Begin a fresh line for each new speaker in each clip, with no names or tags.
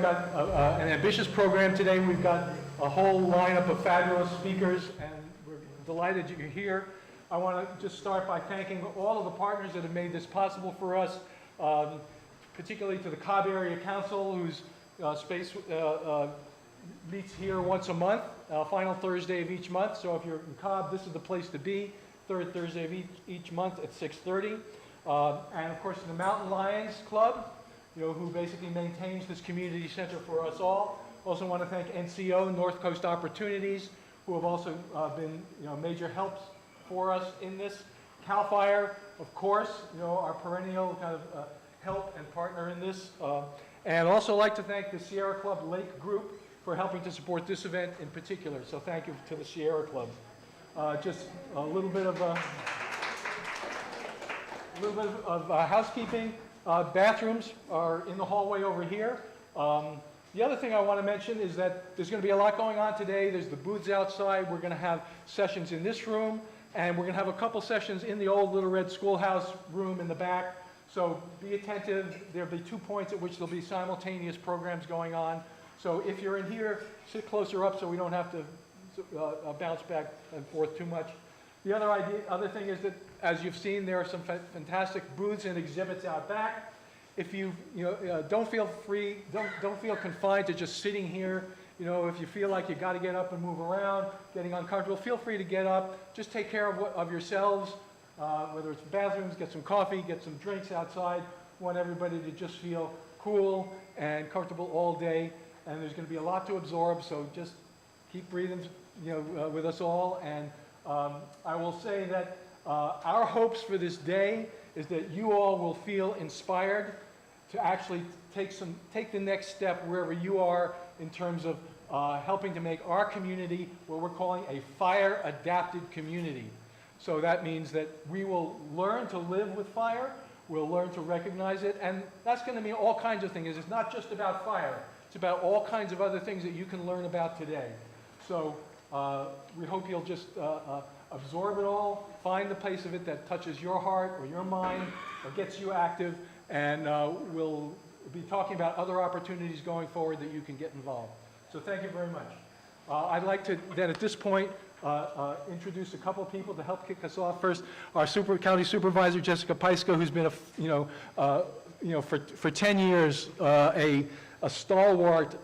Got an ambitious program today. We've got a whole lineup of fabulous speakers, and we're delighted you're here. I want to just start by thanking all of the partners that have made this possible for us, particularly to the Cobb Area Council, whose space meets here once a month, final Thursday of each month. So if you're in Cobb, this is the place to be, third Thursday of each month at 6:30. And of course, the Mountain Lions Club, who basically maintains this community center for us all. Also want to thank NCO, North Coast Opportunities, who have also been major helps for us in this. CAL FIRE, of course, our perennial kind of help and partner in this. And also like to thank the Sierra Club Lake Group for helping to support this event in particular. So thank you to the Sierra Club. Just a little bit of housekeeping. Bathrooms are in the hallway over here. The other thing I want to mention is that there's going to be a lot going on today. There's the booths outside. We're going to have sessions in this room, and we're going to have a couple sessions in the old Little Red Schoolhouse room in the back. So be attentive. There'll be 2 points at which there'll be simultaneous programs going on. So if you're in here, sit closer up so we don't have to bounce back and forth too much. The other thing is that, as you've seen, there are some fantastic booths and exhibits out back. If you don't feel confined to just sitting here. If you feel like you got to get up and move around, getting uncomfortable, feel free to get up. Just take care of yourselves, whether it's bathrooms, get some coffee, get some drinks outside. We want everybody to just feel cool and comfortable all day. And there's going to be a lot to absorb, so just keep breathing, with us all. And I will say that our hopes for this day is that you all will feel inspired to actually take the next step wherever you are in terms of helping to make our community what we're calling a fire-adapted community. So that means that we will learn to live with fire, we'll learn to recognize it, and that's going to mean all kinds of things. It's not just about fire, it's about all kinds of other things that you can learn about today. So we hope you'll just absorb it all, find the place of it that touches your heart or your mind or gets you active, and we'll be talking about other opportunities going forward that you can get involved. So thank you very much. I'd like to then at this point introduce a couple of people to help kick us off. First, our County Supervisor, Jessica Peiska, who's been for 10 years a stalwart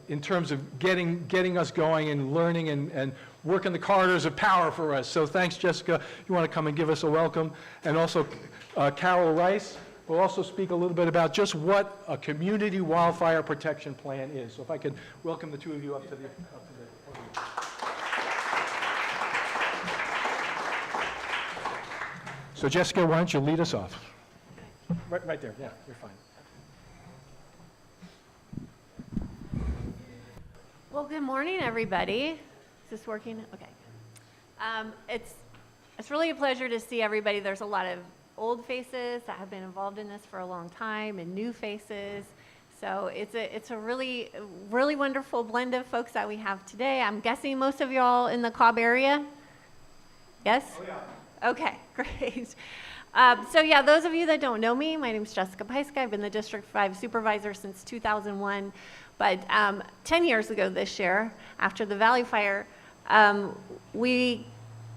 in terms of getting us going and learning and working the corridors of power for us. So thanks, Jessica. You want to come and give us a welcome. And also Carol Rice will also speak a little bit about just what a community wildfire protection plan is. So if I could welcome the two of you up to the podium. So Jessica, why don't you lead us off? Right there. Yeah, you're fine.
Well, good morning, everybody. Is this working? Okay. It's really a pleasure to see everybody. There's a lot of old faces that have been involved in this for a long time and new faces. So it's a really wonderful blend of folks that we have today. I'm guessing most of y'all in the Cobb area? Yes? Oh, yeah. Okay, great. So yeah, those of you that don't know me, my name is Jessica Peiska. I've been the District 5 Supervisor since 2001. But 10 years ago this year, after the Valley Fire, we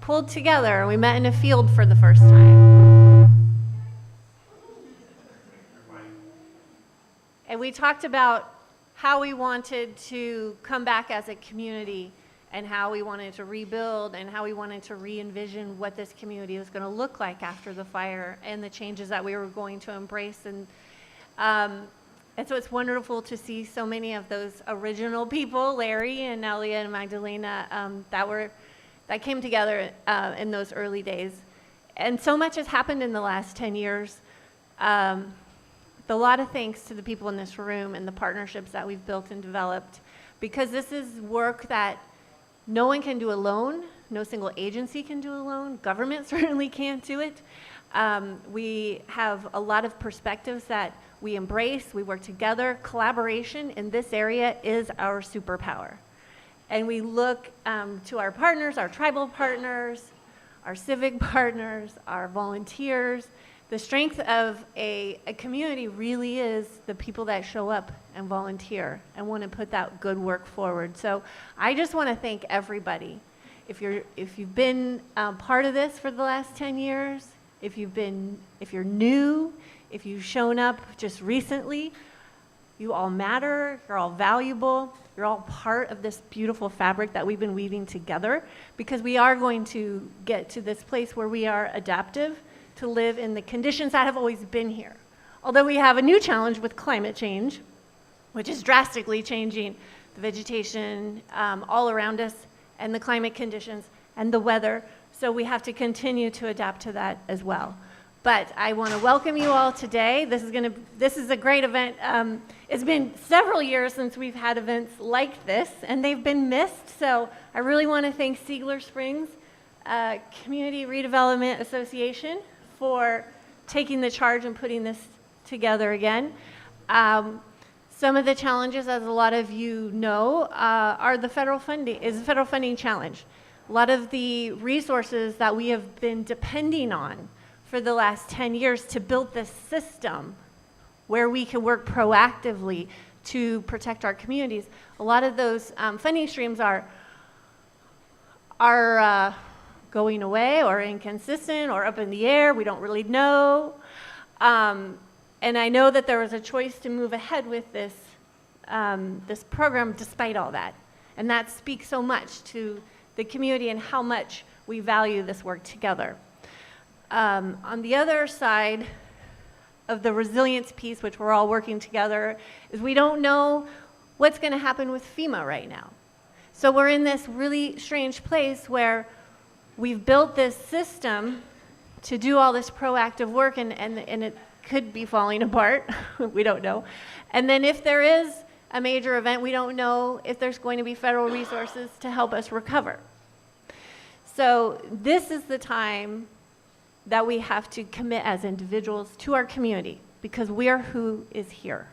pulled together and we met in a field for the first time. And we talked about how we wanted to come back as a community and how we wanted to rebuild and how we wanted to re-envision what this community was going to look like after the fire and the changes that we were going to embrace. And so it's wonderful to see so many of those original people, Larry and Nelia and Magdalena, that came together in those early days. And so much has happened in the last 10 years. A lot of thanks to the people in this room and the partnerships that we've built and developed, because this is work that no one can do alone, no single agency can do alone, government certainly can't do it. We have a lot of perspectives that we embrace, we work together. Collaboration in this area is our superpower. And we look to our partners, our tribal partners, our civic partners, our volunteers, the strength of a community really is the people that show up and volunteer and want to put that good work forward. So I just want to thank everybody. If you've been part of this for the last 10 years, if you're new, if you've shown up just recently, you all matter, you're all valuable, you're all part of this beautiful fabric that we've been weaving together, because we are going to get to this place where we are adaptive to live in the conditions that have always been here. Although we have a new challenge with climate change, which is drastically changing the vegetation all around us and the climate conditions and the weather, so we have to continue to adapt to that as well. But I want to welcome you all today. This is a great event. It's been several years since we've had events like this, and they've been missed. So I really want to thank Siegler Springs Community Redevelopment Association for taking the charge and putting this together again. Some of the challenges, as a lot of you know, are the federal funding challenge. A lot of the resources that we have been depending on for the last 10 years to build this system where we can work proactively to protect our communities, a lot of those funding streams are going away or inconsistent or up in the air. We don't really know. And I know that there was a choice to move ahead with this, this program despite all that. And that speaks so much to the community and how much we value this work together. On the other side of the resilience piece, which we're all working together, is we don't know what's going to happen with FEMA right now. So we're in this really strange place where we've built this system to do all this proactive work, and it could be falling apart. We don't know. And then if there is a major event, we don't know if there's going to be federal resources to help us recover. So this is the time that we have to commit as individuals to our community, because we are who is here.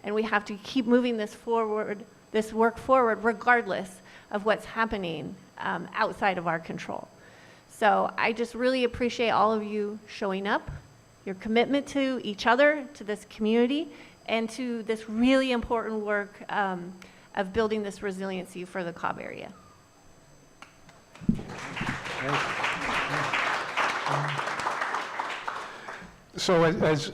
And we have to keep moving this forward, this work forward, regardless of what's happening outside of our control. So I just really appreciate all of you showing up, your commitment to each other, to this community, and to this really important work of building this resiliency for the Cobb area.
So as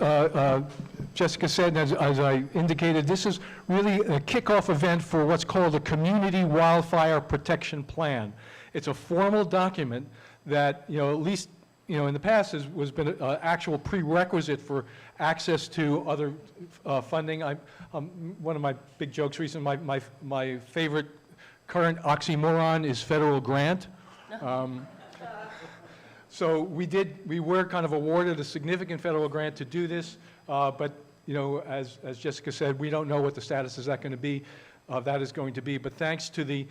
Jessica said, and as I indicated, this is really a kickoff event for what's called a Community Wildfire Protection Plan. It's a formal document that, at least, in the past has been an actual prerequisite for access to other funding. One of my big jokes recently, my favorite current oxymoron is federal grant. So we were kind of awarded a significant federal grant to do this, but as Jessica said, we don't know what the status is that is going to be. But thanks to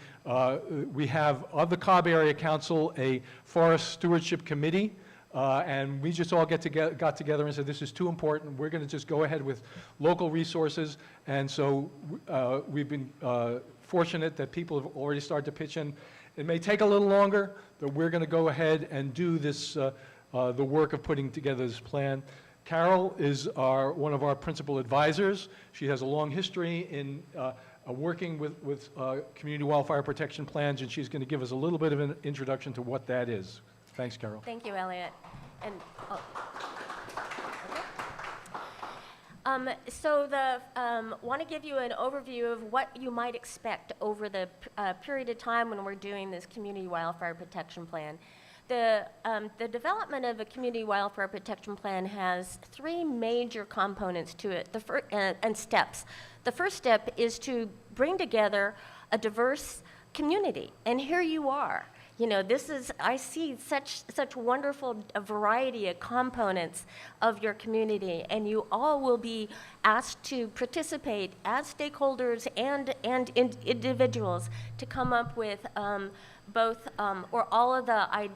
we have of the Cobb Area Council a Forest Stewardship Committee, and we just all got together and said this is too important. We're going to just go ahead with local resources, and so we've been fortunate that people have already started to pitch in. It may take a little longer, but we're going to go ahead and do this, the work of putting together this plan. Carol is one of our principal advisors. She has a long history in working with community wildfire protection plans, and she's going to give us a little bit of an introduction to what that is. Thanks, Carol.
Thank you, Elliot. And so want to give you an overview of what you might expect over the period of time when we're doing this community wildfire protection plan. The development of a community wildfire protection plan has three major components to it, and steps. The first step is to bring together a diverse community, and here you are. I see such wonderful variety of components of your community, and you all will be asked to participate as stakeholders and individuals to come up with both or all of the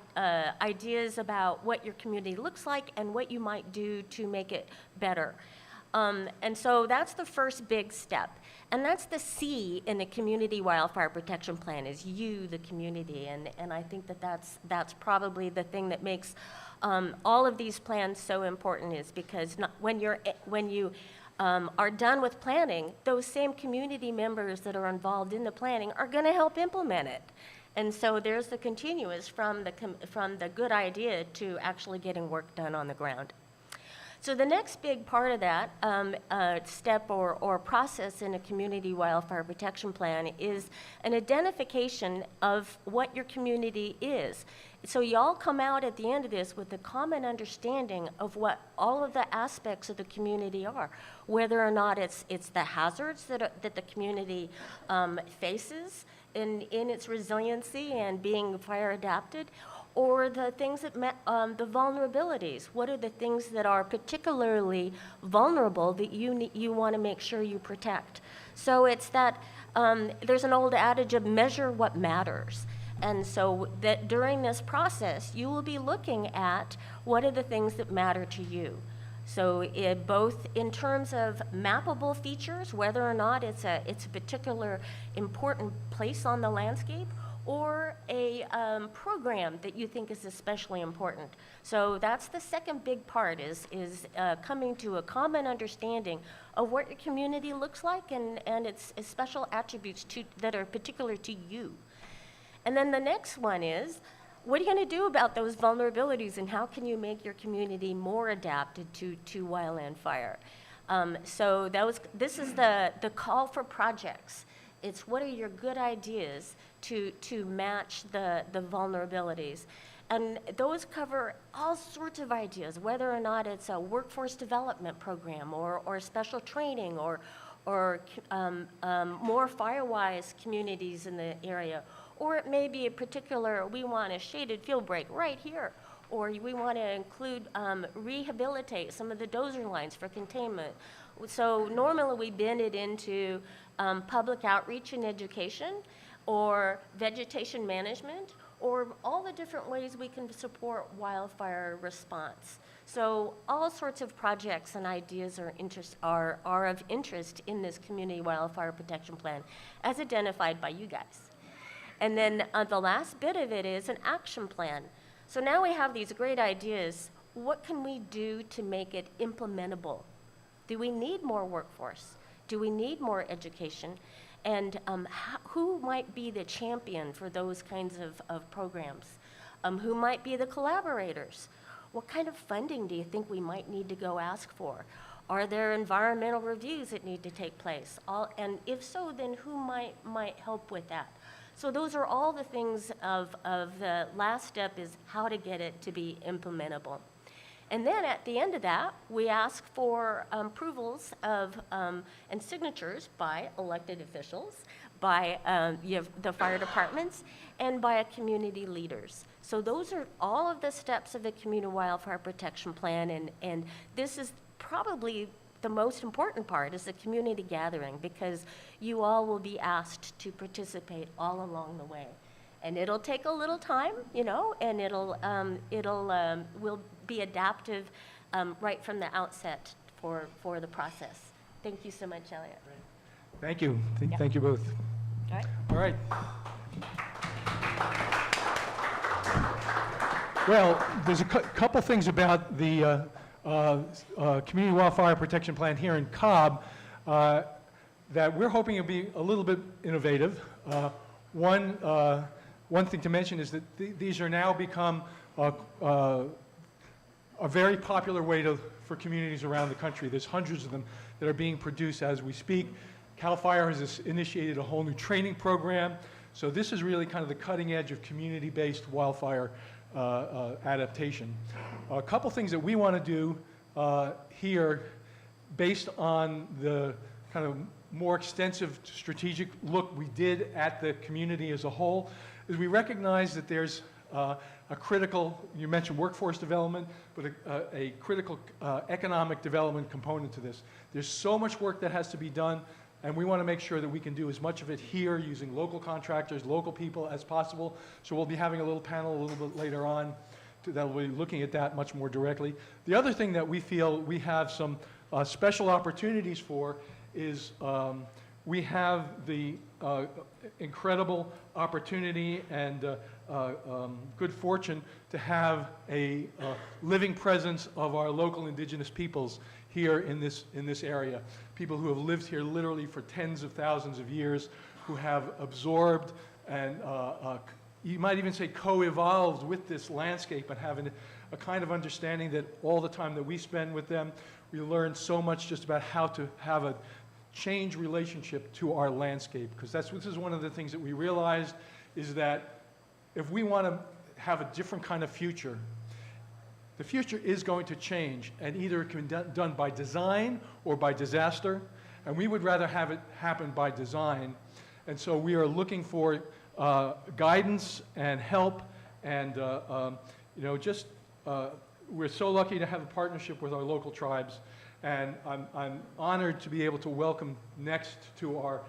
ideas about what your community looks like and what you might do to make it better. And so that's the first big step. And that's the C in the community wildfire protection plan, is you, the community. And I think that that's probably the thing that makes all of these plans so important, is because when you are done with planning, those same community members that are involved in the planning are going to help implement it. And so there's the continuous from the good idea to actually getting work done on the ground. So the next big part of that step or process in a community wildfire protection plan is an identification of what your community is. So you all come out at the end of this with a common understanding of what all of the aspects of the community are, whether or not it's the hazards that the community faces in its resiliency and being fire adapted, or the things that, the vulnerabilities. What are the things that are particularly vulnerable that you want to make sure you protect? So it's that, there's an old adage of measure what matters. And so that during this process, you will be looking at what are the things that matter to you. So both in terms of mappable features, whether or not it's a particular important place on the landscape, or a program that you think is especially important. So that's the second big part, is coming to a common understanding of what your community looks like and its special attributes that are particular to you. And then the next one is, what are you going to do about those vulnerabilities, and how can you make your community more adapted to wildland fire? So this is the call for projects. It's what are your good ideas to match the vulnerabilities. And those cover all sorts of ideas, whether or not it's a workforce development program or special training or more fire-wise communities in the area. Or it may be a particular, we want a shaded field break right here. Or we want to include, rehabilitate some of the dozer lines for containment. So normally we bend it into public outreach and education, or vegetation management, or all the different ways we can support wildfire response. So all sorts of projects and ideas are of interest in this community wildfire protection plan, as identified by you guys. And then the last bit of it is an action plan. So now we have these great ideas. What can we do to make it implementable? Do we need more workforce? Do we need more education? And who might be the champion for those kinds of programs? Who might be the collaborators? What kind of funding do you think we might need to go ask for? Are there environmental reviews that need to take place? And if so, then who might help with that? So those are all the things of the last step, is how to get it to be implementable. And then at the end of that, we ask for approvals of and signatures by elected officials, by the fire departments, and by community leaders. So those are all of the steps of the community wildfire protection plan, and this is probably the most important part, is the community gathering, because you all will be asked to participate all along the way. And it'll take a little time, and we'll be adaptive right from the outset for the process. Thank you so much, Elliot.
Thank you.
Yeah.
Thank you both.
All right.
All right. Well, there's a couple things about the Community Wildfire Protection Plan here in Cobb that we're hoping will be a little bit innovative. One thing to mention is that these are now become a very popular way for communities around the country. There's hundreds of them that are being produced as we speak. CAL FIRE has initiated a whole new training program. So this is really kind of the cutting edge of community-based wildfire adaptation. A couple things that we want to do here, based on the kind of more extensive strategic look we did at the community as a whole, is we recognize that there's a critical, you mentioned workforce development, but a critical economic development component to this. There's so much work that has to be done, and we want to make sure that we can do as much of it here using local contractors, local people as possible. So we'll be having a little panel a little bit later on that will be looking at that much more directly. The other thing that we feel we have some special opportunities for is we have the incredible opportunity and good fortune to have a living presence of our local indigenous peoples here in this area. People who have lived here literally for tens of thousands of years, who have absorbed and you might even say co-evolved with this landscape and having a kind of understanding that all the time that we spend with them, we learn so much just about how to have a change relationship to our landscape. Because this is one of the things that we realized is that if we want to have a different kind of future, the future is going to change, and either it can be done by design or by disaster, and we would rather have it happen by design. And so we are looking for guidance and help, and you know, just we're so lucky to have a partnership with our local tribes, and I'm honored to be able to welcome next to our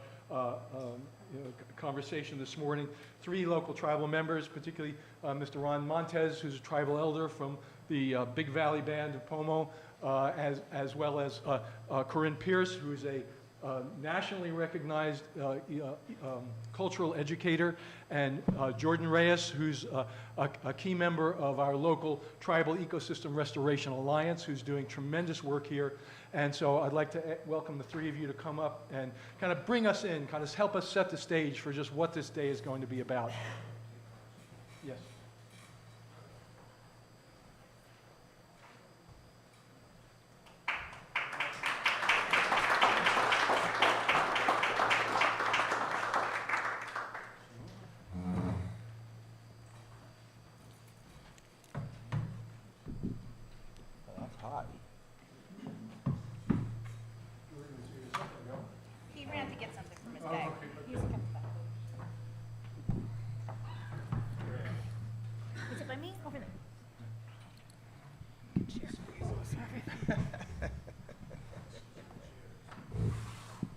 conversation this morning 3 local tribal members, particularly Mr. Ron Montez, who's a tribal elder from the Big Valley Band of Pomo, as well as Corinne Pierce, who is a nationally recognized cultural educator, and Jordan Reyes, who's a key member of our local Tribal Ecosystem Restoration Alliance, who's doing tremendous work here. And so I'd like to welcome the 3 of you to come up and kind of bring us in, kind of help us set the stage for just what this day is going to be about. Yes.
He ran to get something from his bag. He's coming back. Is it by me? Over there.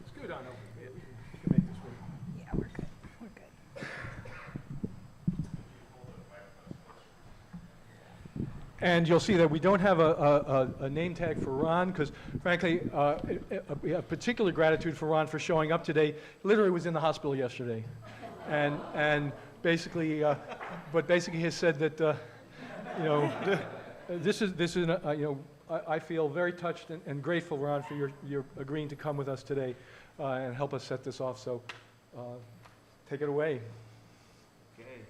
It's good on over. We can make this work.
Yeah, we're good. We're good.
And you'll see that we don't have a name tag for Ron, because frankly, we have particular gratitude for Ron for showing up today. Literally was in the hospital yesterday. And basically, but basically has said that, you know, this is you know, I feel very touched and grateful, Ron, for your agreeing to come with us today and help us set this off. So take it away.
Okay.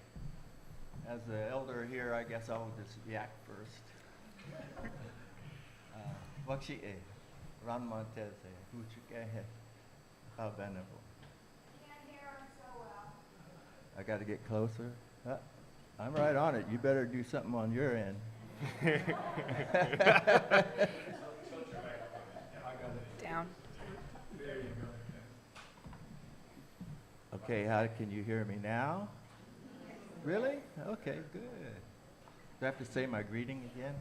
As the elder here, I guess I'll just yak first. Wakshi e, Ran Montez e, Huchuke he, Habanabo.
Can't hear him so well.
I got to get closer. I'm right on it. You better do something on your end.
Down.
Okay, how can you hear me now? Really? Okay, good. Do I have to say my greeting again?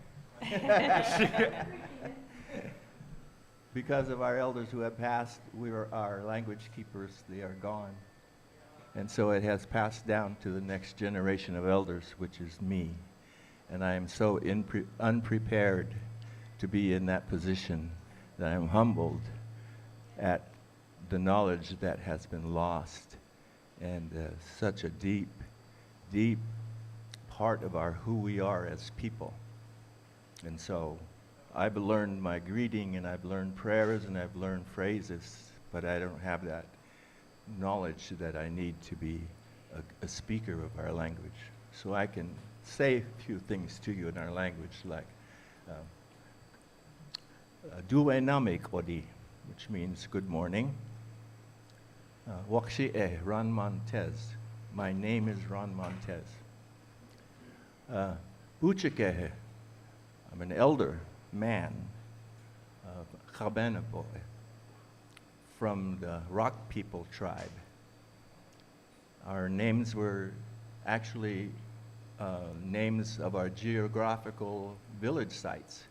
Because of our elders who have passed, we are our language keepers. They are gone. And so it has passed down to the next generation of elders, which is me. And I am so unprepared to be in that position that I am humbled at the knowledge that has been lost, and such a deep, deep part of who we are as people. And so I've learned my greeting, and I've learned prayers, and I've learned phrases, but I don't have that knowledge that I need to be a speaker of our language. So I can say a few things to you in our language, like Duwe Name Kodi, which means good morning. Wakshi e Ran Montez. My name is Ron Montez. Buchikehe. I'm an elder man of Kabenaboy from the Rock People tribe. Our names were actually names of our geographical village sites.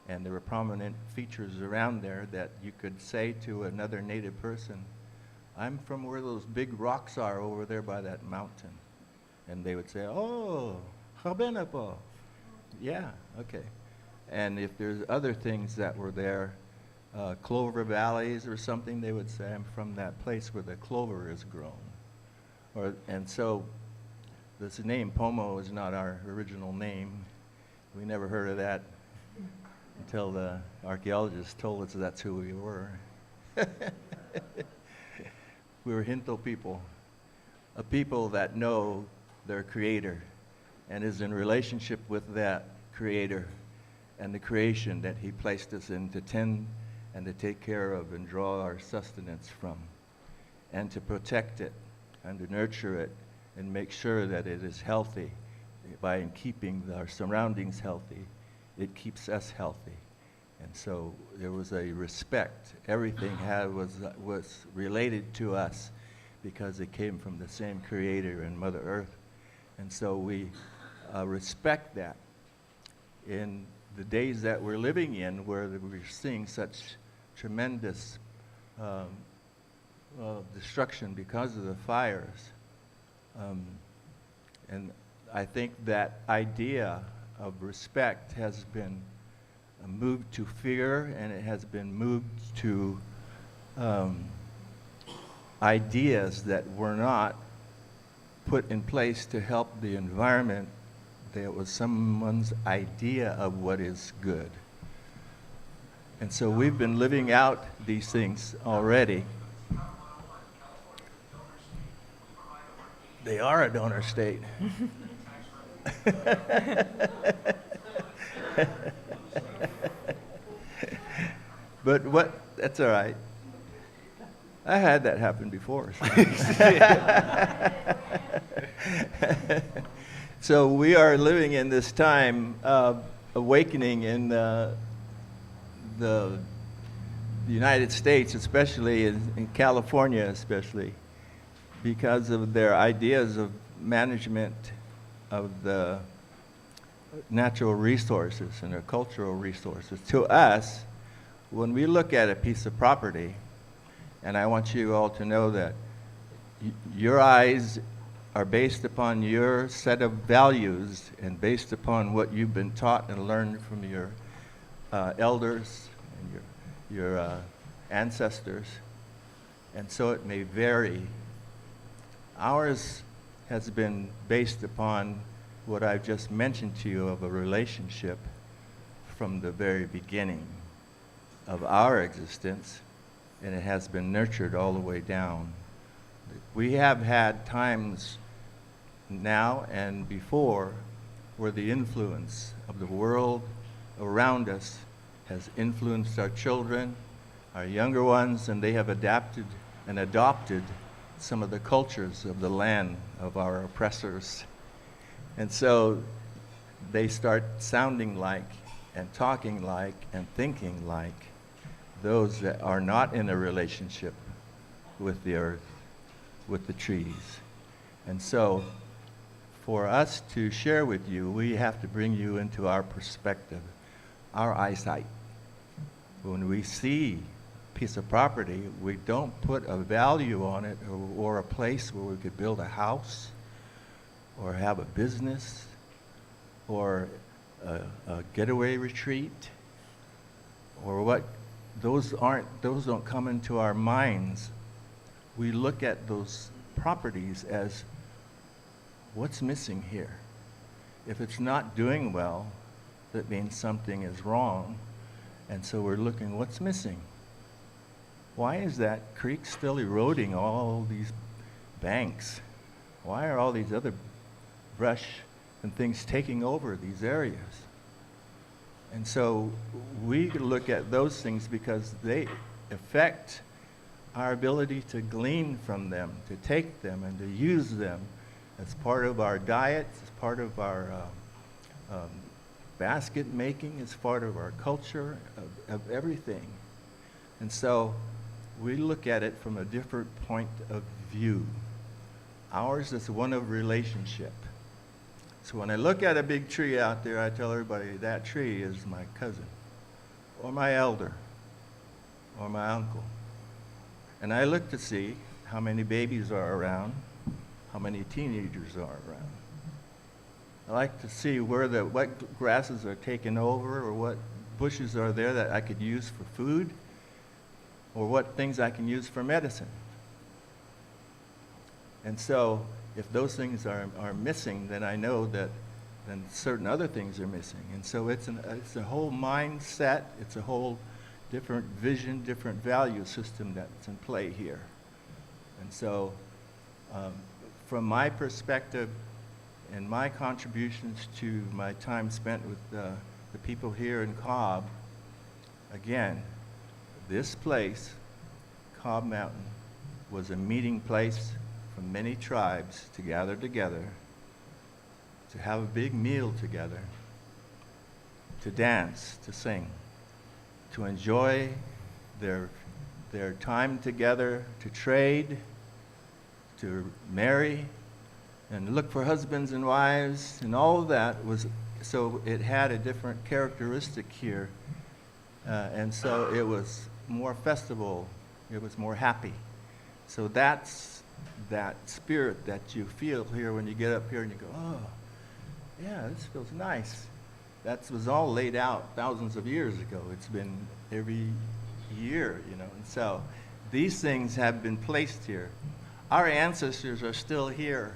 And there were prominent features around there that you could say to another native person, I'm from where those big rocks are over there by that mountain. And they would say, oh, Habenapo. Yeah, okay. And if there's other things that were there, clover valleys or something, they would say, I'm from that place where the clover is grown. And so this name, Pomo, is not our original name. We never heard of that until the archaeologists told us that's who we were. We were Hinto people, a people that know their creator and is in relationship with that creator and the creation that he placed us in to tend and to take care of and draw our sustenance from, and to protect it and to nurture it and make sure that it is healthy. By keeping our surroundings healthy, it keeps us healthy. And so there was a respect. Everything was related to us because it came from the same creator and Mother Earth. And so we respect that. In the days that we're living in, where we're seeing such tremendous destruction because of the fires, and I think that idea of respect has been moved to fear, and it has been moved to ideas that were not put in place to help the environment. That was someone's idea of what is good. And so we've been living out these things already. They are a donor state. But that's all right. I had that happen before. So we are living in this time of awakening in the United States, especially in California, especially because of their ideas of management of the natural resources and their cultural resources. To us, when we look at a piece of property, and I want you all to know that your eyes are based upon your set of values and based upon what you've been taught and learned from your elders and your ancestors, and so it may vary. Ours has been based upon what I've just mentioned to you of a relationship from the very beginning of our existence, and it has been nurtured all the way down. We have had times now and before where the influence of the world around us has influenced our children, our younger ones, and they have adapted and adopted some of the cultures of the land of our oppressors. And so they start sounding like and talking like and thinking like those that are not in a relationship with the earth, with the trees. And so for us to share with you, we have to bring you into our perspective, our eyesight. When we see a piece of property, we don't put a value on it or a place where we could build a house or have a business or a getaway retreat or what. Those don't come into our minds. We look at those properties as what's missing here. If it's not doing well, that means something is wrong. And so we're looking, what's missing? Why is that creek still eroding all these banks? Why are all these other brush and things taking over these areas? And so we look at those things because they affect our ability to glean from them, to take them and to use them as part of our diet, as part of our basket making, as part of our culture, of everything. And so we look at it from a different point of view. Ours is one of relationship. So when I look at a big tree out there, I tell everybody that tree is my cousin, or my elder, or my uncle. And I look to see how many babies are around, how many teenagers are around. I like to see what grasses are taken over or what bushes are there that I could use for food or what things I can use for medicine. And so if those things are missing, then I know that then certain other things are missing. And so it's a whole mindset, it's a whole different vision, different value system that's in play here. And so from my perspective and my contributions to my time spent with the people here in Cobb, again, this place, Cobb Mountain, was a meeting place for many tribes to gather together, to have a big meal together, to dance, to sing, to enjoy their time together, to trade, to marry, and look for husbands and wives, and all of that was, so it had a different characteristic here, and so it was more festival, it was more happy. So that's that spirit that you feel here when you get up here and you go, oh, yeah, this feels nice. That was all laid out thousands of years ago. It's been every year, you know, and so these things have been placed here. Our ancestors are still here.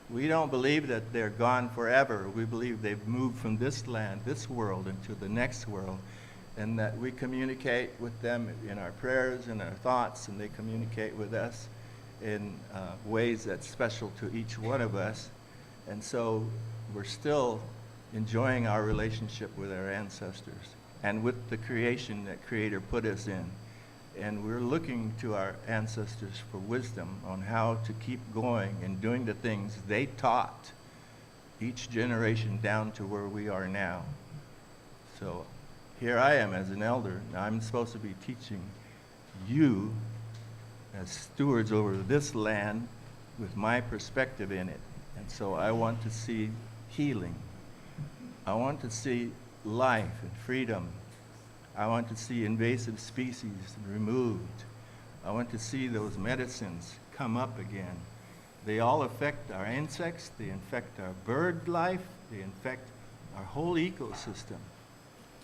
We don't believe that they're gone forever. We believe they've moved from this land, this world, into the next world, and that we communicate with them in our prayers and our thoughts, and they communicate with us in ways that's special to each one of us. And so we're still enjoying our relationship with our ancestors and with the creation that Creator put us in. And we're looking to our ancestors for wisdom on how to keep going and doing the things they taught each generation down to where we are now. So here I am as an elder, and I'm supposed to be teaching you as stewards over this land with my perspective in it. And so I want to see healing. I want to see life and freedom. I want to see invasive species removed. I want to see those medicines come up again. They all affect our insects, they infect our bird life, they infect our whole ecosystem.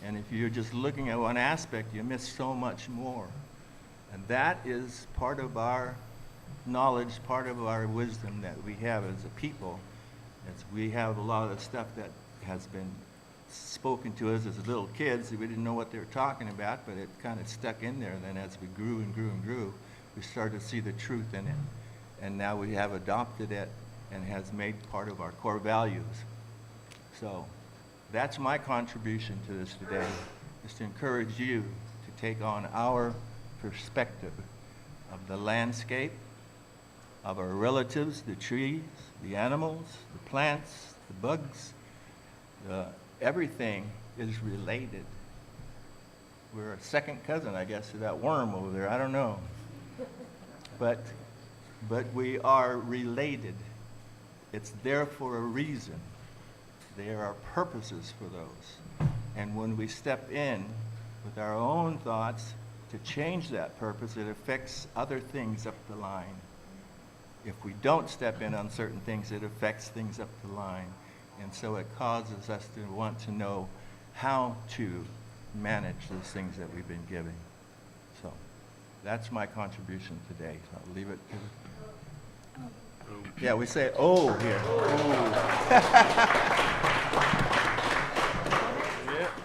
And if you're just looking at one aspect, you miss so much more. And that is part of our knowledge, part of our wisdom that we have as a people. As we have a lot of stuff that has been spoken to us as little kids. We didn't know what they were talking about, but it kind of stuck in there. And then as we grew and grew and grew, we started to see the truth in it. And now we have adopted it and has made part of our core values. So that's my contribution to this today, is to encourage you to take on our perspective of the landscape, of our relatives, the trees, the animals, the plants, the bugs, everything is related. We're a second cousin, I guess, to that worm over there. I don't know. But we are related. It's there for a reason. There are purposes for those. And when we step in with our own thoughts to change that purpose, it affects other things up the line. If we don't step in on certain things, it affects things up the line. And so it causes us to want to know how to manage those things that we've been given. So that's my contribution today. So I'll leave it to... Yeah, we say, oh, here.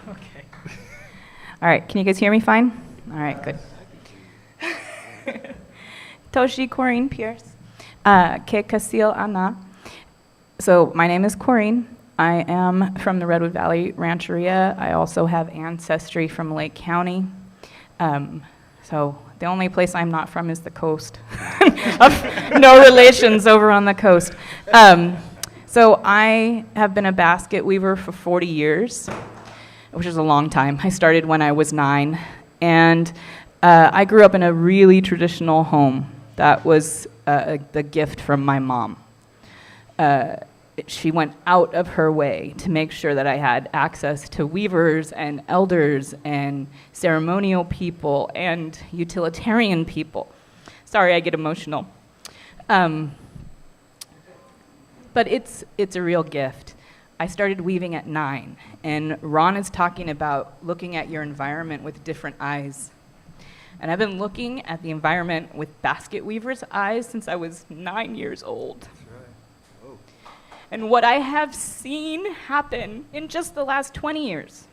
Okay.
All right, can you guys hear me fine? All right, good. Toshi Corinne Pierce. Que Casil Ana. So my name is Corinne. I am from the Redwood Valley Rancheria. I also have ancestry from Lake County. So the only place I'm not from is the coast. No relations over on the coast. So I have been a basket weaver for 40 years, which is a long time. I started when I was 9. And I grew up in a really traditional home. That was the gift from my mom. She went out of her way to make sure that I had access to weavers and elders and ceremonial people and utilitarian people. Sorry, I get emotional. But it's a real gift. I started weaving at 9, and Ron is talking about looking at your environment with different eyes. And I've been looking at the environment with basket weaver's eyes since I was 9 years old. That's right. Oh. And what I have seen happen in just the last 20 years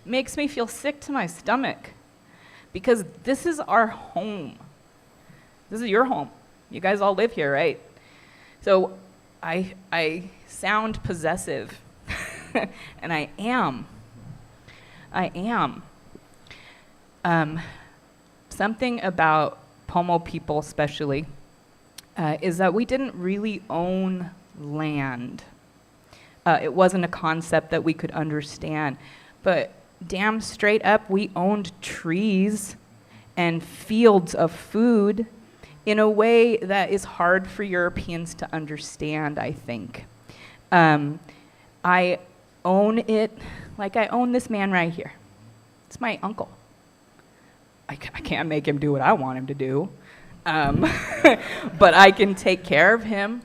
makes me feel sick to my stomach, because this is our home. This is your home. You guys all live here, right? So I sound possessive, and I am. Something about Pomo people especially is that we didn't really own land. It wasn't a concept that we could understand. But damn straight up, we owned trees and fields of food in a way that is hard for Europeans to understand, I think. I own it like I own this man right here. It's my uncle. I can't make him do what I want him to do, but I can take care of him,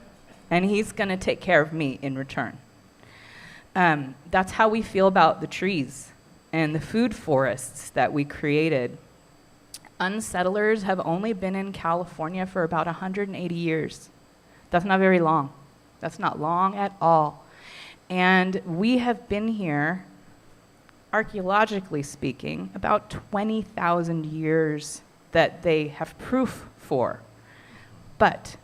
and he's going to take care of me in return. That's how we feel about the trees and the food forests that we created. Unsettlers have only been in California for about 180 years. That's not very long. That's not long at all. And we have been here, archaeologically speaking, about 20,000 years that they have proof for. But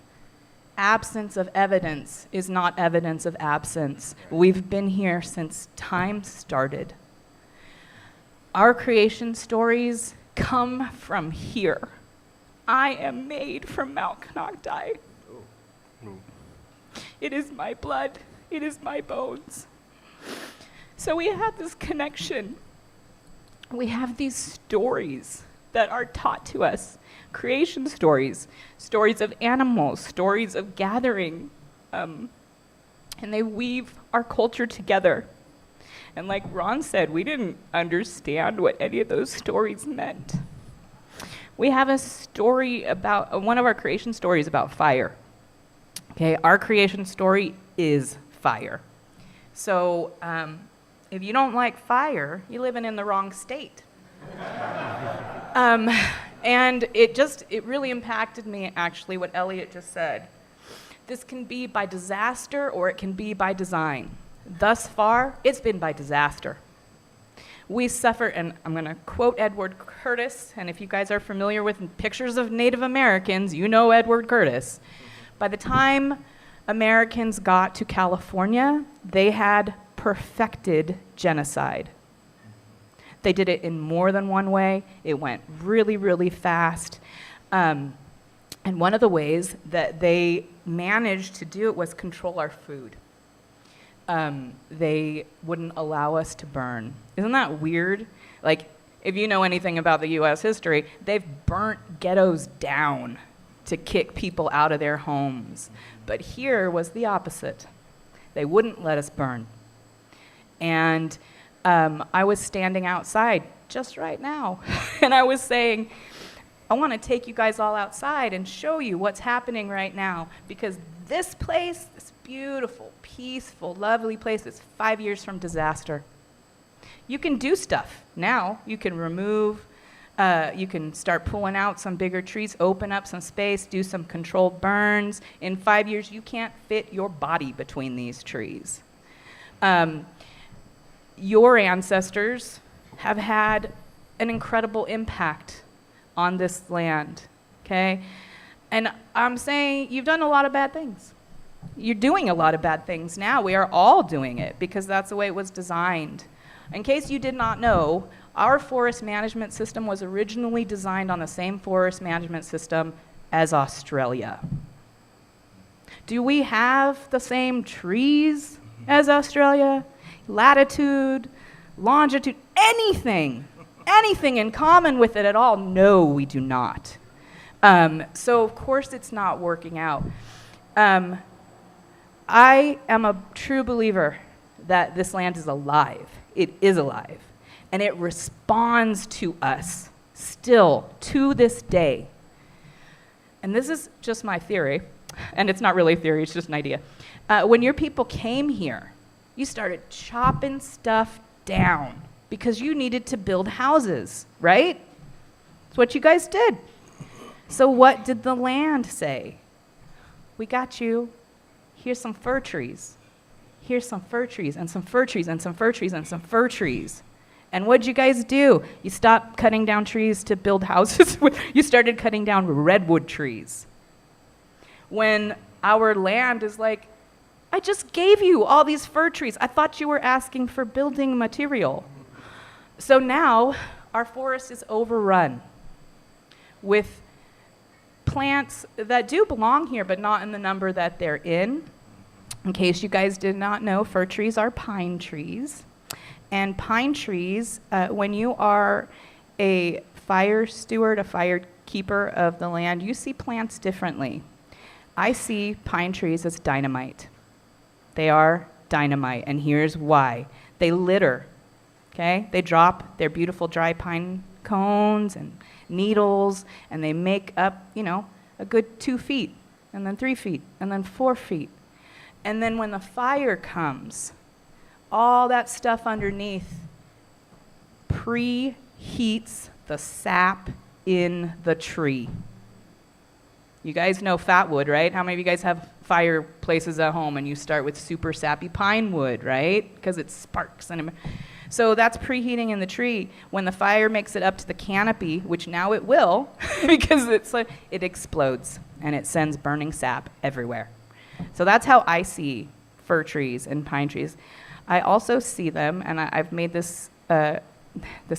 absence of evidence is not evidence of absence. We've been here since time started. Our creation stories come from here. I am made from Mount Canocti. It is my blood. It is my bones. So we have this connection. We have these stories that are taught to us. Creation stories, stories of animals, stories of gathering. And they weave our culture together. And like Ron said, we didn't understand what any of those stories meant. We have a story about, one of our creation stories about fire. Okay, our creation story is fire. So if you don't like fire, you're living in the wrong state. And it really impacted me, actually, what Elliot just said. This can be by disaster or it can be by design. Thus far, it's been by disaster. We suffer, and I'm going to quote Edward Curtis, and if you guys are familiar with pictures of Native Americans, you know Edward Curtis. By the time Americans got to California, they had perfected genocide. They did it in more than one way. It went really, really fast. And one of the ways that they managed to do it was control our food. They wouldn't allow us to burn. Isn't that weird? Like, if you know anything about the US history, they've burnt ghettos down to kick people out of their homes. But here was the opposite. They wouldn't let us burn. And I was standing outside just right now, and I was saying, I want to take you guys all outside and show you what's happening right now, because this place, this beautiful, peaceful, lovely place, is 5 years from disaster. You can do stuff now. You can remove, you can start pulling out some bigger trees, open up some space, do some controlled burns. In 5 years, you can't fit your body between these trees. Your ancestors have had an incredible impact on this land, okay? And I'm saying you've done a lot of bad things. You're doing a lot of bad things now. We are all doing it because that's the way it was designed. In case you did not know, our forest management system was originally designed on the same forest management system as Australia. Do we have the same trees as Australia? Latitude, longitude, anything in common with it at all? No, we do not. So of course it's not working out. I am a true believer that this land is alive. It is alive. And it responds to us still to this day. And this is just my theory, and it's not really a theory, it's just an idea. When your people came here, You started chopping stuff down because you needed to build houses, right? That's what you guys did. So what did the land say? We got you. Here's some fir trees. Here's some fir trees, and some fir trees, and some fir trees, and some fir trees. And what'd you guys do? You stopped cutting down trees to build houses. You started cutting down redwood trees. When our land is like, I just gave you all these fir trees. I thought you were asking for building material. So now our forest is overrun with plants that do belong here, but not in the number that they're in. In case you guys did not know, fir trees are pine trees. And pine trees, when you are a fire steward, a fire keeper of the land, you see plants differently. I see pine trees as dynamite. They are dynamite, and here's why. They litter, okay? They drop their beautiful dry pine cones and needles, and they make up, a good 2 feet, and then 3 feet, and then 4 feet. And then when the fire comes, all that stuff underneath preheats the sap in the tree. You guys know fat wood, right? How many of you guys have fireplaces at home and you start with super sappy pine wood, right? Because it sparks. So that's preheating in the tree. When the fire makes it up to the canopy, which now it will, because it explodes and it sends burning sap everywhere. So that's how I see fir trees and pine trees. I also see them, and I've made this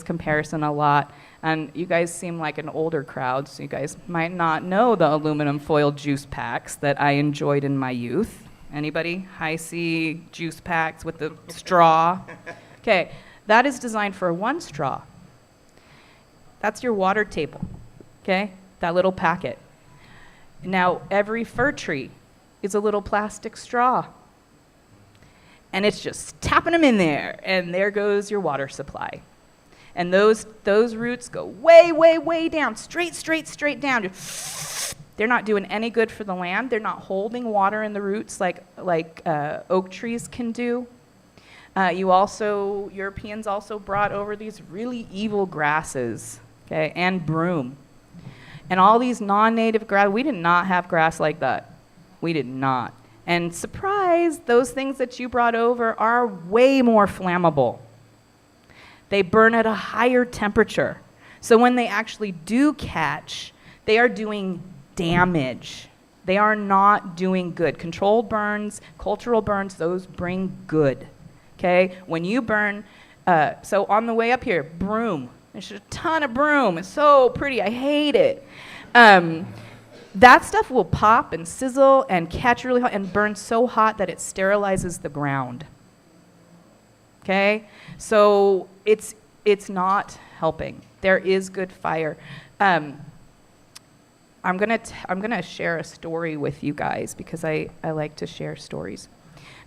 comparison a lot, and you guys seem like an older crowd, so you guys might not know the aluminum foil juice packs that I enjoyed in my youth. Anybody? High C juice packs with the straw? Okay, that is designed for one straw. That's your water table, okay? That little packet. Now, every fir tree is a little plastic straw. And it's just tapping them in there, and there goes your water supply. And those roots go way, way, way down, straight down. They're not doing any good for the land. They're not holding water in the roots like oak trees can do. Europeans also brought over these really evil grasses, okay, and broom. And all these non-native grass, we did not have grass like that. We did not. And surprise, those things that you brought over are way more flammable. They burn at a higher temperature. So when they actually do catch, they are doing damage. They are not doing good. Controlled burns, cultural burns, those bring good. Okay? When you burn, so on the way up here, broom. There's a ton of broom. It's so pretty. I hate it. That stuff will pop and sizzle and catch really hot and burn so hot that it sterilizes the ground. Okay? So it's not helping. There is good fire. I'm gonna share a story with you guys because I like to share stories.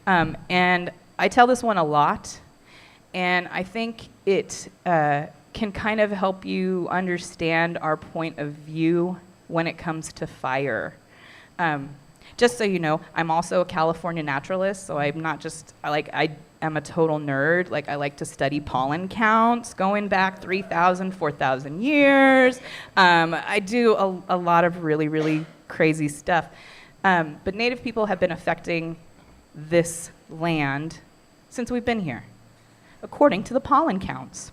And I tell this one a lot, and I think it can kind of help you understand our point of view when it comes to fire. Just so you know, I'm also a California naturalist, so I'm not just, I am a total nerd. Like, I like to study pollen counts going back 3,000, 4,000 years. I do a lot of really, really crazy stuff. But Native people have been affecting this land since we've been here, according to the pollen counts.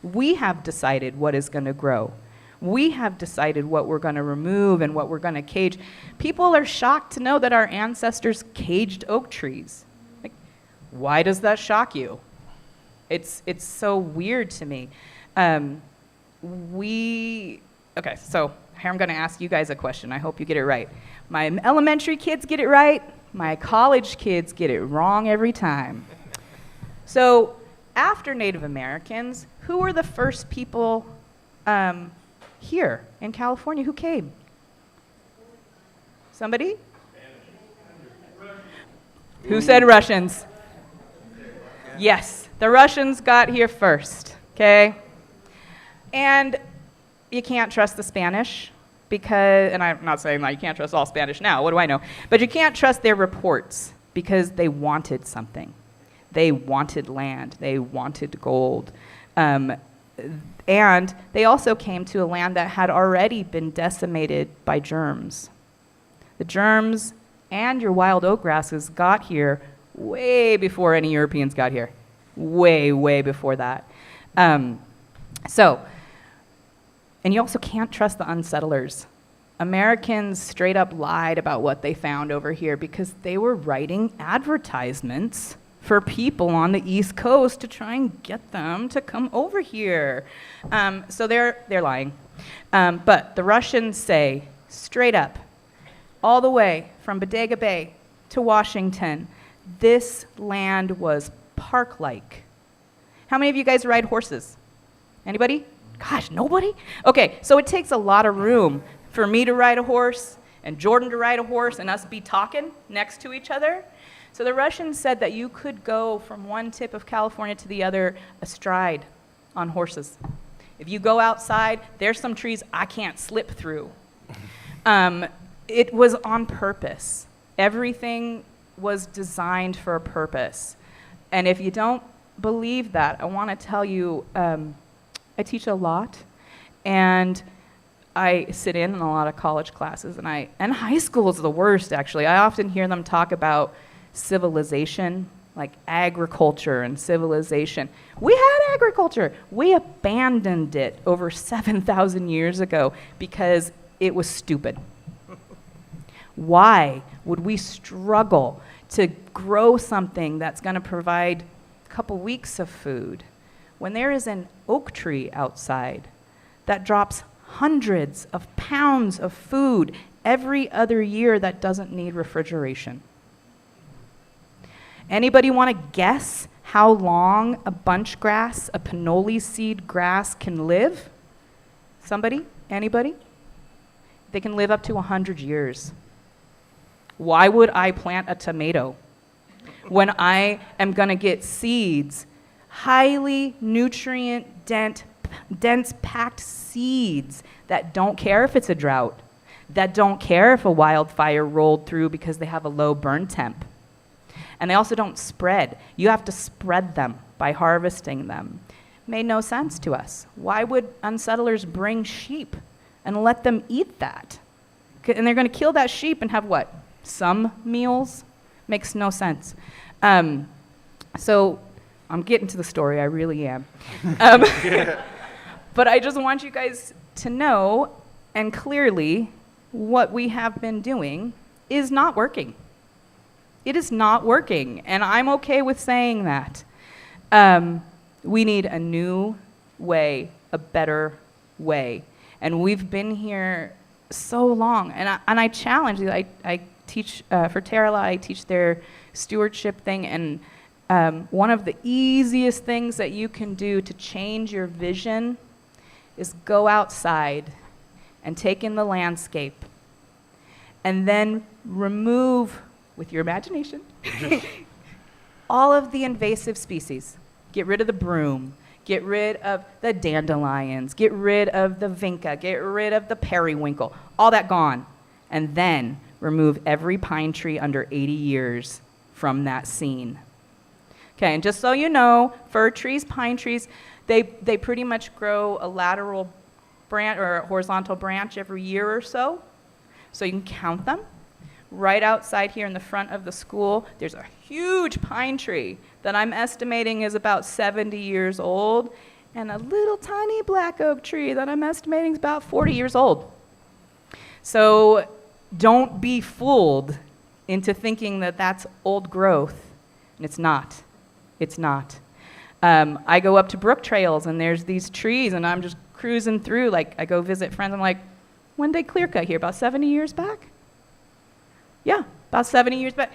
We have decided what is going to grow. We have decided what we're going to remove and what we're going to cage. People are shocked to know that our ancestors caged oak trees. Like, why does that shock you? It's so weird to me. Okay, so here I'm going to ask you guys a question. I hope you get it right. My elementary kids get it right. My college kids get it wrong every time. So after Native Americans, who were the first people here in California who came? Somebody? Who said Russians? Yes, the Russians got here first, okay? And you can't trust the Spanish because, and I'm not saying that you can't trust all Spanish now, what do I know? But you can't trust their reports because they wanted something. They wanted land. They wanted gold. And they also came to a land that had already been decimated by germs. The germs and your wild oat grasses got here way before any Europeans got here. Way, way before that. And you also can't trust the unsettlers. Americans straight up lied about what they found over here because they were writing advertisements for people on the East Coast to try and get them to come over here. So they're lying. But the Russians say straight up, all the way from Bodega Bay to Washington, this land was park-like. How many of you guys ride horses? Anybody? Gosh, nobody? Okay, so it takes a lot of room for me to ride a horse and Jordan to ride a horse and us be talking next to each other. So the Russians said that you could go from one tip of California to the other astride on horses. If you go outside, there's some trees I can't slip through. It was on purpose. Everything was designed for a purpose. And if you don't believe that, I want to tell you, I teach a lot, and I sit in a lot of college classes, and high school is the worst, actually. I often hear them talk about civilization, like agriculture and civilization. We had agriculture. We abandoned it over 7,000 years ago because it was stupid. Why would we struggle to grow something that's going to provide a couple weeks of food when there is an oak tree outside that drops hundreds of pounds of food every other year that doesn't need refrigeration? Anybody want to guess how long a bunch grass, a pinole seed grass, can live? Somebody? Anybody? They can live up to 100 years. Why would I plant a tomato when I am going to get seeds, highly nutrient dense packed seeds that don't care if it's a drought, that don't care if a wildfire rolled through because they have a low burn temp? And they also don't spread. You have to spread them by harvesting them. Made no sense to us. Why would unsettlers bring sheep and let them eat that? And they're going to kill that sheep and have what? Some meals? Makes no sense. So I'm getting to the story, I really am. But I just want you guys to know, and clearly, what we have been doing is not working. It is not working, and I'm okay with saying that. We need a new way, a better way. And we've been here so long, and I challenge you. I teach, for Terrella, I teach their stewardship thing, and one of the easiest things that you can do to change your vision is go outside and take in the landscape, and then remove, with your imagination, all of the invasive species. Get rid of the broom, get rid of the dandelions, get rid of the vinca, get rid of the periwinkle, all that gone. And then remove every pine tree under 80 years from that scene. Okay, and just so you know, fir trees, pine trees, they pretty much grow a lateral branch or a horizontal branch every year or so. So you can count them. Right outside here in the front of the school, there's a huge pine tree that I'm estimating is about 70 years old, and a little tiny black oak tree that I'm estimating is about 40 years old. So don't be fooled into thinking that that's old growth, and it's not. It's not. I go up to brook trails, and there's these trees, and I'm just cruising through, like I go visit friends, I'm like, when did they clear cut here, about 70 years back? Yeah, about 70 years back.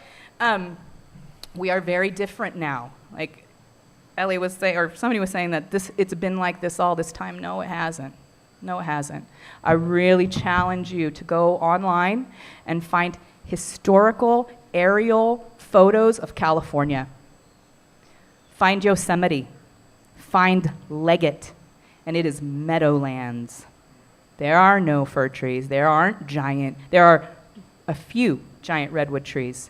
We are very different now. Like Ellie was saying, or somebody was saying that it's been like this all this time. No, it hasn't. No, it hasn't. I really challenge you to go online and find historical aerial photos of California. Find Yosemite. Find Leggett. And it is meadowlands. There are no fir trees. There are a few giant redwood trees,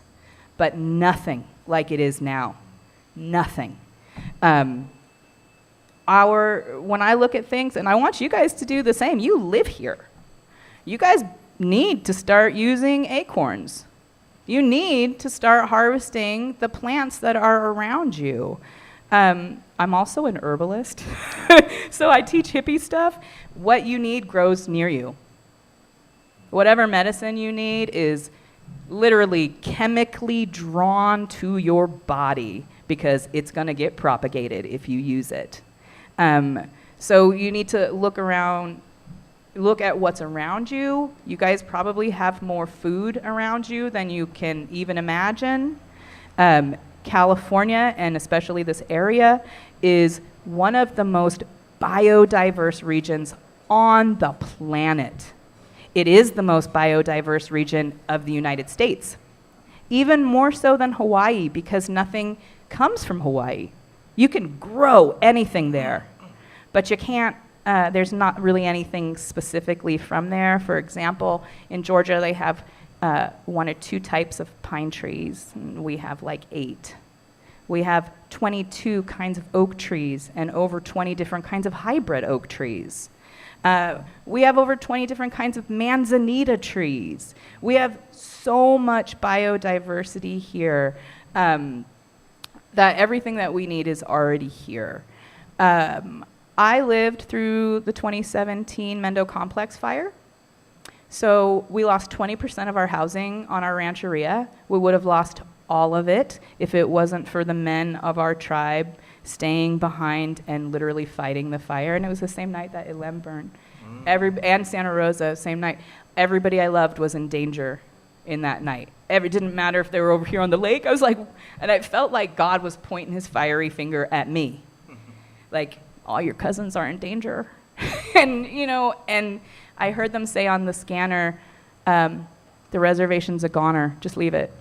but nothing like it is now. Nothing. When I look at things, and I want you guys to do the same, you live here. You guys need to start using acorns. You need to start harvesting the plants that are around you. I'm also an herbalist, so I teach hippie stuff. What you need grows near you. Whatever medicine you need is literally chemically drawn to your body because it's going to get propagated if you use it. So you need to look at what's around you. You guys probably have more food around you than you can even imagine. California, and especially this area, is one of the most biodiverse regions on the planet. It is the most biodiverse region of the United States, even more so than Hawaii, because nothing comes from Hawaii. You can grow anything there, but you can't, there's not really anything specifically from there. For example, in Georgia, they have 1 or 2 types of pine trees, and we have like 8. We have 22 kinds of oak trees and over 20 different kinds of hybrid oak trees. We have over 20 different kinds of manzanita trees. We have so much biodiversity here that everything that we need is already here. I lived through the 2017 Mendo Complex fire. So we lost 20% of our housing on our rancheria. We would have lost all of it if it wasn't for the men of our tribe staying behind and literally fighting the fire. And it was the same night that Ilem burned. And Santa Rosa, same night. Everybody I loved was in danger in that night. It didn't matter if they were over here on the lake. I was like, and I felt like God was pointing his fiery finger at me. Like, all your cousins are in danger. And, you know, and I heard them say on the scanner, the reservation's a goner, just leave it.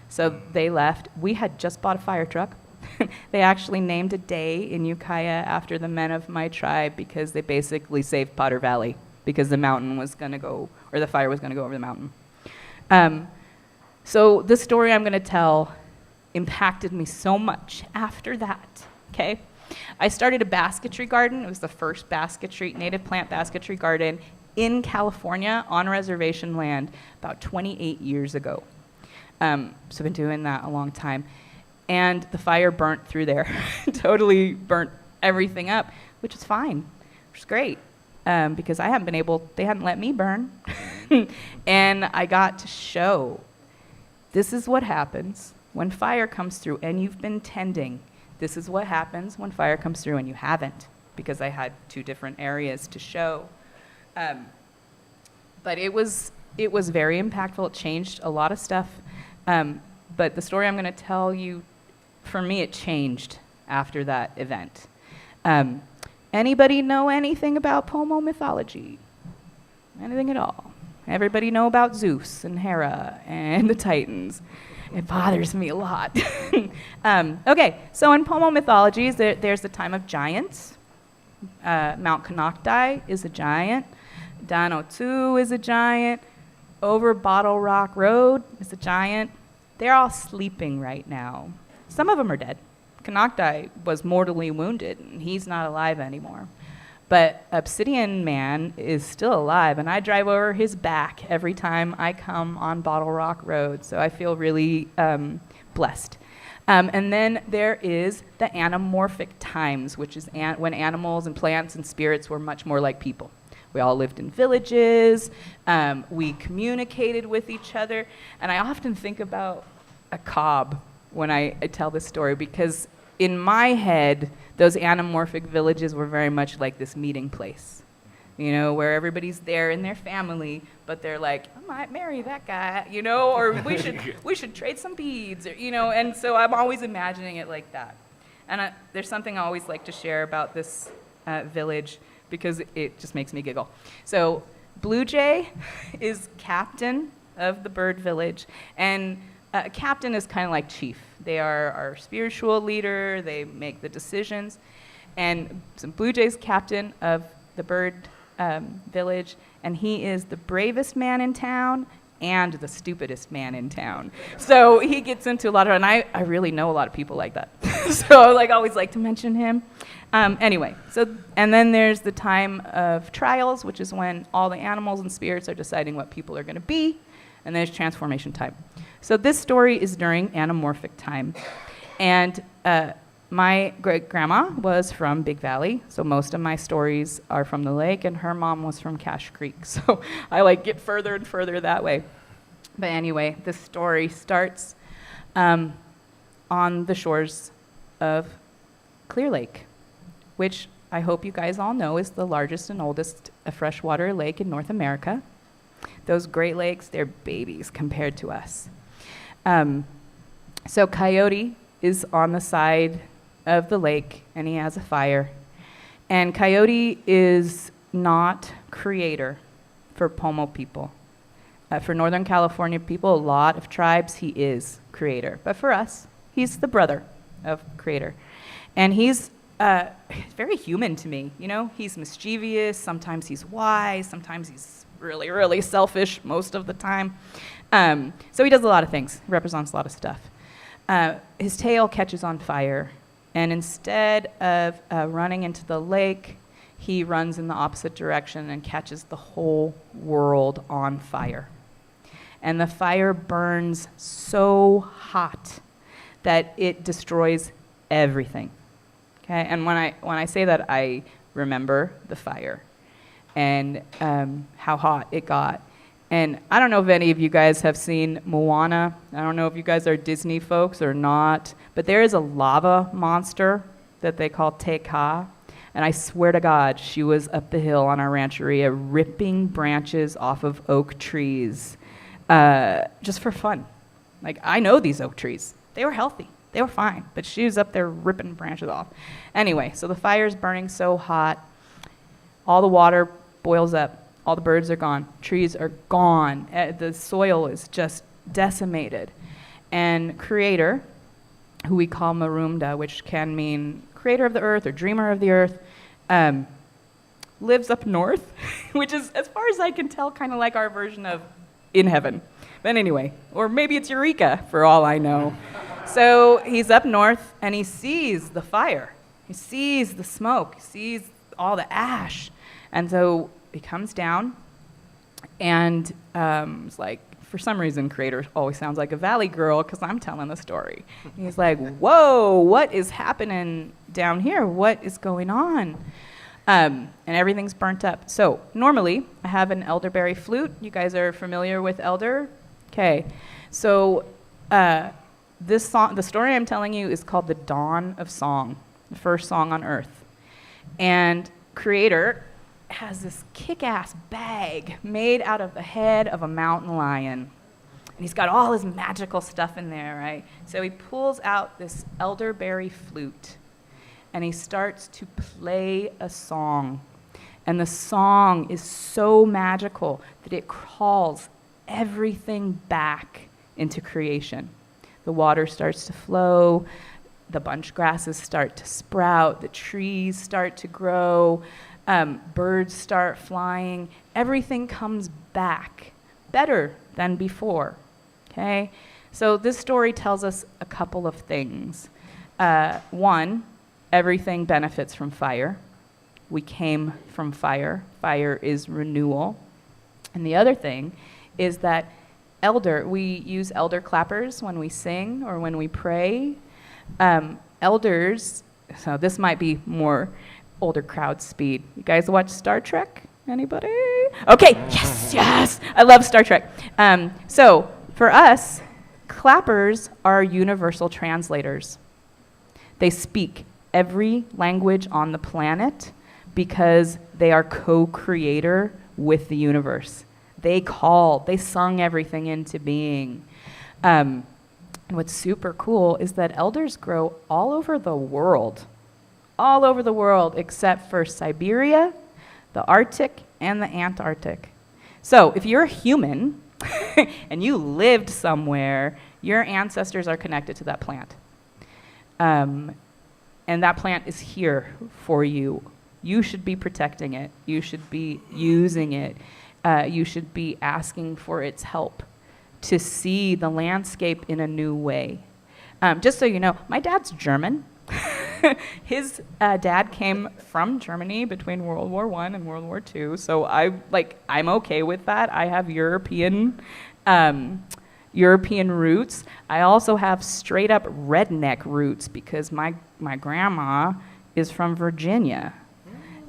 So they left. We had just bought a fire truck. They actually named a day in Ukiah after the men of my tribe because they basically saved Potter Valley because the mountain was going to go, or the fire was going to go over the mountain. So the story I'm going to tell impacted me so much after that, okay? I started a basketry garden. It was the first native plant basketry garden in California on reservation land about 28 years ago. So I've been doing that a long time. And the fire burnt through there, totally burnt everything up, which is fine, which is great, because they hadn't let me burn. And I got to show, this is what happens when fire comes through and you've been tending. This is what happens when fire comes through and you haven't, because I had 2 different areas to show. But it was very impactful. It changed a lot of stuff. But the story I'm going to tell you, for me, it changed after that event. Anybody know anything about Pomo mythology? Anything at all? Everybody know about Zeus and Hera and the Titans? It bothers me a lot. Okay, so in Pomo mythologies, there's the time of giants. Mount Konocti is a giant. Dano-Tu is a giant. Over Bottle Rock Road is a giant. They're all sleeping right now. Some of them are dead. Konocti was mortally wounded, and he's not alive anymore. But Obsidian Man is still alive, and I drive over his back every time I come on Bottle Rock Road, so I feel really blessed. And then there is the anamorphic times, which is when animals and plants and spirits were much more like people. We all lived in villages, we communicated with each other, and I often think about a Cobb when I tell this story, because in my head, those anamorphic villages were very much like this meeting place, you know, where everybody's there in their family, but they're like, I might marry that guy, you know, or we should trade some beads, or, you know, and so I'm always imagining it like that. And there's something I always like to share about this village, because it just makes me giggle. So Blue Jay is captain of the bird village, and captain is kind of like chief. They are our spiritual leader, they make the decisions, and so Blue Jay's captain of the bird village, and he is the bravest man in town and the stupidest man in town. So he gets into a lot of, and I really know a lot of people like that. So I always like to mention him. Anyway, and then there's the time of trials, which is when all the animals and spirits are deciding what people are going to be, and there's transformation time. So this story is during anamorphic time. And my great-grandma was from Big Valley, so most of my stories are from the lake, and her mom was from Cache Creek. So I get further and further that way. But anyway, this story starts on the shores of Clear Lake, which I hope you guys all know is the largest and oldest freshwater lake in North America. Those Great Lakes, they're babies compared to us. So Coyote is on the side of the lake, and he has a fire. And Coyote is not creator for Pomo people. For Northern California people, a lot of tribes, he is creator. But for us, he's the brother of creator. And he's very human to me, you know? He's mischievous, sometimes he's wise, sometimes he's really, really selfish most of the time. So he does a lot of things, he represents a lot of stuff. His tail catches on fire, and instead of running into the lake, he runs in the opposite direction and catches the whole world on fire. And the fire burns so hot that it destroys everything. Okay, and when I say that, I remember the fire and how hot it got. And I don't know if any of you guys have seen Moana. I don't know if you guys are Disney folks or not, but there is a lava monster that they call Te Ka. And I swear to God, she was up the hill on our rancheria ripping branches off of oak trees just for fun. I know these oak trees. They were healthy. They were fine. But she was up there ripping branches off. Anyway, so the fire's burning so hot. All the water boils up. All the birds are gone. Trees are gone. The soil is just decimated. And Creator, who we call Marumda, which can mean creator of the earth or dreamer of the earth, lives up north, which is, as far as I can tell, kind of like our version of in heaven. But anyway, or maybe it's Eureka, for all I know. So he's up north, and he sees the fire. He sees the smoke. He sees all the ash. And so he comes down, and it's for some reason, Creator always sounds like a Valley girl because I'm telling the story. He's like, whoa, what is happening down here? What is going on? And everything's burnt up. So normally, I have an elderberry flute. You guys are familiar with elder? Okay. So this song, the story I'm telling you is called The Dawn of Song, the first song on earth. And Creator has this kick-ass bag made out of the head of a mountain lion. And he's got all his magical stuff in there, right? So he pulls out this elderberry flute, and he starts to play a song. And the song is so magical that it calls everything back into creation. The water starts to flow, the bunch grasses start to sprout, the trees start to grow, birds start flying, everything comes back better than before, okay? So this story tells us a couple of things. One, everything benefits from fire. We came from fire. Fire is renewal. And the other thing is that we use elder clappers when we sing or when we pray. Elders, so this might be more older crowd speed. You guys watch Star Trek? Anybody? Okay, yes, I love Star Trek. So for us, clappers are universal translators. They speak every language on the planet because they are co-creator with the universe. They sung everything into being. And what's super cool is that elders grow all over the world except for Siberia, the Arctic, and the Antarctic. So if you're a human and you lived somewhere, your ancestors are connected to that plant. And that plant is here for you. You should be protecting it. You should be using it. You should be asking for its help to see the landscape in a new way. Just so you know, my dad's German. His dad came from Germany between World War I and World War II, so I'm okay with that. I have European roots. I also have straight up redneck roots because my grandma is from Virginia.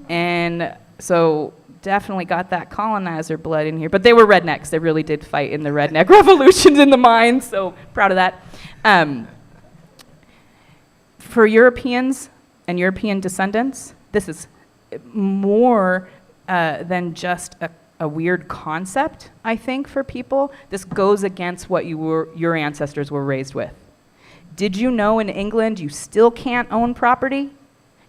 And so definitely got that colonizer blood in here. But they were rednecks. They really did fight in the redneck revolutions in the mines, so proud of that. For Europeans and European descendants, this is more than just a weird concept, I think, for people. This goes against what your ancestors were raised with. Did you know in England you still can't own property?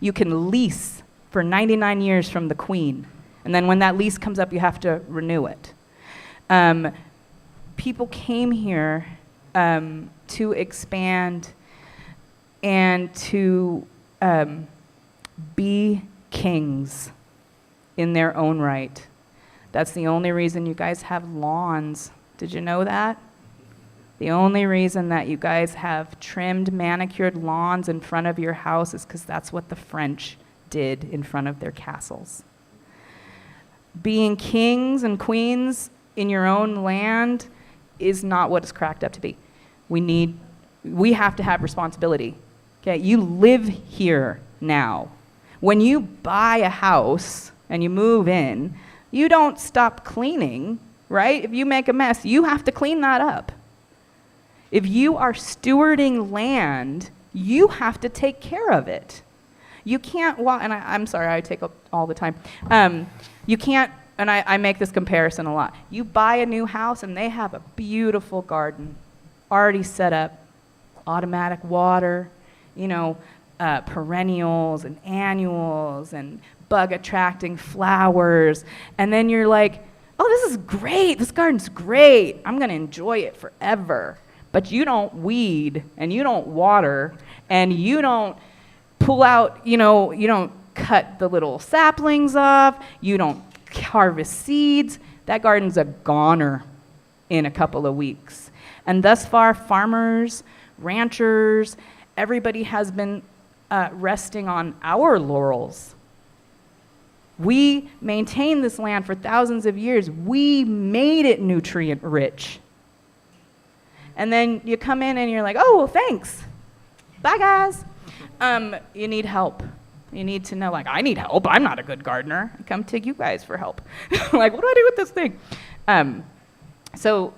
You can lease for 99 years from the Queen. And then when that lease comes up, you have to renew it. People came here to expand and to be kings in their own right. That's the only reason you guys have lawns. Did you know that? The only reason that you guys have trimmed, manicured lawns in front of your house is because that's what the French did in front of their castles. Being kings and queens in your own land is not what it's cracked up to be. We have to have responsibility. Okay, you live here now. When you buy a house and you move in, you don't stop cleaning, right? If you make a mess, you have to clean that up. If you are stewarding land, you have to take care of it. You can't and I'm sorry, I take up all the time. You can't, and I make this comparison a lot. You buy a new house and they have a beautiful garden already set up, automatic water, perennials and annuals and bug-attracting flowers. And then you're like, oh, this is great. This garden's great. I'm going to enjoy it forever. But you don't weed and you don't water and you don't pull out, you don't cut the little saplings off. You don't harvest seeds. That garden's a goner in a couple of weeks. And thus far, farmers, ranchers, everybody has been resting on our laurels. We maintained this land for thousands of years. We made it nutrient rich. And then you come in and you're like, oh, well, thanks. Bye, guys. You need help. You need to know, I need help. I'm not a good gardener. I come to you guys for help. What do I do with this thing? So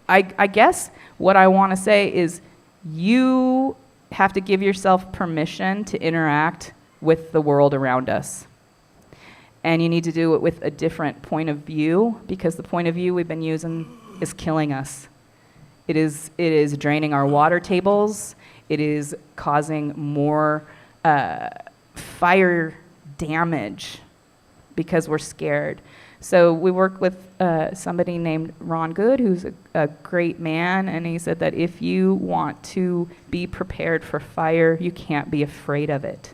I guess what I want to say is you have to give yourself permission to interact with the world around us. And you need to do it with a different point of view, because the point of view we've been using is killing us. It is draining our water tables. It is causing more fire damage because we're scared. So we work with somebody named Ron Good, who's a great man, and he said that if you want to be prepared for fire, you can't be afraid of it.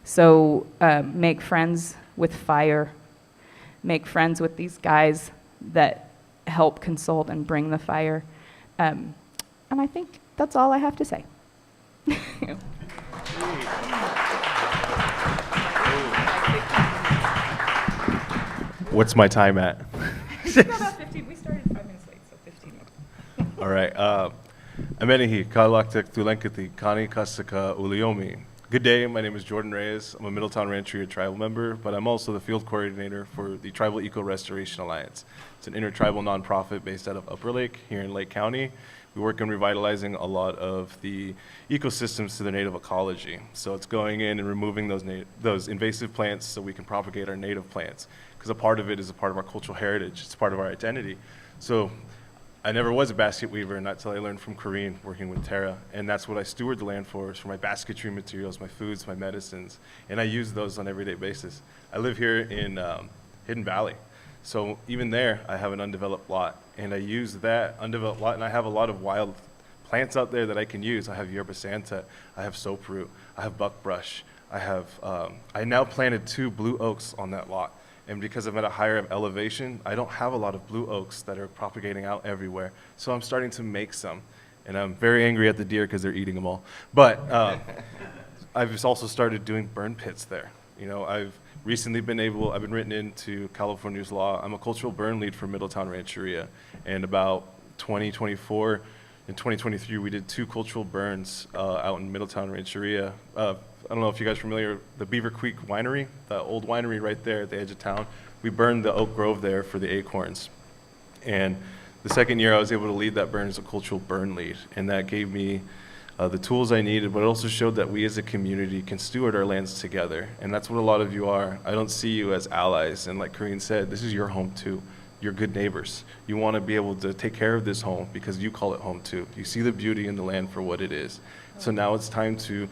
So make friends with fire. Make friends with these guys that help consult and bring the fire. And I think that's all I have to say.
What's my time at?
About 15. We started 5 minutes late, so 15 minutes.
All right. Amenihi, Kalaktek Tulenkati, Kani Kasaka Uliomi. Good day, my name is Jordan Reyes. I'm a Middletown Rancheria tribal member, but I'm also the field coordinator for the Tribal Eco Restoration Alliance. It's an intertribal nonprofit based out of Upper Lake here in Lake County. We work on revitalizing a lot of the ecosystems to their native ecology. So it's going in and removing those invasive plants so we can propagate our native plants, because a part of it is a part of our cultural heritage. It's part of our identity. So I never was a basket weaver, not until I learned from Corrine working with Tara, and that's what I steward the land for my basketry materials, my foods, my medicines, and I use those on an everyday basis. I live here in Hidden Valley, so even there I have an undeveloped lot, and I use that undeveloped lot, and I have a lot of wild plants out there that I can use. I have yerba santa, I have soap root, I have buckbrush, I now planted 2 blue oaks on that lot. And because I'm at a higher elevation, I don't have a lot of blue oaks that are propagating out everywhere. So I'm starting to make some. And I'm very angry at the deer because they're eating them all. But I've just also started doing burn pits there. You know, I've recently been written into California's law. I'm a cultural burn lead for Middletown Rancheria. And about 2024 and 2023, we did 2 cultural burns out in Middletown Rancheria. I don't know if you guys are familiar, the Beaver Creek Winery, the old winery right there at the edge of town. We burned the oak grove there for the acorns. And the second year I was able to lead that burn as a cultural burn lead. And that gave me the tools I needed, but it also showed that we as a community can steward our lands together. And that's what a lot of you are. I don't see you as allies. And like Corinne said, this is your home too. You're good neighbors. You want to be able to take care of this home because you call it home too. You see the beauty in the land for what it is. So now it's time to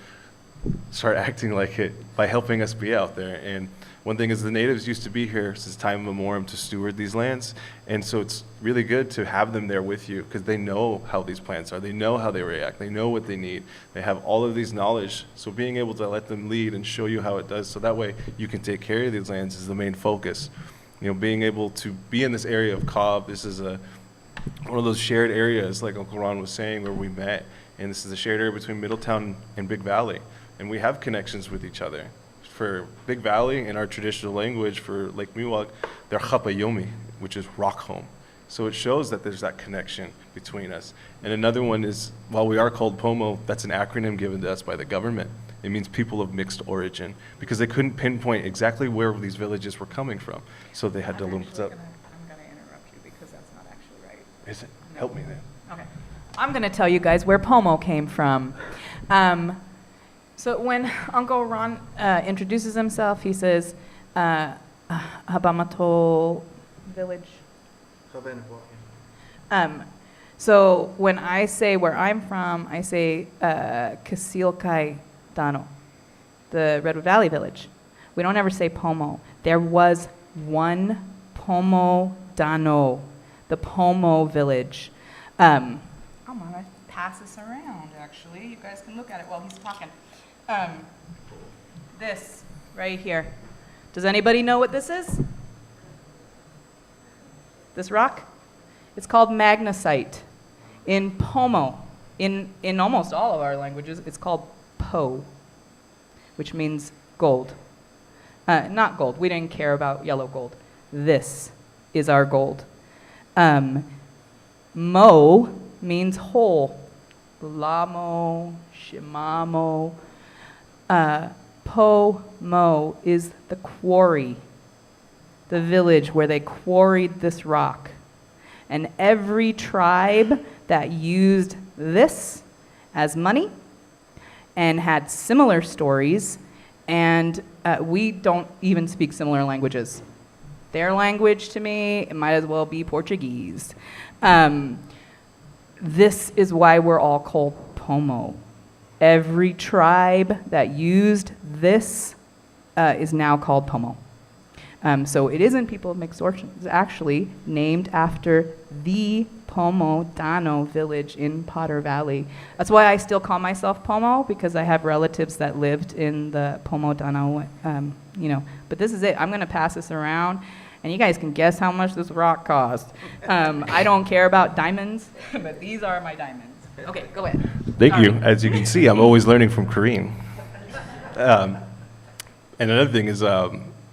start acting like it by helping us be out there. And one thing is the natives used to be here since time immemorial to steward these lands. And so it's really good to have them there with you because they know how these plants are. They know how they react. They know what they need. They have all of these knowledge. So being able to let them lead and show you how it does so that way you can take care of these lands is the main focus. You know, being able to be in this area of Cobb, this is one of those shared areas like Uncle Ron was saying where we met. And this is a shared area between Middletown and Big Valley. And we have connections with each other. For Big Valley, in our traditional language, for Lake Miwok, they're Chapayomi, which is rock home. So it shows that there's that connection between us. And another one is, while we are called POMO, that's an acronym given to us by the government. It means people of mixed origin, because they couldn't pinpoint exactly where these villages were coming from. So they had to look up.
I'm going to interrupt you because that's not actually right.
Is it? Help me then.
Okay. I'm going to tell you guys where Pomo came from. So when Uncle Ron introduces himself, he says, Habamato village. So when I say where I'm from, I say Kasilkai Dano, the Redwood Valley village. We don't ever say Pomo. There was one Pomo Dano, the Pomo village. I'm going to pass this around, actually. You guys can look at it while he's talking. This right here. Does anybody know what this is? This rock? It's called magnesite. In Pomo, in almost all of our languages, it's called Po, which means gold. Not gold. We didn't care about yellow gold. This is our gold. Mo means whole. Lamo, Shimamo. Po-mo is the quarry, the village where they quarried this rock. And every tribe that used this as money and had similar stories, and we don't even speak similar languages. Their language to me, it might as well be Portuguese. This is why we're all called Pomo. Every tribe that used this is now called Pomo. So it isn't people of mixed origin. It's actually named after the Pomo Dano village in Potter Valley. That's why I still call myself Pomo, because I have relatives that lived in the Pomo Dano, But this is it. I'm going to pass this around, and you guys can guess how much this rock cost. I don't care about diamonds, but these are my diamonds. Okay, go ahead.
Thank you. As you can see, I'm always learning from Kareem. And another thing is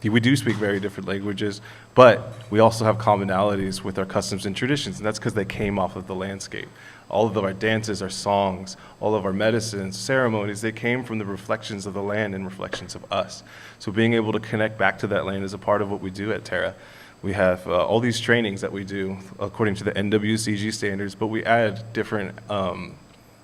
we do speak very different languages, but we also have commonalities with our customs and traditions, and that's because they came off of the landscape. All of our dances, our songs, all of our medicines, ceremonies, they came from the reflections of the land and reflections of us. So being able to connect back to that land is a part of what we do at Terra. We have all these trainings that we do according to the NWCG standards, but we add different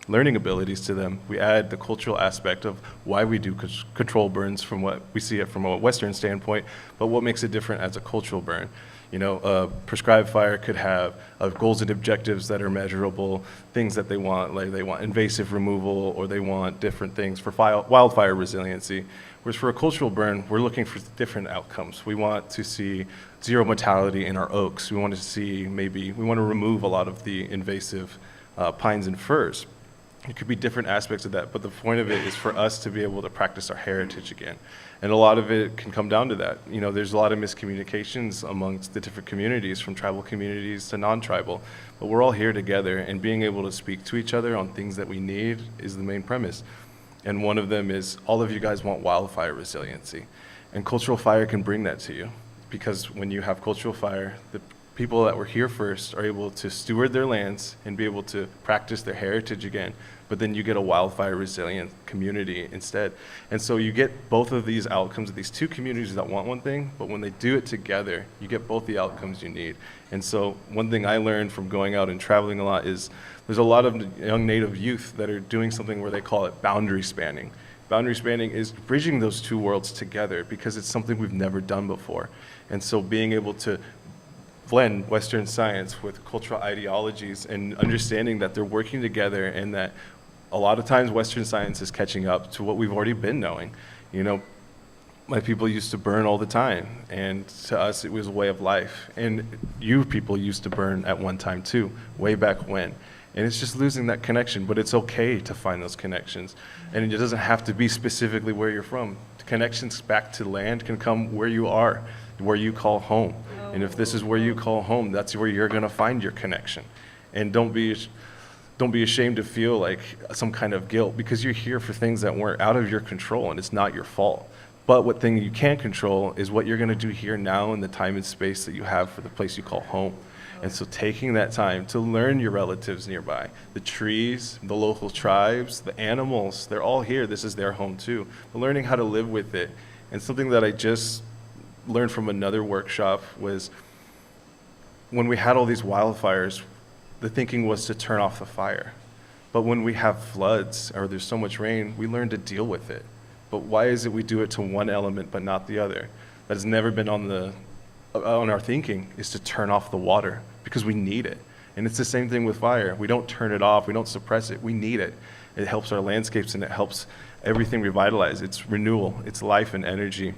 learning abilities to them. We add the cultural aspect of why we do control burns from what we see it from a Western standpoint, but what makes it different as a cultural burn. You know, a prescribed fire could have goals and objectives that are measurable, things that they want, like they want invasive removal, or they want different things for wildfire resiliency. Whereas for a cultural burn, we're looking for different outcomes. We want to see zero mortality in our oaks. We want to see we want to remove a lot of the invasive pines and firs. It could be different aspects of that, but the point of it is for us to be able to practice our heritage again. And a lot of it can come down to that. You know, there's a lot of miscommunications amongst the different communities, from tribal communities to non-tribal, but we're all here together, and being able to speak to each other on things that we need is the main premise. And one of them is, all of you guys want wildfire resiliency, and cultural fire can bring that to you, because when you have cultural fire, the people that were here first are able to steward their lands and be able to practice their heritage again, but then you get a wildfire resilient community instead. And so you get both of these outcomes of these two communities that want one thing, but when they do it together, you get both the outcomes you need. And so one thing I learned from going out and traveling a lot is there's a lot of young Native youth that are doing something where they call it boundary spanning. Boundary spanning is bridging those two worlds together because it's something we've never done before. And so being able to blend Western science with cultural ideologies and understanding that they're working together, and that a lot of times Western science is catching up to what we've already been knowing. You know, my people used to burn all the time, and to us it was a way of life. And you people used to burn at one time too, way back when. And it's just losing that connection, but it's okay to find those connections. And it doesn't have to be specifically where you're from. The connections back to land can come where you are, where you call home. And if this is where you call home, that's where you're gonna find your connection. And don't be ashamed to feel like some kind of guilt, because you're here for things that weren't out of your control, and it's not your fault. But what thing you can control is what you're gonna do here now in the time and space that you have for the place you call home. And so taking that time to learn your relatives nearby, the trees, the local tribes, the animals, they're all here. This is their home too. But learning how to live with it. And something that I just learned from another workshop was, when we had all these wildfires, the thinking was to turn off the fire. But when we have floods or there's so much rain, we learn to deal with it. But why is it we do it to one element but not the other? That has never been on our thinking, is to turn off the water, because we need it. And it's the same thing with fire. We don't turn it off, we don't suppress it, we need it. It helps our landscapes, and it helps everything revitalize. It's renewal, it's life and energy.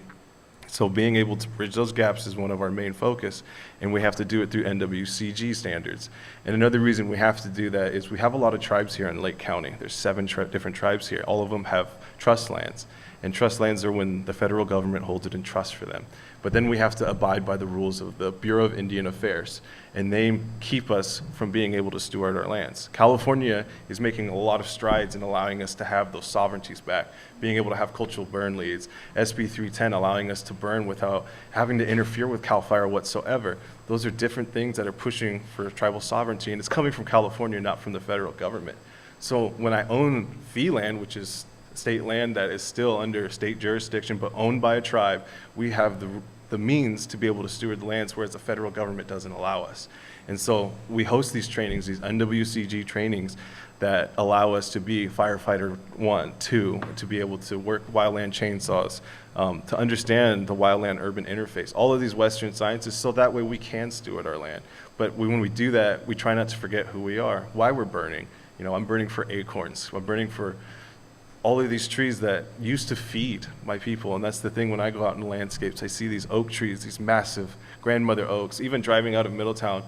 So being able to bridge those gaps is one of our main focus, and we have to do it through NWCG standards. And another reason we have to do that is we have a lot of tribes here in Lake County. There's 7 different tribes here. All of them have trust lands. And trust lands are when the federal government holds it in trust for them. But then we have to abide by the rules of the Bureau of Indian Affairs, and they keep us from being able to steward our lands. California is making a lot of strides in allowing us to have those sovereignties back, being able to have cultural burn leads, SB 310 allowing us to burn without having to interfere with CAL FIRE whatsoever. Those are different things that are pushing for tribal sovereignty, and it's coming from California, not from the federal government. So when I own fee land, which is state land that is still under state jurisdiction but owned by a tribe, we have the means to be able to steward the lands, whereas the federal government doesn't allow us. And so we host these trainings, these NWCG trainings, that allow us to be firefighter 1, 2, to be able to work wildland chainsaws, to understand the wildland-urban interface, all of these Western sciences, so that way we can steward our land. But when we do that, we try not to forget who we are, why we're burning. You know, I'm burning for acorns, I'm burning for all of these trees that used to feed my people. And that's the thing, when I go out in the landscapes, I see these oak trees, these massive grandmother oaks. Even driving out of Middletown,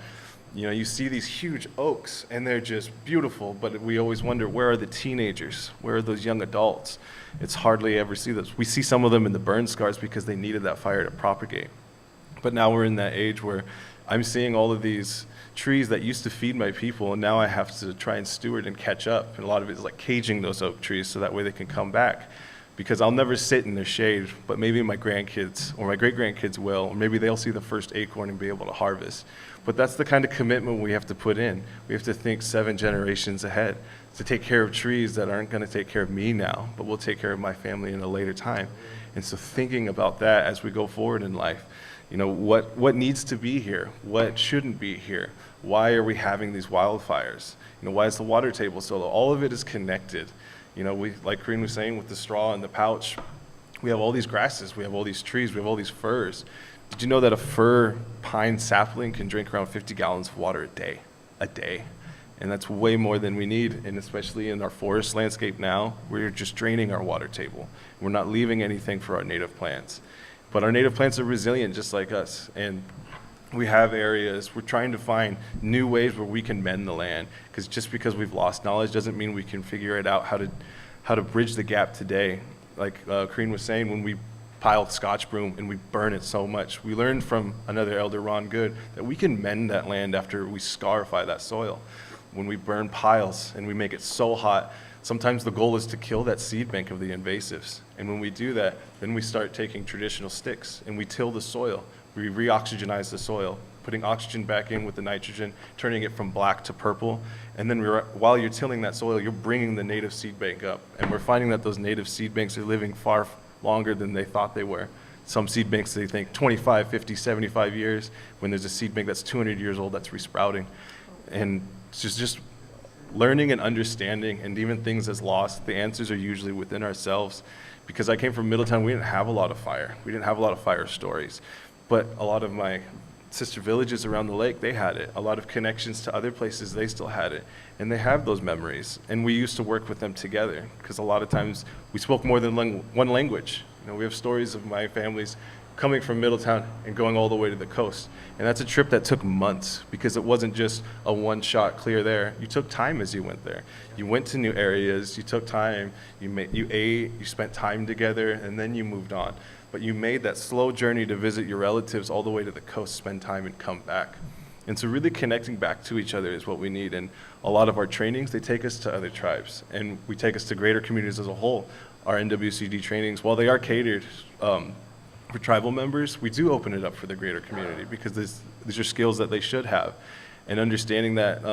you know, you see these huge oaks, and they're just beautiful, but we always wonder, where are the teenagers? Where are those young adults? It's hardly ever see those. We see some of them in the burn scars because they needed that fire to propagate. But now we're in that age where I'm seeing all of these trees that used to feed my people, and now I have to try and steward and catch up. And a lot of it is like caging those oak trees so that way they can come back. Because I'll never sit in their shade, but maybe my grandkids or my great-grandkids will, or maybe they'll see the first acorn and be able to harvest. But that's the kind of commitment we have to put in. We have to think 7 generations ahead to take care of trees that aren't going to take care of me now, but will take care of my family in a later time. And so thinking about that as we go forward in life, you know, what needs to be here? What shouldn't be here? Why are we having these wildfires? You know, why is the water table so low? All of it is connected. You know, like Corinne was saying with the straw and the pouch, we have all these grasses, we have all these trees, we have all these firs. Did you know that a fir pine sapling can drink around 50 gallons of water a day? And that's way more than we need, and especially in our forest landscape now, we're just draining our water table. We're not leaving anything for our native plants. But our native plants are resilient just like us, and We have areas, we're trying to find new ways where we can mend the land, because just because we've lost knowledge doesn't mean we can figure it out how to bridge the gap today. Like Kareen was saying, when we pile Scotch broom and we burn it so much, we learned from another elder, Ron Good, that we can mend that land after we scarify that soil. When we burn piles and we make it so hot, sometimes the goal is to kill that seed bank of the invasives. And when we do that, then we start taking traditional sticks and we till the soil. We re-oxygenize the soil, putting oxygen back in with the nitrogen, turning it from black to purple. And then while you're tilling that soil, you're bringing the native seed bank up. And we're finding that those native seed banks are living far longer than they thought they were. Some seed banks, they think 25, 50, 75 years, when there's a seed bank that's 200 years old that's resprouting. And it's just learning and understanding, and even things that's lost, the answers are usually within ourselves. Because I came from Middletown, we didn't have a lot of fire. We didn't have a lot of fire stories. But a lot of my sister villages around the lake, they had it. A lot of connections to other places, they still had it. And they have those memories. And we used to work with them together, because a lot of times we spoke more than one language. You know, we have stories of my families coming from Middletown and going all the way to the coast. And that's a trip that took months, because it wasn't just a one-shot clear there. You took time as you went there. You went to new areas, you took time, you ate, you spent time together, and then you moved on. But you made that slow journey to visit your relatives all the way to the coast, spend time, and come back. And so really connecting back to each other is what we need. And a lot of our trainings, they take us to other tribes, and we take us to greater communities as a whole. Our NWCD trainings, while they are catered for tribal members, we do open it up for the greater community, because these are skills that they should have. And understanding that,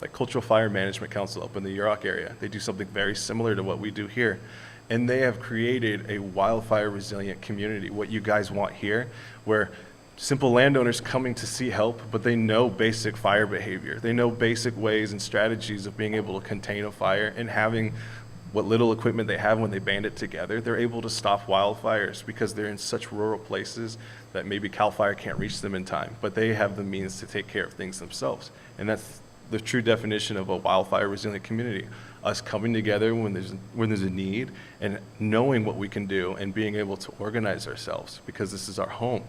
like Cultural Fire Management Council up in the Yurok area, they do something very similar to what we do here. And they have created a wildfire resilient community, what you guys want here, where simple landowners coming to see help, but they know basic fire behavior. They know basic ways and strategies of being able to contain a fire, and having what little equipment they have when they band it together, they're able to stop wildfires, because they're in such rural places that maybe CAL FIRE can't reach them in time, but they have the means to take care of things themselves. And that's the true definition of a wildfire resilient community. Us coming together when there's a need, and knowing what we can do, and being able to organize ourselves, because this is our home.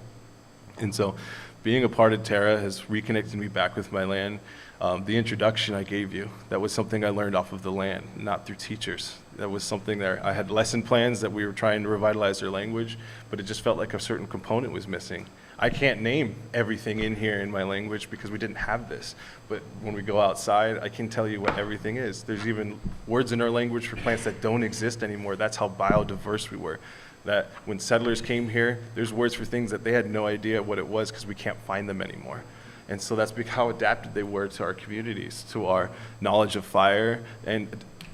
And so being a part of Terra has reconnected me back with my land. The introduction I gave you, that was something I learned off of the land, not through teachers. That was something there. I had lesson plans that we were trying to revitalize their language, but it just felt like a certain component was missing. I can't name everything in here in my language because we didn't have this. But when we go outside, I can tell you what everything is. There's even words in our language for plants that don't exist anymore. That's how biodiverse we were. That when settlers came here, there's words for things that they had no idea what it was, because we can't find them anymore. And so that's how adapted they were to our communities, to our knowledge of fire. And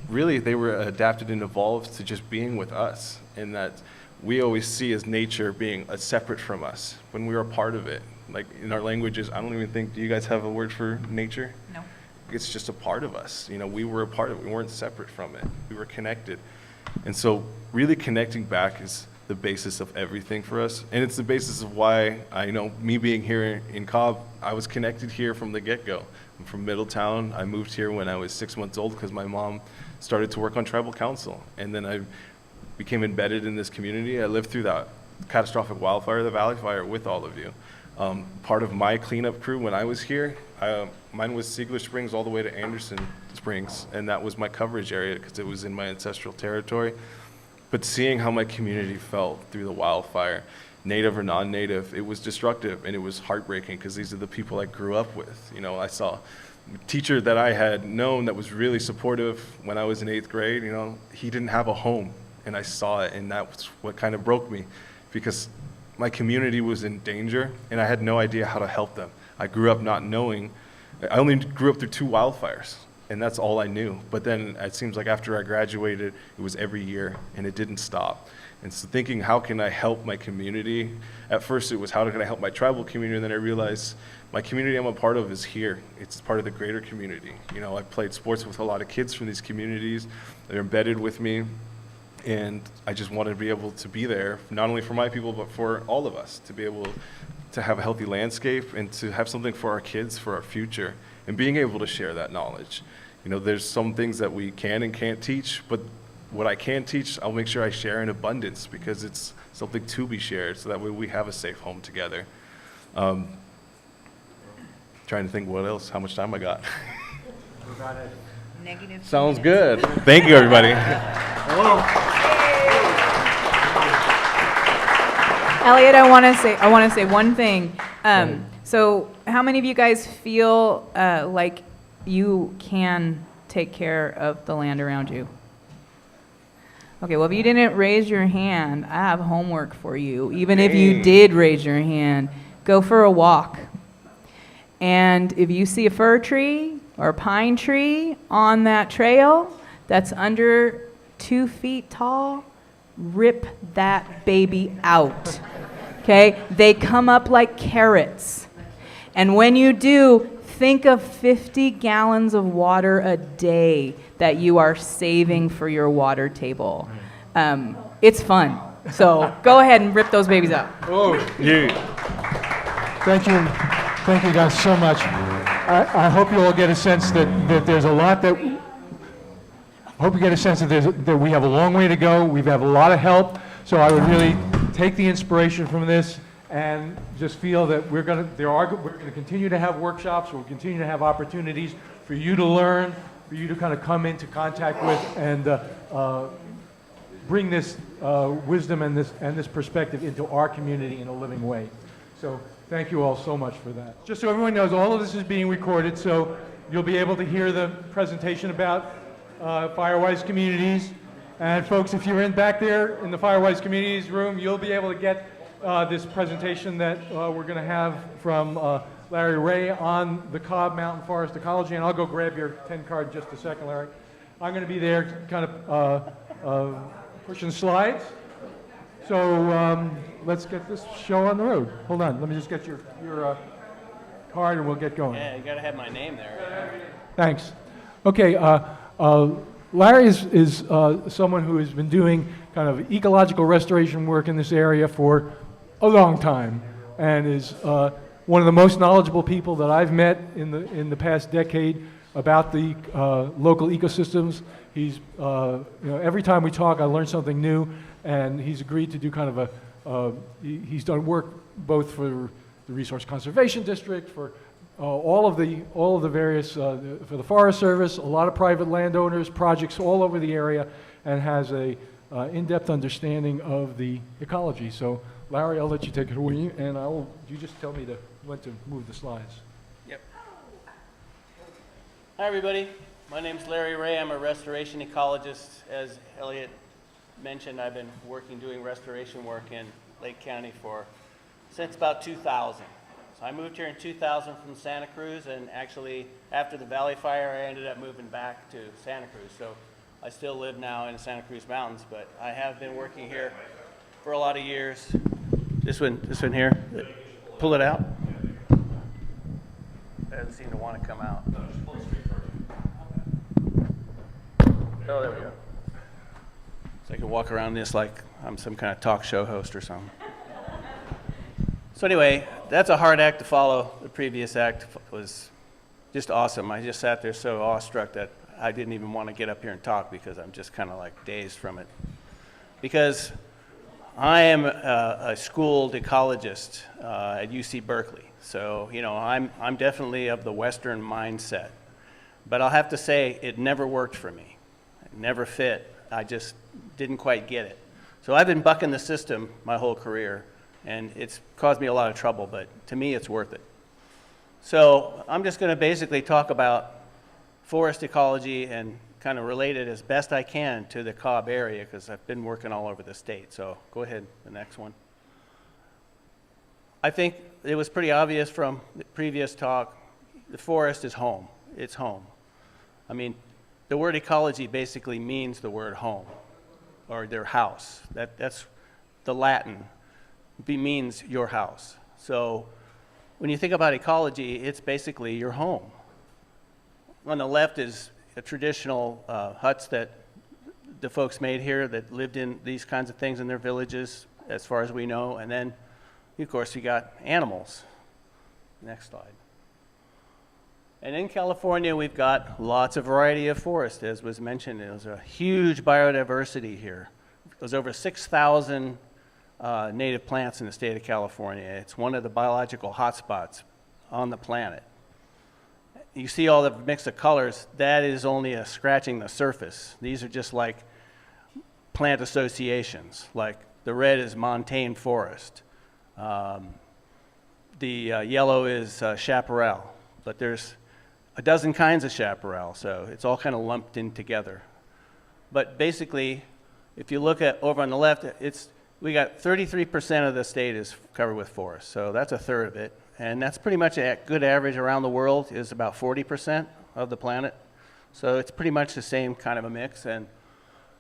really, they were adapted and evolved to just being with us. And that we always see as nature being separate from us when we are a part of it. Like in our languages, I don't even think, do you guys have a word for nature?
No.
It's just a part of us. You know, we were a part of it. We weren't separate from it. We were connected. And so really connecting back is the basis of everything for us. And it's the basis of why, me being here in Cobb, I was connected here from the get-go. I'm from Middletown. I moved here when I was 6 months old because my mom started to work on tribal council. And then I became embedded in this community. I lived through that catastrophic wildfire, the Valley Fire, with all of you. Part of my cleanup crew when I was here, mine was Ziegler Springs all the way to Anderson Springs, and that was my coverage area because it was in my ancestral territory. But seeing how my community felt through the wildfire, native or non-native, it was destructive and it was heartbreaking, because these are the people I grew up with. You know, I saw a teacher that I had known that was really supportive when I was in 8th grade. You know, he didn't have a home, and I saw it, and that's what kind of broke me, because my community was in danger and I had no idea how to help them. I grew up not knowing. I only grew up through 2 wildfires, and that's all I knew. But then it seems like after I graduated, it was every year, and it didn't stop. And so thinking, how can I help my community? At first it was, how can I help my tribal community? And then I realized my community I'm a part of is here. It's part of the greater community. You know, I played sports with a lot of kids from these communities. They're embedded with me. And I just wanted to be able to be there, not only for my people, but for all of us, to be able to have a healthy landscape and to have something for our kids, for our future, and being able to share that knowledge. You know, there's some things that we can and can't teach, but what I can teach, I'll make sure I share in abundance, because it's something to be shared, so that way we have a safe home together. Trying to think what else, how much time I got.
Negative.
Sounds good. Thank you, everybody.
Elliot, I want to say one thing. So, how many of you guys feel like you can take care of the land around you? Okay, well, if you didn't raise your hand, I have homework for you. Even if you did raise your hand, go for a walk. And if you see a fir tree or a pine tree on that trail that's under 2 feet tall, rip that baby out. Okay? They come up like carrots. And when you do, think of 50 gallons of water a day that you are saving for your water table. It's fun. So go ahead and rip those babies out.
Oh, yeah.
Thank you guys so much. I hope you all get a sense that there's a lot that, I hope you get a sense that we have a long way to go. We have a lot of help. So I would really take the inspiration from this and just feel that we're going to continue to have workshops. We'll continue to have opportunities for you to learn, for you to kind of come into contact with and bring this wisdom and this perspective into our community in a living way. So thank you all so much for that. Just so everyone knows, all of this is being recorded, so you'll be able to hear the presentation about Firewise Communities. And folks, if you're in back there in the Firewise Communities room, you'll be able to get this presentation that we're going to have from Larry Ray on the Cobb Mountain Forest Ecology. And I'll go grab your 10 card in just a second, Larry. I'm going to be there kind of pushing slides. So let's get this show on the road. Hold on, let me just get your card and we'll get going.
Yeah, you gotta have my name there.
Thanks. Okay, Larry is someone who has been doing kind of ecological restoration work in this area for a long time and is one of the most knowledgeable people that I've met in the past decade about the local ecosystems. He's, every time we talk, I learn something new, and he's agreed to do kind of he's done work both for the Resource Conservation District, for all of the various, for the Forest Service, a lot of private landowners, projects all over the area, and has a in-depth understanding of the ecology. So, Larry, I'll let you take it away, and you just tell me when to move the slides.
Yep. Hi, everybody. My name's Larry Ray. I'm a restoration ecologist. As Elliot mentioned, I've been doing restoration work in Lake County since about 2000. So I moved here in 2000 from Santa Cruz, and actually after the Valley Fire, I ended up moving back to Santa Cruz. So I still live now in the Santa Cruz Mountains, but I have been working here for a lot of years. This one here, pull it out. Doesn't seem to want to come out. Oh, there we go. So I can walk around this like I'm some kind of talk show host or something. So anyway, that's a hard act to follow. The previous act was just awesome. I just sat there so awestruck that I didn't even want to get up here and talk because I'm just kind of like dazed from it. Because I am a schooled ecologist at UC Berkeley. So, I'm definitely of the Western mindset. But I'll have to say, it never worked for me. It never fit. I just didn't quite get it. So I've been bucking the system my whole career, and it's caused me a lot of trouble, but to me, it's worth it. So I'm just going to basically talk about forest ecology and kind of relate it as best I can to the Cobb area, because I've been working all over the state. So go ahead, the next one. I think it was pretty obvious from the previous talk, the forest is home. It's home. I mean, the word ecology basically means the word home, or their house. That's the Latin. Means your house. So when you think about ecology, it's basically your home. On the left is a traditional huts that the folks made here that lived in these kinds of things in their villages, as far as we know. And then, of course, you got animals. Next slide. And in California, we've got lots of variety of forest, as was mentioned. There's a huge biodiversity here. There's over 6,000 native plants in the state of California. It's one of the biological hotspots on the planet. you see all the mix of colors, that is only scratching the surface. These are just like plant associations, like the red is montane forest. The yellow is chaparral, but there's a dozen kinds of chaparral, so it's all kind of lumped in together. But basically, if you look at over on the left, we got 33% of the state is covered with forest, so that's a third of it. And that's pretty much a good average around the world, is about 40% of the planet. So it's pretty much the same kind of a mix. And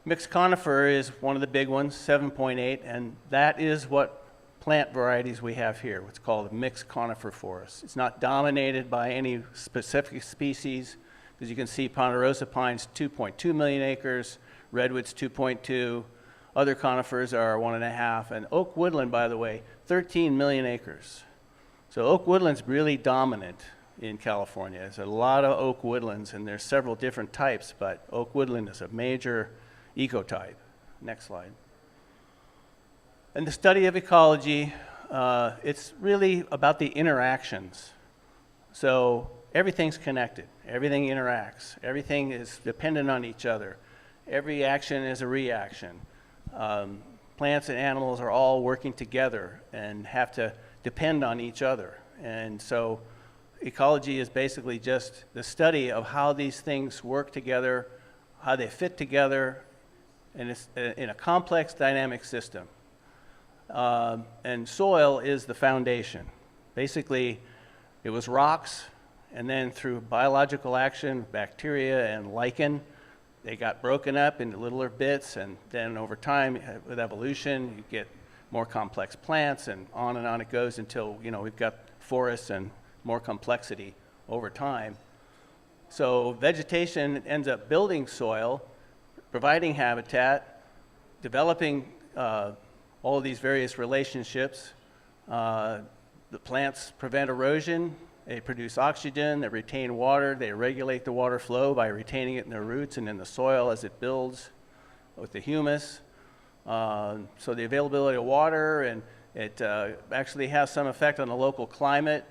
mixed conifer is one of the big ones, 7.8, and that is what plant varieties we have here, what's called a mixed conifer forest. It's not dominated by any specific species, because you can see ponderosa pines, 2.2 million acres, redwoods 2.2, other conifers are 1.5, and oak woodland, by the way, 13 million acres. So oak woodland's really dominant in California. There's a lot of oak woodlands, and there's several different types, but oak woodland is a major ecotype. Next slide. And the study of ecology, it's really about the interactions. So everything's connected, everything interacts, everything is dependent on each other. Every action is a reaction. Plants and animals are all working together and have to depend on each other. And so ecology is basically just the study of how these things work together, how they fit together, and it's in a complex dynamic system. And soil is the foundation. Basically, it was rocks, and then through biological action, bacteria and lichen, they got broken up into littler bits, and then over time, with evolution, you get more complex plants, and on it goes until, you know, we've got forests and more complexity over time. So vegetation ends up building soil, providing habitat, developing all of these various relationships. The plants prevent erosion, they produce oxygen, they retain water, they regulate the water flow by retaining it in their roots and in the soil as it builds with the humus. So the availability of water, and it actually has some effect on the local climate,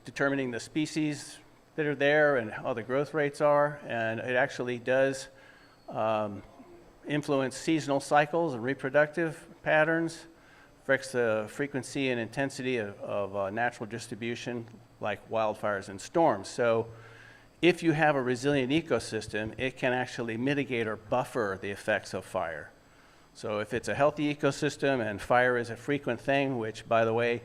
determining the species that are there and how the growth rates are, and it actually does influence seasonal cycles and reproductive patterns, affects the frequency and intensity of natural distribution like wildfires and storms. So if you have a resilient ecosystem, it can actually mitigate or buffer the effects of fire. So if it's a healthy ecosystem and fire is a frequent thing, which, by the way,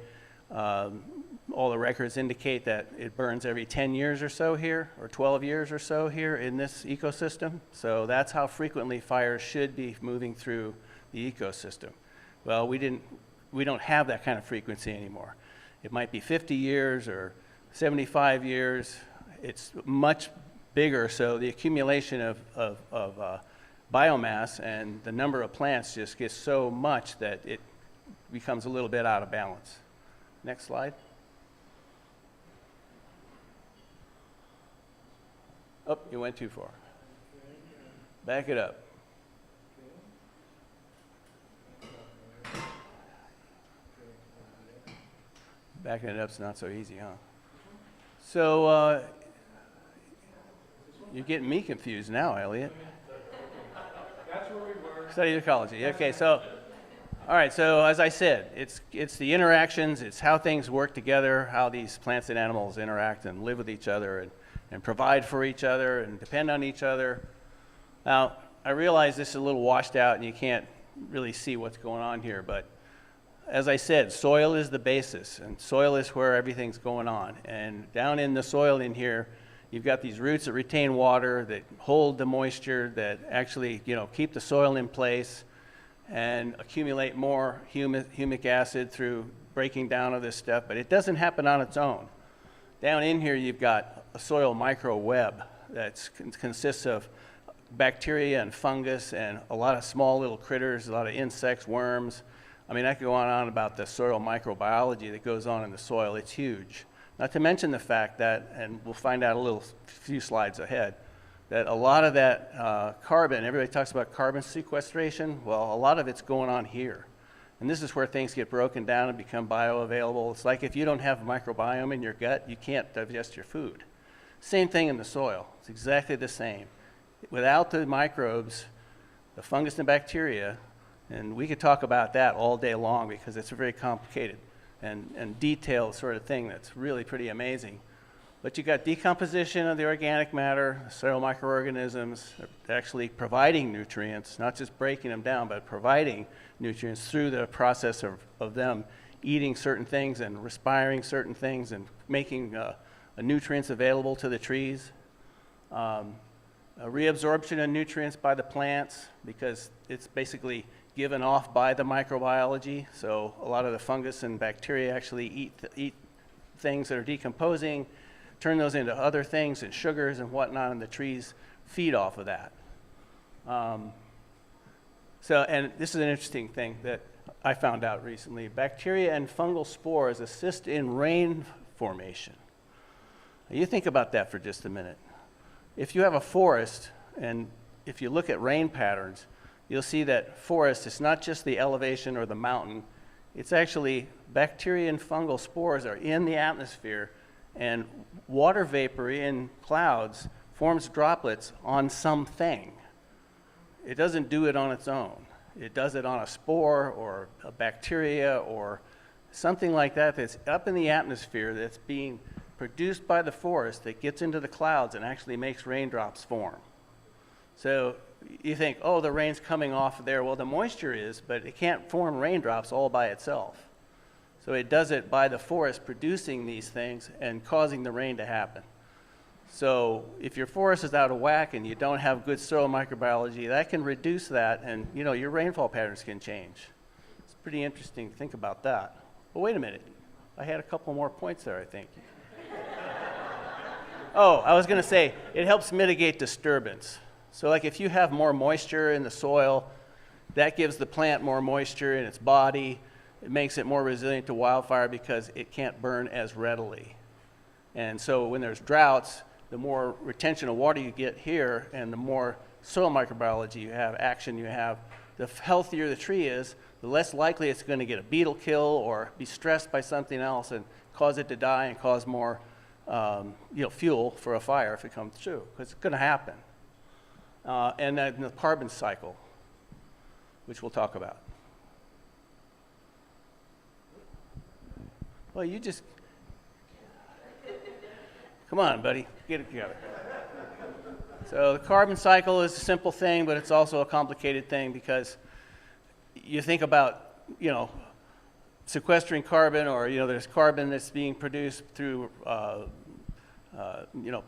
all the records indicate that it burns every 10 years or so here, or 12 years or so here in this ecosystem. So that's how frequently fires should be moving through the ecosystem. Well, we don't have that kind of frequency anymore. It might be 50 years or 75 years. It's much bigger, so the accumulation of biomass and the number of plants just gets so much that it becomes a little bit out of balance. Next slide. Oh, you went too far. Back it up. Backing it up's not so easy, huh? So you're getting me confused now, Elliot.
That's where we were.
Study of ecology. Okay, so all right. So as I said, it's the interactions. It's how things work together, how these plants and animals interact and live with each other and provide for each other and depend on each other. Now, I realize this is a little washed out and you can't really see what's going on here, but as I said, soil is the basis, and soil is where everything's going on. And down in the soil in here, you've got these roots that retain water, that hold the moisture, that actually, keep the soil in place and accumulate more humic acid through breaking down of this stuff, but it doesn't happen on its own. Down in here, you've got a soil microweb that consists of bacteria and fungus and a lot of small little critters, a lot of insects, worms. I mean, I could go on and on about the soil microbiology that goes on in the soil. It's huge. Not to mention the fact that, and we'll find out a few slides ahead, that a lot of that carbon, everybody talks about carbon sequestration. Well, a lot of it's going on here. And this is where things get broken down and become bioavailable. It's like if you don't have a microbiome in your gut, you can't digest your food. Same thing in the soil. It's exactly the same. Without the microbes, the fungus and bacteria, and we could talk about that all day long because it's a very complicated and detailed sort of thing that's really pretty amazing. But you got decomposition of the organic matter, soil microorganisms actually providing nutrients, not just breaking them down, but providing nutrients through the process of them eating certain things and respiring certain things and making nutrients available to the trees. A reabsorption of nutrients by the plants because it's basically given off by the microbiology. So a lot of the fungus and bacteria actually eat things that are decomposing, turn those into other things and sugars and whatnot, and the trees feed off of that. And this is an interesting thing that I found out recently. Bacteria and fungal spores assist in rain formation. Now, you think about that for just a minute. If you have a forest, and if you look at rain patterns, you'll see that forest is not just the elevation or the mountain, it's actually bacteria and fungal spores are in the atmosphere, and water vapor in clouds forms droplets on something. It doesn't do it on its own. It does it on a spore or a bacteria or something like that that's up in the atmosphere that's being produced by the forest that gets into the clouds and actually makes raindrops form. So you think, oh, the rain's coming off there. Well, the moisture is, but it can't form raindrops all by itself. So it does it by the forest producing these things and causing the rain to happen. So if your forest is out of whack and you don't have good soil microbiology, that can reduce that, and your rainfall patterns can change. It's pretty interesting to think about that. But wait a minute, I had a couple more points there, I think. Oh, I was going to say, it helps mitigate disturbance. So like if you have more moisture in the soil, that gives the plant more moisture in its body. It makes it more resilient to wildfire because it can't burn as readily. And so when there's droughts, the more retention of water you get here and the more soil microbiology you have, action you have, the healthier the tree is, the less likely it's going to get a beetle kill or be stressed by something else and cause it to die and cause more fuel for a fire if it comes true, because it's going to happen. And then the carbon cycle, which we'll talk about. Well, you just, come on, buddy, get it together. So the carbon cycle is a simple thing, but it's also a complicated thing because you think about, sequestering carbon, or, there's carbon that's being produced through,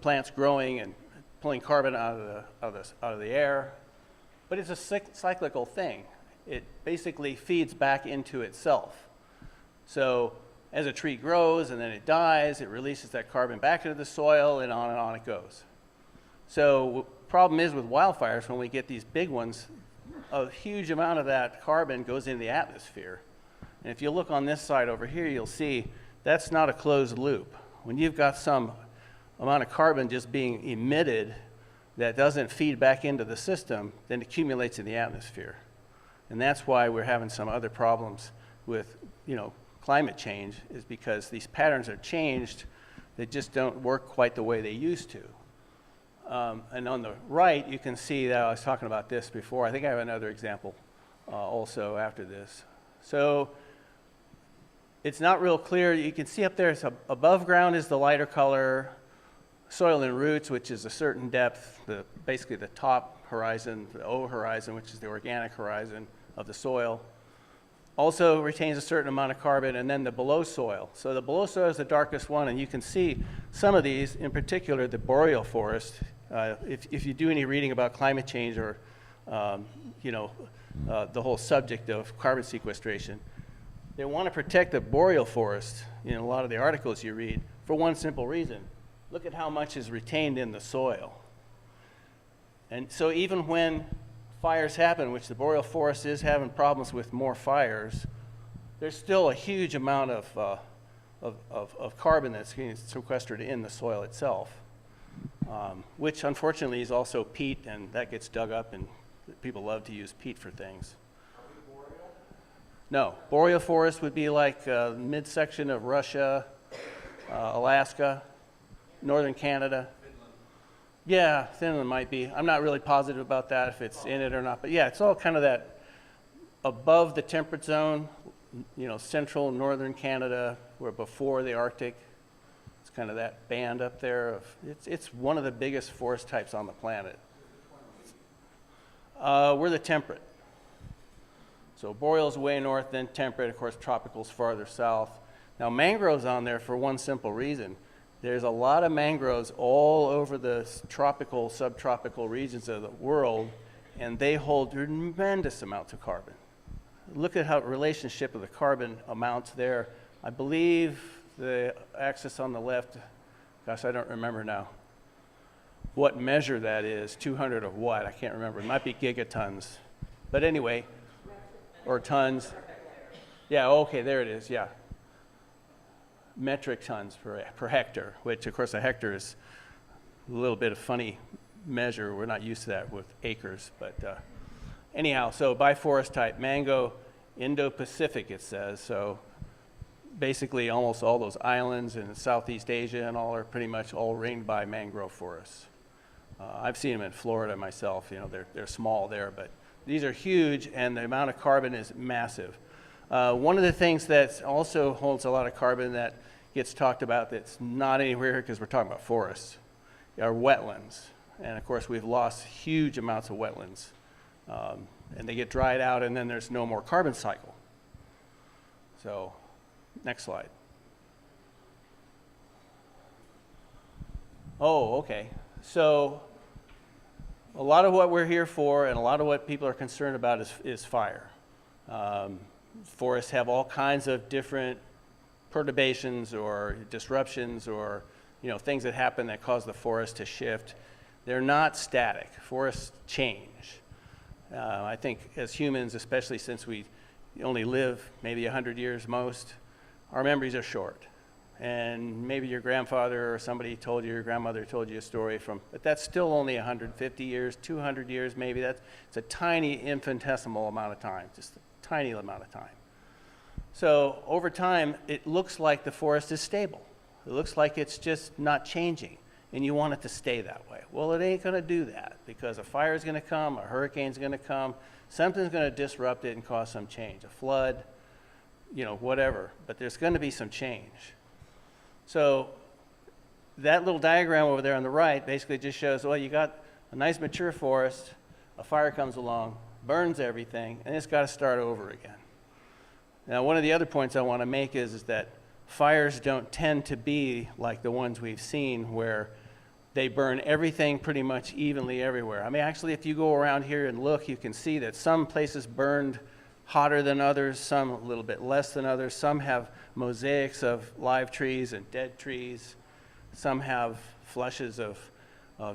plants growing and pulling carbon out of the air. But it's a cyclical thing. It basically feeds back into itself. So as a tree grows and then it dies, it releases that carbon back into the soil, and on it goes. So the problem is with wildfires, when we get these big ones, a huge amount of that carbon goes into the atmosphere. And if you look on this side over here, you'll see that's not a closed loop. When you've got some amount of carbon just being emitted that doesn't feed back into the system, then it accumulates in the atmosphere. And that's why we're having some other problems with, climate change, is because these patterns are changed. They just don't work quite the way they used to. And on the right, you can see that I was talking about this before. I think I have another example also after this. So it's not real clear. You can see up there, so above ground is the lighter color, soil and roots, which is a certain depth, basically the top horizon, the O horizon, which is the organic horizon of the soil. Also retains a certain amount of carbon, and then the below soil. So the below soil is the darkest one, and you can see some of these, in particular the boreal forest. If you do any reading about climate change or the whole subject of carbon sequestration, they want to protect the boreal forest in a lot of the articles you read for one simple reason. Look at how much is retained in the soil. And so even when fires happen, which the boreal forest is having problems with more fires, there's still a huge amount of carbon that's being sequestered in the soil itself, which unfortunately is also peat, and that gets dug up, and people love to use peat for things. No, boreal forest would be like midsection of Russia, Alaska, northern Canada. Yeah, inland might be. I'm not really positive about that, if it's in it or not. But yeah, it's all kind of that above the temperate zone, central northern Canada, where before the Arctic. It's kind of that band up there. It's one of the biggest forest types on the planet. We're the temperate. So boreal's way north, then temperate. Of course, tropical's farther south. Now, mangrove's on there for one simple reason. There's a lot of mangroves all over the tropical, subtropical regions of the world, and they hold tremendous amounts of carbon. Look at how relationship of the carbon amounts there. I believe the axis on the left, gosh, I don't remember now what measure that is, 200 of what, I can't remember. It might be gigatons. But anyway, or tons. Yeah, okay, there it is, yeah. Metric tons per hectare, which of course a hectare is a little bit of funny measure. We're not used to that with acres, but anyhow, so by forest type, mango, Indo-Pacific it says, so basically almost all those islands in Southeast Asia and all are pretty much all ringed by mangrove forests. I've seen them in Florida myself, they're small there, but these are huge and the amount of carbon is massive. One of the things that also holds a lot of carbon that gets talked about that's not anywhere here because we're talking about forests are wetlands. And of course we've lost huge amounts of wetlands. And they get dried out and then there's no more carbon cycle. So, next slide. Oh, okay. So, a lot of what we're here for and a lot of what people are concerned about is fire. Forests have all kinds of different perturbations or disruptions or things that happen that cause the forest to shift. They're not static. Forests change. I think as humans, especially since we only live maybe 100 years most, our memories are short. And maybe your grandfather or somebody told you, your grandmother told you a story but that's still only 150 years, 200 years maybe. It's a tiny infinitesimal amount of time, just a tiny amount of time. So over time, it looks like the forest is stable. It looks like it's just not changing, and you want it to stay that way. Well, it ain't gonna do that because a fire is gonna come, a hurricane's gonna come, something's gonna disrupt it and cause some change, a flood, whatever, but there's gonna be some change. So that little diagram over there on the right basically just shows, well, you got a nice mature forest, a fire comes along, burns everything, and it's got to start over again. Now, one of the other points I want to make is that fires don't tend to be like the ones we've seen where they burn everything pretty much evenly everywhere. I mean, actually, if you go around here and look, you can see that some places burned hotter than others, some a little bit less than others. Some have mosaics of live trees and dead trees. Some have flushes of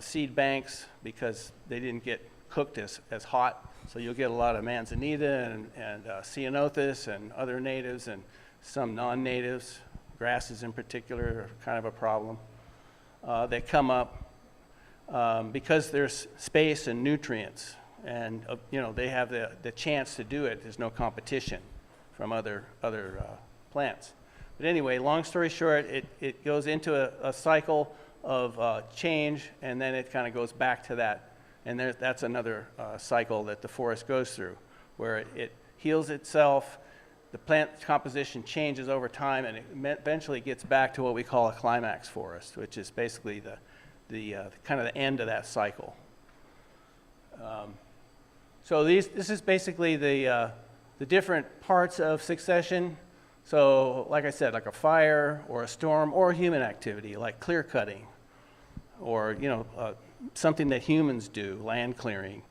seed banks because they didn't get cooked as hot. So you'll get a lot of manzanita and ceanothus and other natives and some non-natives. Grasses in particular are kind of a problem. They come up because there's space and nutrients. And they have the chance to do it. There's no competition from other plants. But anyway, long story short, it goes into a cycle of change, and then it kind of goes back to that. And that's another cycle that the forest goes through, where it heals itself, the plant composition changes over time, and it eventually gets back to what we call a climax forest, which is basically the kind of the end of that cycle. So this is basically the different parts of succession. So like I said, like a fire or a storm or human activity, like clear cutting, or something that humans do, land clearing,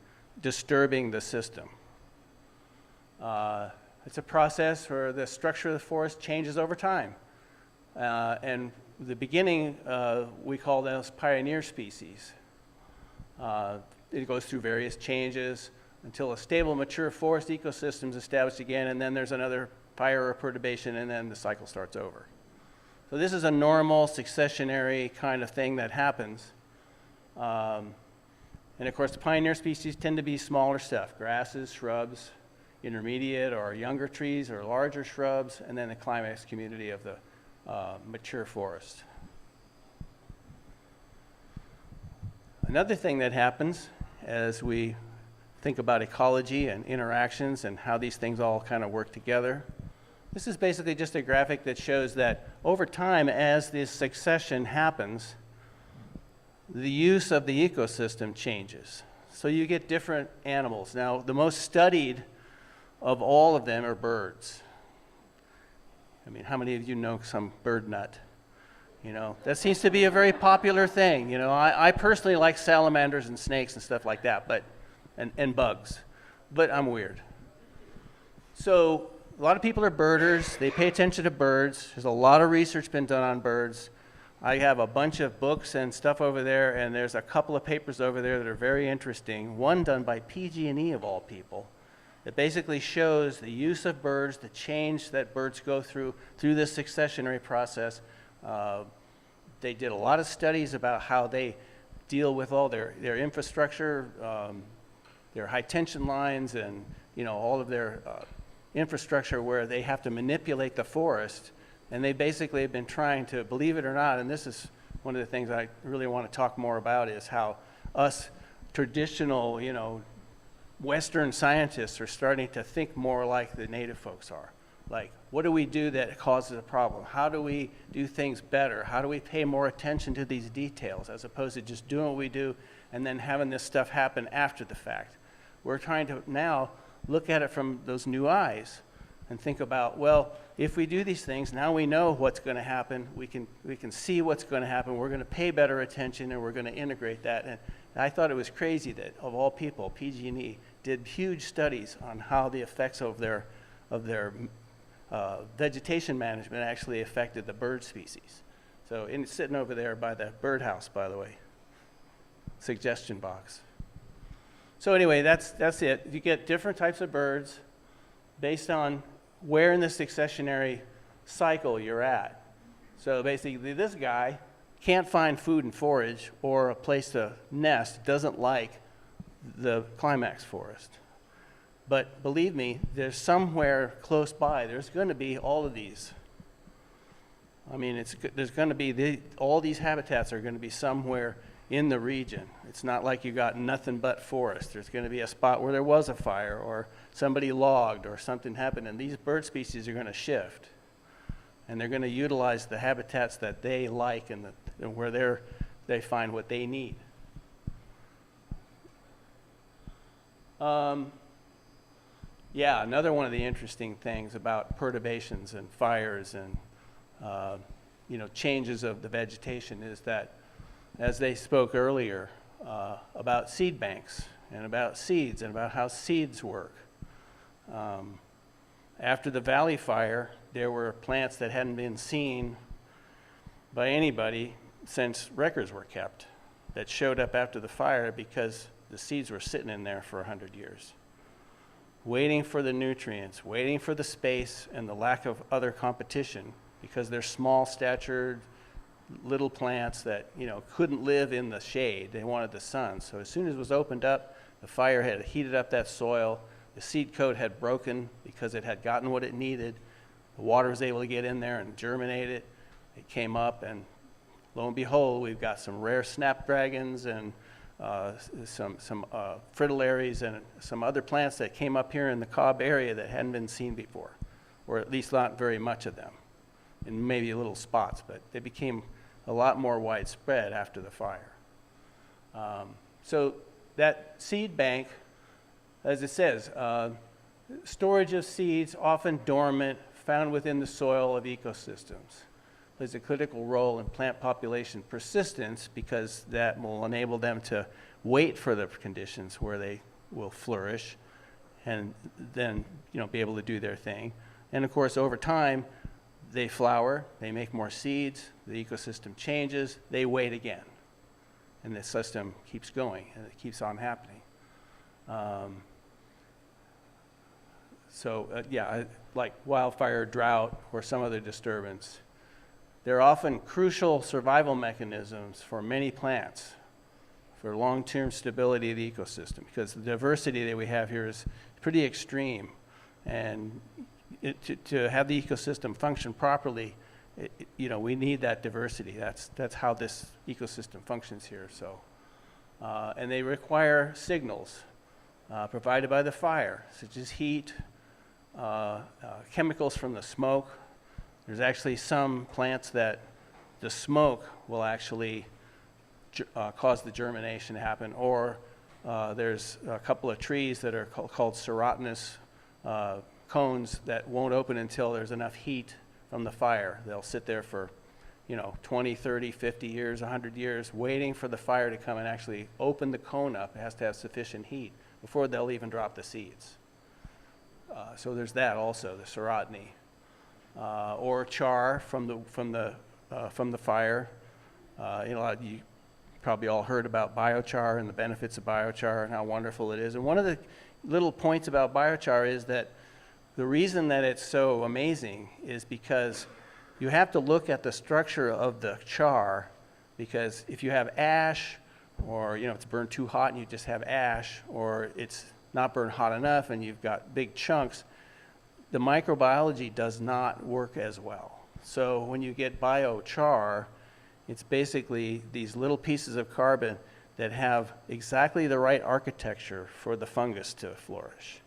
disturbing the system. It's a process where the structure of the forest changes over time. And the beginning, we call those pioneer species. It goes through various changes until a stable, mature forest ecosystem is established again, and then there's another fire or perturbation, and then the cycle starts over. So this is a normal successionary kind of thing that happens. And of course, the pioneer species tend to be smaller stuff, grasses, shrubs, intermediate or younger trees or larger shrubs, and then the climax community of the mature forest. Another thing that happens as we think about ecology and interactions and how these things all kind of work together. This is basically just a graphic that shows that over time, as this succession happens, the use of the ecosystem changes. So you get different animals. Now, the most studied of all of them are birds. I mean, how many of you know some bird nut? You know, that seems to be a very popular thing. You know, I personally like salamanders and snakes and stuff like that, and bugs, but I'm weird. So a lot of people are birders. They pay attention to birds. There's a lot of research been done on birds. I have a bunch of books and stuff over there, and there's a couple of papers over there that are very interesting. One done by PG&E of all people, that basically shows the use of birds, the change that birds go through this successionary process. They did a lot of studies about how they deal with all their infrastructure, their high tension lines, and all of their infrastructure where they have to manipulate the forest. And they basically have been trying to, believe it or not, and this is one of the things I really want to talk more about, is how us traditional, Western scientists are starting to think more like the native folks are. Like, what do we do that causes a problem? How do we do things better? How do we pay more attention to these details as opposed to just doing what we do and then having this stuff happen after the fact? We're trying to now look at it from those new eyes and think about, well, if we do these things, now we know what's going to happen. We can see what's going to happen. We're going to pay better attention, and we're going to integrate that. And I thought it was crazy that, of all people, PG&E did huge studies on how the effects of their vegetation management actually affected the bird species. So it's sitting over there by the birdhouse, by the way, suggestion box. So anyway, that's it. You get different types of birds based on where in the successionary cycle you're at. So basically, this guy can't find food and forage or a place to nest, doesn't like the climax forest. But believe me, there's somewhere close by, there's going to be all of these. I mean, there's going to be, all these habitats are going to be somewhere in the region. It's not like you got nothing but forest. There's going to be a spot where there was a fire or somebody logged or something happened, and these bird species are going to shift. And they're going to utilize the habitats that they like and where they find what they need. Yeah, another one of the interesting things about perturbations and fires and changes of the vegetation is that, as they spoke earlier, about seed banks and about seeds and about how seeds work. After the Valley Fire, there were plants that hadn't been seen by anybody since records were kept that showed up after the fire because the seeds were sitting in there for 100 years, waiting for the nutrients, waiting for the space and the lack of other competition, because they're small statured little plants that couldn't live in the shade. They wanted the sun. So as soon as it was opened up, the fire had heated up that soil. The seed coat had broken because it had gotten what it needed. The water was able to get in there and germinate it. It came up, and lo and behold, we've got some rare snapdragons and some fritillaries and some other plants that came up here in the Cobb area that hadn't been seen before, or at least not very much of them, in maybe little spots, but they became a lot more widespread after the fire. So that seed bank, as it says, storage of seeds, often dormant, found within the soil of ecosystems, plays a critical role in plant population persistence because that will enable them to wait for the conditions where they will flourish and then be able to do their thing. And of course, over time, they flower, they make more seeds, the ecosystem changes, they wait again. And the system keeps going, and it keeps on happening. Like wildfire, drought, or some other disturbance, they're often crucial survival mechanisms for many plants for long-term stability of the ecosystem, because the diversity that we have here is pretty extreme. And to have the ecosystem function properly, we need that diversity. That's how this ecosystem functions here. So And they require signals provided by the fire, such as heat, chemicals from the smoke. There's actually some plants that the smoke will actually cause the germination to happen, or there's a couple of trees that are called serotinous cones that won't open until there's enough heat from the fire. They'll sit there for 20, 30, 50 years, 100 years, waiting for the fire to come and actually open the cone up. It has to have sufficient heat before they'll even drop the seeds. So there's that also, the serotiny. Or char from the fire. You probably all heard about biochar and the benefits of biochar and how wonderful it is. And one of the little points about biochar is that the reason that it's so amazing is because you have to look at the structure of the char, because if you have ash, or it's burned too hot and you just have ash, or it's not burned hot enough and you've got big chunks, the microbiology does not work as well. So when you get biochar, it's basically these little pieces of carbon that have exactly the right architecture for the fungus to flourish.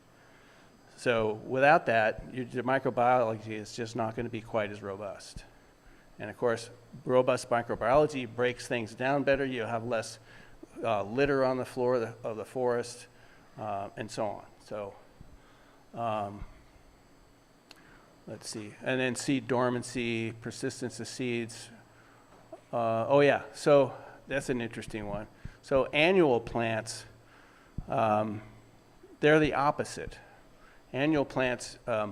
So without that, your microbiology is just not going to be quite as robust. And of course, robust microbiology breaks things down better. You have less litter on the floor of the forest, and so on. So let's see. And then seed dormancy, persistence of seeds. So that's an interesting one. So annual plants, they're the opposite. Annual plants, my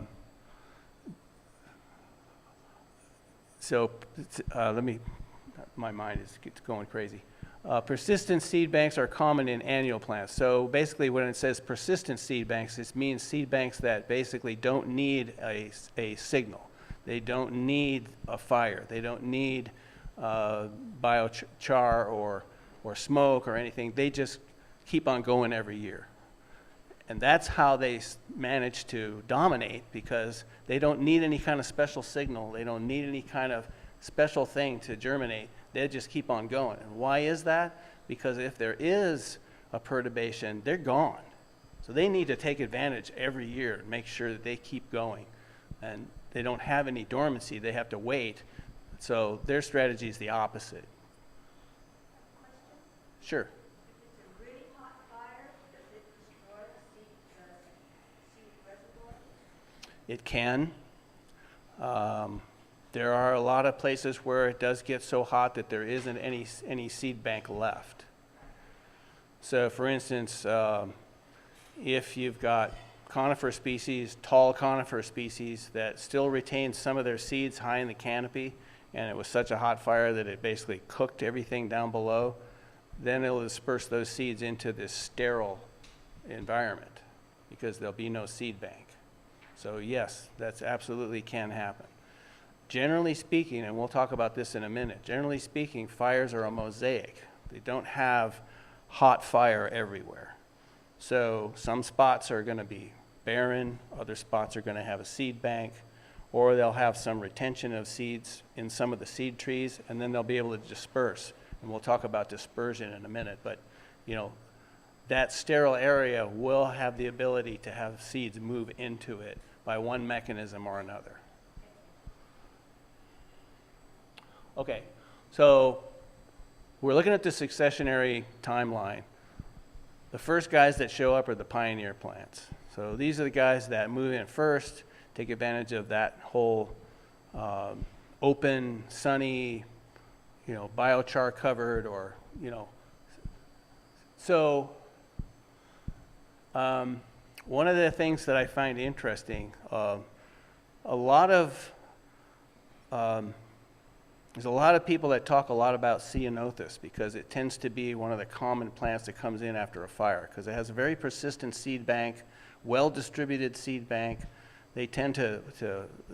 mind is going crazy. Persistent seed banks are common in annual plants. So basically when it says persistent seed banks, it means seed banks that basically don't need a signal. They don't need a fire. They don't need biochar or smoke or anything. They just keep on going every year. And that's how they manage to dominate, because they don't need any kind of special signal. They don't need any kind of special thing to germinate. They just keep on going. And why is that? Because if there is a perturbation, they're gone. So they need to take advantage every year and make sure that they keep going. And they don't have any dormancy. They have to wait. So their strategy is the opposite. Sure. It can. There are a lot of places where it does get so hot that there isn't any seed bank left. So for instance, if you've got conifer species, tall conifer species that still retain some of their seeds high in the canopy, and it was such a hot fire that it basically cooked everything down below, then it'll disperse those seeds into this sterile environment because there'll be no seed bank. So yes, that's absolutely can happen. Generally speaking, and we'll talk about this in a minute, generally speaking, fires are a mosaic. They don't have hot fire everywhere. So some spots are going to be barren, other spots are going to have a seed bank, or they'll have some retention of seeds in some of the seed trees, and then they'll be able to disperse. And we'll talk about dispersion in a minute, but that sterile area will have the ability to have seeds move into it by one mechanism or another. Okay, so we're looking at the successionary timeline. The first guys that show up are the pioneer plants. So these are the guys that move in first, take advantage of that whole open, sunny, biochar covered, or, So one of the things that I find interesting, there's a lot of people that talk a lot about ceanothus because it tends to be one of the common plants that comes in after a fire because it has a very persistent seed bank, well-distributed seed bank. They tend to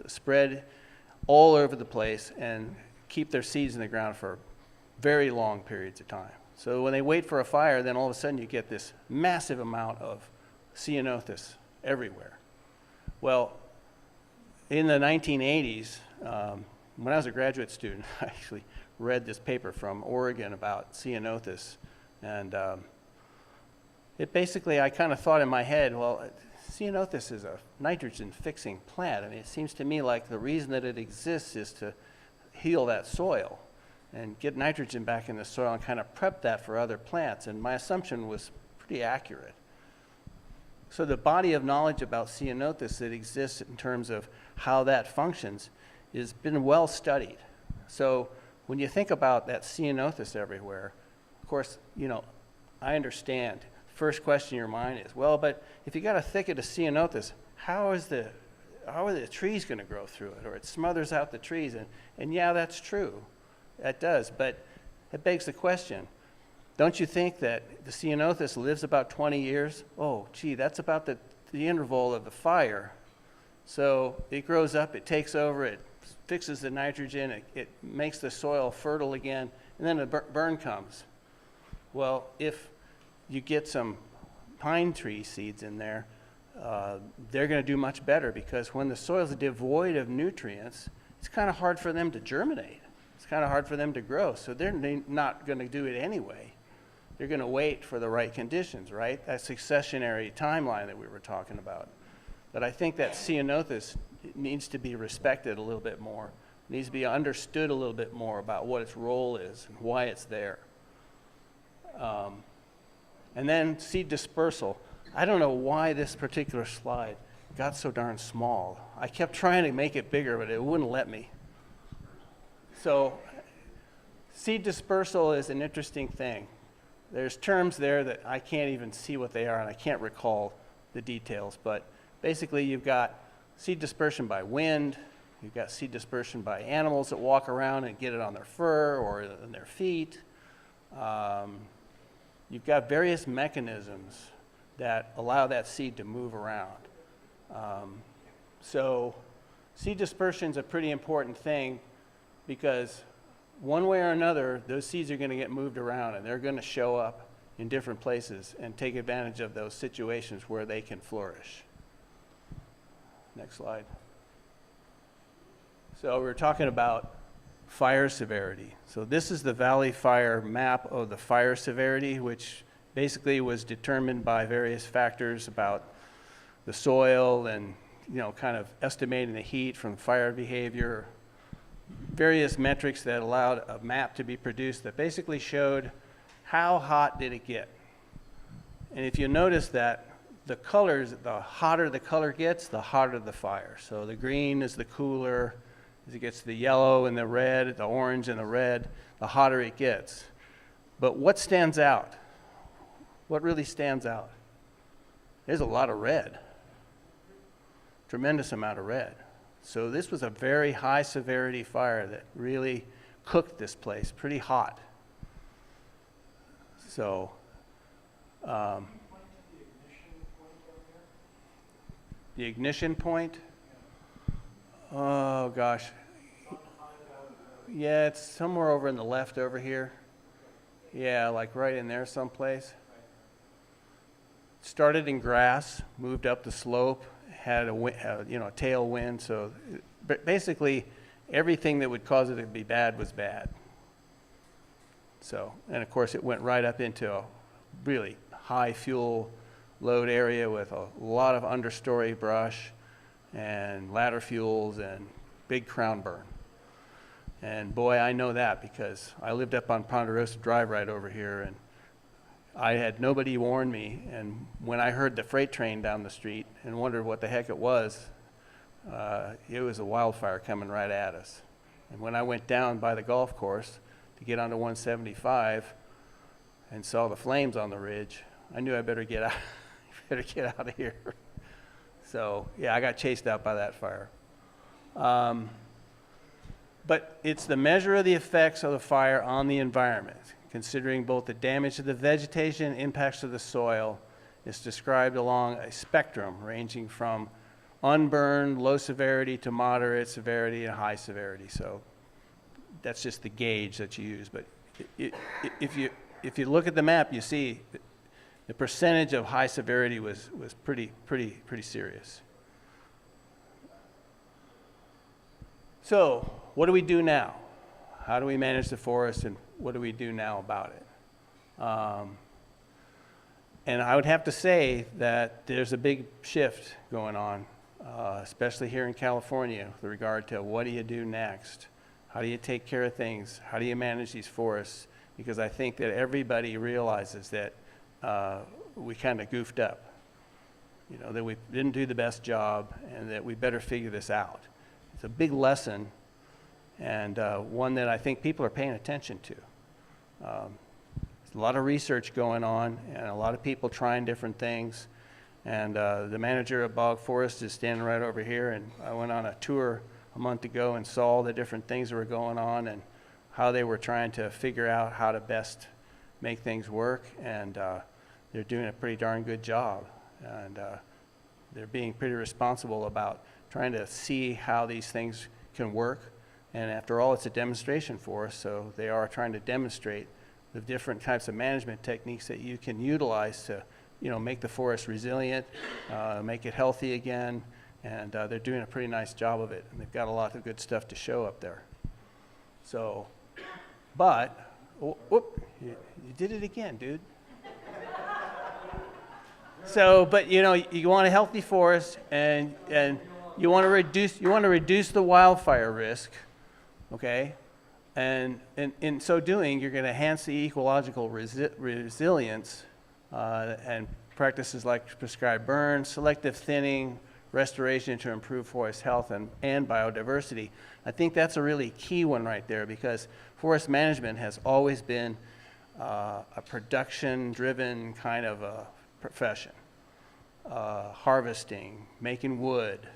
spread all over the place and keep their seeds in the ground for very long periods of time. So when they wait for a fire, then all of a sudden you get this massive amount of ceanothus everywhere. Well, in the 1980s, when I was a graduate student, I actually read this paper from Oregon about ceanothus And it basically, I kind of thought in my head, well, ceanothus is a nitrogen-fixing plant. I mean, it seems to me like the reason that it exists is to heal that soil and get nitrogen back in the soil and kind of prep that for other plants. And my assumption was pretty accurate. So the body of knowledge about ceanothus that exists in terms of how that functions has been well studied. So when you think about that ceanothus everywhere, of course, you know, I understand. First question in your mind is, well, but if you got a thicket of ceanothus, how are the trees going to grow through it? Or it smothers out the trees. And yeah, that's true. That does. But it begs the question, don't you think that the ceanothus lives about 20 years? Oh, gee, that's about the interval of the fire. So it grows up, it takes over, it fixes the nitrogen, it makes the soil fertile again, and then a burn comes. Well, if you get some pine tree seeds in there, they're going to do much better, because when the soil is devoid of nutrients, it's kind of hard for them to germinate. It's kind of hard for them to grow, so they're not going to do it anyway. They're going to wait for the right conditions, right? That successionary timeline that we were talking about. But I think that ceanothus needs to be respected a little bit more. It needs to be understood a little bit more about what its role is and why it's there. And then seed dispersal. I don't know why this particular slide got so darn small. I kept trying to make it bigger, but it wouldn't let me. So seed dispersal is an interesting thing. There's terms there that I can't even see what they are, and I can't recall the details. But basically, you've got seed dispersion by wind. You've got seed dispersion by animals that walk around and get it on their fur or on their feet. You've got various mechanisms that allow that seed to move around. So seed dispersion is a pretty important thing, because one way or another, those seeds are going to get moved around, and they're going to show up in different places and take advantage of those situations where they can flourish. Next slide. So we're talking about fire severity. So this is the Valley Fire map of the fire severity, which basically was determined by various factors about the soil and, you know, kind of estimating the heat from fire behavior, various metrics that allowed a map to be produced that basically showed how hot did it get. And if you notice that the colors, the hotter the color gets, the hotter the fire. So the green is the cooler. As it gets to the yellow and the red, the orange and the red, the hotter it gets. But what stands out? What really stands out? There's a lot of red. Tremendous amount of red. So this was a very high severity fire that really cooked this place pretty hot. So, the ignition point? Oh gosh. Yeah, it's somewhere over in the left over here. Yeah, like right in there someplace. Started in grass, moved up the slope, had a tailwind. So basically, everything that would cause it to be bad was bad. So, and of course, it went right up into a really high fuel load area with a lot of understory brush and ladder fuels and big crown burn. And boy, I know that because I lived up on Ponderosa Drive right over here, and I had nobody warn me. And when I heard the freight train down the street and wondered what the heck it was a wildfire coming right at us. And when I went down by the golf course to get onto 175 and saw the flames on the ridge, I knew I better get out, out of here. So yeah, I got chased out by that fire. But it's the measure of the effects of the fire on the environment, considering both the damage to the vegetation, impacts to the soil. It's described along a spectrum ranging from unburned, low severity, to moderate severity and high severity. So that's just the gauge that you use. But if you look at the map, you see the percentage of high severity was pretty serious. So what do we do now? How do we manage the forest, and what do we do now about it? And I would have to say that there's a big shift going on, especially here in California with regard to what do you do next? How do you take care of things? How do you manage these forests? Because I think that everybody realizes that we kind of goofed up, you know, that we didn't do the best job and that we better figure this out. It's a big lesson and one that I think people are paying attention to. There's a lot of research going on and a lot of people trying different things. And the manager of Bog Forest is standing right over here, and I went on a tour a month ago and saw all the different things that were going on and how they were trying to figure out how to best make things work, and they're doing a pretty darn good job. And they're being pretty responsible about trying to see how these things can work. And after all, it's a demonstration for us, so they are trying to demonstrate the different types of management techniques that you can utilize to, you know, make the forest resilient, make it healthy again, and they're doing a pretty nice job of it. And they've got a lot of good stuff to show up there. So, but, whoop, you did it again, dude. So, but you know, you want a healthy forest, and you want to reduce the wildfire risk, okay? And in so doing, you're going to enhance the ecological resilience and practices like prescribed burn, selective thinning, restoration to improve forest health and biodiversity. I think that's a really key one right there, because forest management has always been a production-driven kind of a profession. Harvesting, making wood.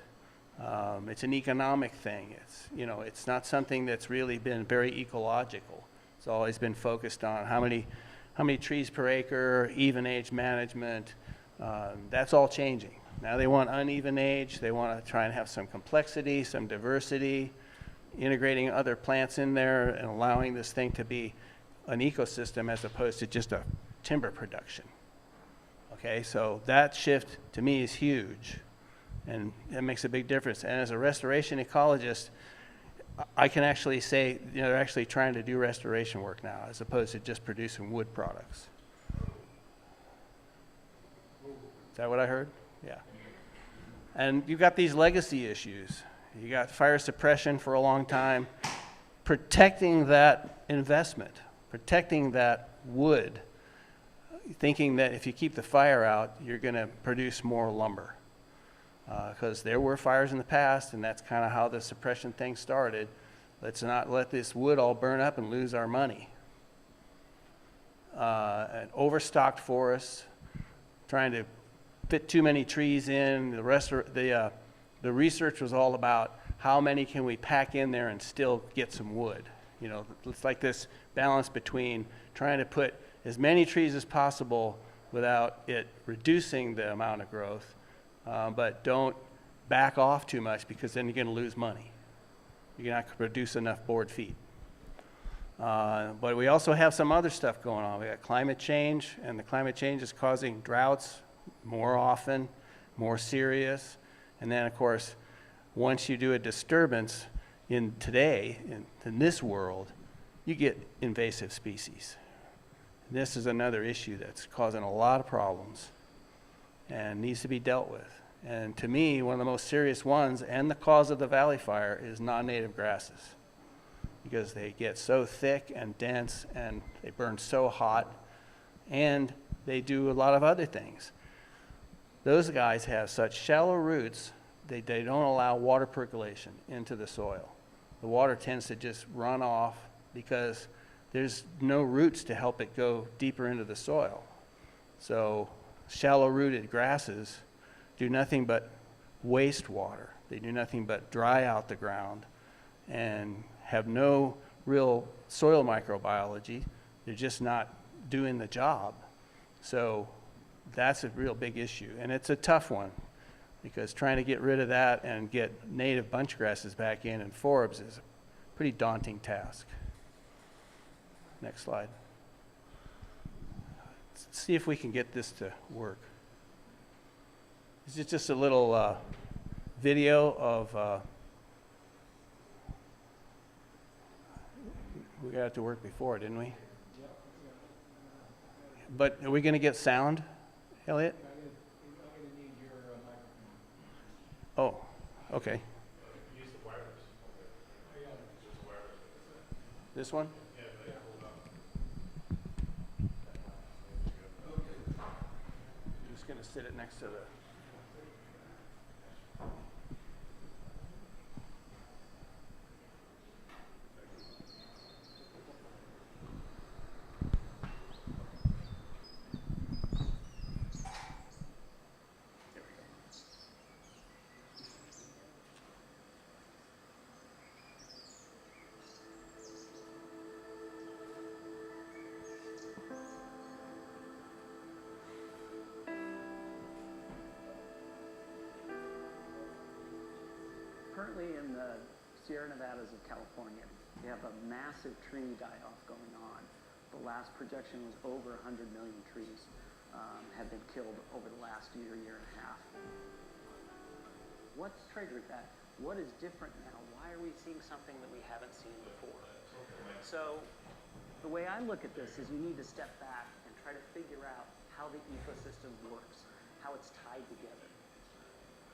It's an economic thing. It's, you know, it's not something that's really been very ecological. It's always been focused on how many trees per acre, even age management. That's all changing. Now they want uneven age. They want to try and have some complexity, some diversity, integrating other plants in there and allowing this thing to be an ecosystem as opposed to just a timber production. Okay, so that shift to me is huge, and it makes a big difference. And as a restoration ecologist, I can actually say, you know, they're actually trying to do restoration work now as opposed to just producing wood products. Is that what I heard? Yeah. And you've got these legacy issues. You got fire suppression for a long time, protecting that investment, protecting that wood, thinking that if you keep the fire out, you're going to produce more lumber. Because there were fires in the past, and that's kind of how the suppression thing started. Let's not let this wood all burn up and lose our money. And overstocked forests, trying to fit too many trees in. The research was all about how many can we pack in there and still get some wood. You know, it's like this balance between trying to put as many trees as possible without it reducing the amount of growth, but don't back off too much, because then you're going to lose money. You're not going to produce enough board feet. But we also have some other stuff going on. We got climate change, and the climate change is causing droughts more often, more serious. And then, of course, once you do a disturbance in this world, you get invasive species. This is another issue that's causing a lot of problems and needs to be dealt with. And to me, one of the most serious ones, and the cause of the valley fire, is non-native grasses, because they get so thick and dense and they burn so hot, and they do a lot of other things. Those guys have such shallow roots, they don't allow water percolation into the soil. The water tends to just run off because there's no roots to help it go deeper into the soil. So shallow-rooted grasses do nothing but waste water. They do nothing but dry out the ground and have no real soil microbiology. They're just not doing the job. So that's a real big issue. And it's a tough one, because trying to get rid of that and get native bunch grasses back in and forbs is a pretty daunting task. Next slide. Let's see if we can get this to work. This is just a little video of, we got it to work before, didn't we? But are we going to get sound, Elliot? Oh, okay. This one? I'm just going to sit it next to the...
Currently in the Sierra Nevadas of California, we have a massive tree die-off going on. The last projection was over 100 million trees have been killed over the last year, year and a half. What's triggered that? What is different now? Why are we seeing something that we haven't seen before? So the way I look at this is you need to step back and try to figure out how the ecosystem works, how it's tied together.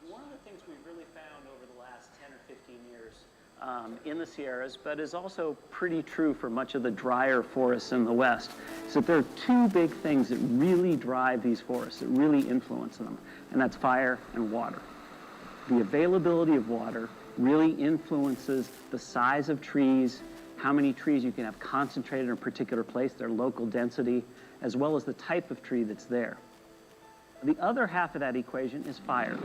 One of the things we've really found over the last 10 or 15 years in the Sierras, but is also pretty true for much of the drier forests in the West, is that there are two big things that really drive these forests, that really influence them, and that's fire and water. The availability of water really influences the size of trees, how many trees you can have concentrated in a particular place, their local density, as well as the type of tree that's there. The other half of that equation is fire.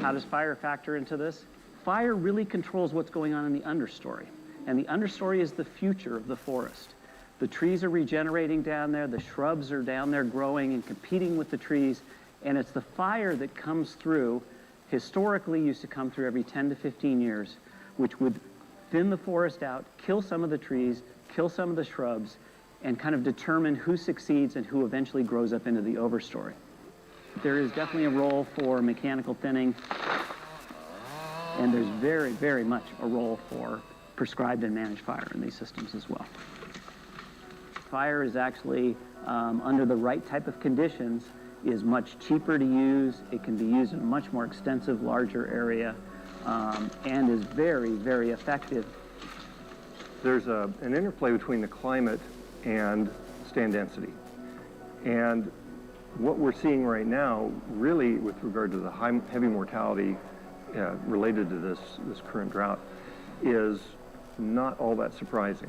How does fire factor into this? Fire really controls what's going on in the understory. And the understory is the future of the forest. The trees are regenerating down there, the shrubs are down there growing and competing with the trees, and it's the fire that comes through, historically used to come through every 10 to 15 years, which would thin the forest out, kill some of the trees, kill some of the shrubs, and kind of determine who succeeds and who eventually grows up into the overstory. There is definitely a role for mechanical thinning, and there's very, very much a role for prescribed and managed fire in these systems as well. Fire is actually, under the right type of conditions, is much cheaper to use. It can be used in a much more extensive, larger area, and is very, very effective.
There's an interplay between the climate and stand density. And what we're seeing right now, really with regard to the heavy mortality related to this current drought, is not all that surprising.